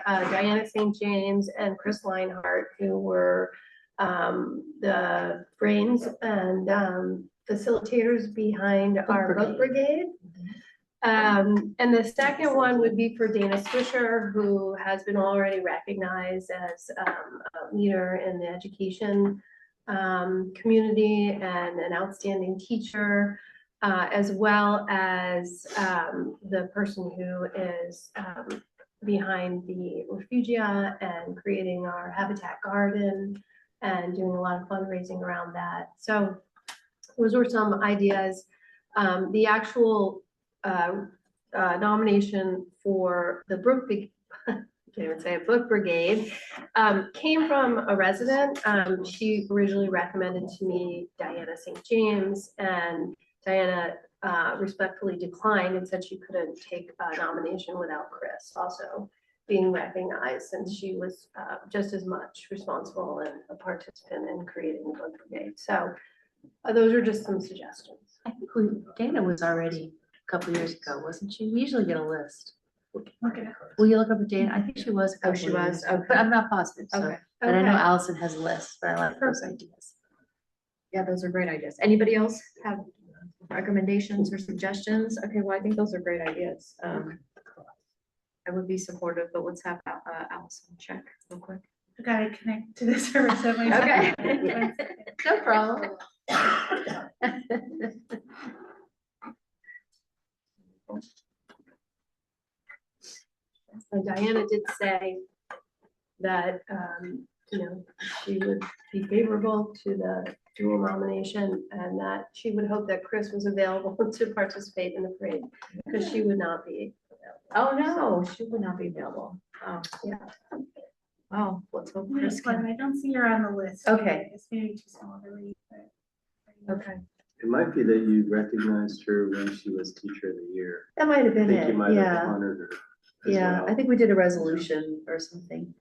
Diana St. James and Chris Leinhardt, who were the brains and facilitators behind our book brigade. And the second one would be for Dana Swisher, who has been already recognized as a leader in the education community and an outstanding teacher, as well as the person who is behind the Refugia and creating our Habitat Garden and doing a lot of fundraising around that. So those were some ideas. The actual nomination for the can't even say a book brigade, came from a resident. She originally recommended to me Diana St. James, and Diana respectfully declined and said she couldn't take a nomination without Chris also being recognized, and she was just as much responsible and a participant in creating the book brigade. So those are just some suggestions. I think Dana was already a couple years ago, wasn't she? We usually get a list. Will you look up at Dana? I think she was. Oh, she was, okay. But I'm not positive, so, Okay. but I know Okay. Allison has a list, but I like those ideas. Yeah, those are great ideas. Anybody else have recommendations or suggestions? Okay, well, I think those are great ideas. I would be supportive, but let's have Allison check real quick. I gotta connect to the service at my. Okay. No problem. So Diana did say that, she would be favorable to the dual nomination and that she would hope that Chris was available to participate in the parade because she would not be available. Oh, no, she would not be available. Oh, yeah. Wow, let's hope Chris This one, can. I don't see her on the list. Okay. It's maybe too small to read, but. Okay. It might be that you recognized her when she was Teacher of the Year. That might have I been think you it, might have yeah. honored her. as Yeah, well. I think we did a resolution or something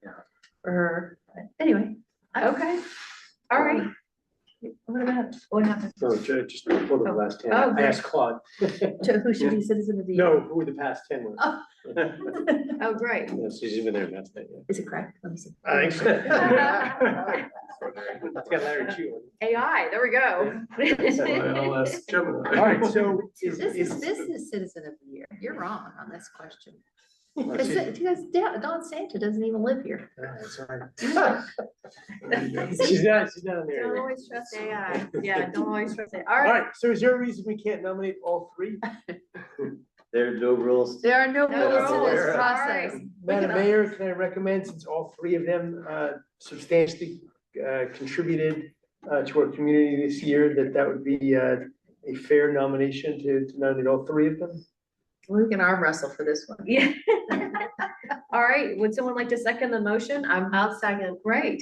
for her. But anyway, okay, all right. What happened? No, just before the last 10. Oh, I asked Claude. To who should be citizen of the year? No, who were the past 10 were? Oh. Oh, great. No, she's even there, that's it. Is it correct? Let me see. I think so. It's got Larry Chu. AI, there we go. I'll ask Gemini. All right, so This is citizen of the year. You're wrong on this question. Well, Because Don Santa doesn't even live here. That's all right. She's not on there. Don't always trust AI. Yeah, don't always trust it. All All right. right, so is there a reason we can't nominate all 3? There are no rules. There are no rules in this rules. process. Madam Mayor, can I recommend, since all 3 of them substantially contributed to our community this year, that would be a fair nomination to nominate all 3 of them? We can arm wrestle for this one. Yeah. All right, would someone like to second the motion? I'll second. Great.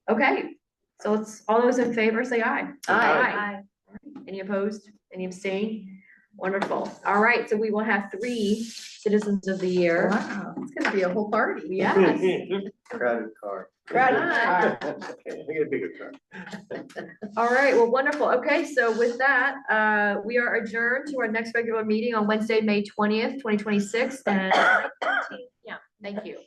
Okay, so let's, all those in favor, say aye. Aye. Any opposed? Any abstain? Wonderful. All right, so we will have 3 citizens of the year. Wow, it's gonna be a whole party. Yes. Crowded car. Right. I get a bigger truck. All right, well, wonderful. Okay, so with that, we are adjourned to our next regular meeting on Wednesday, May 20th, 2026, and yeah, thank you.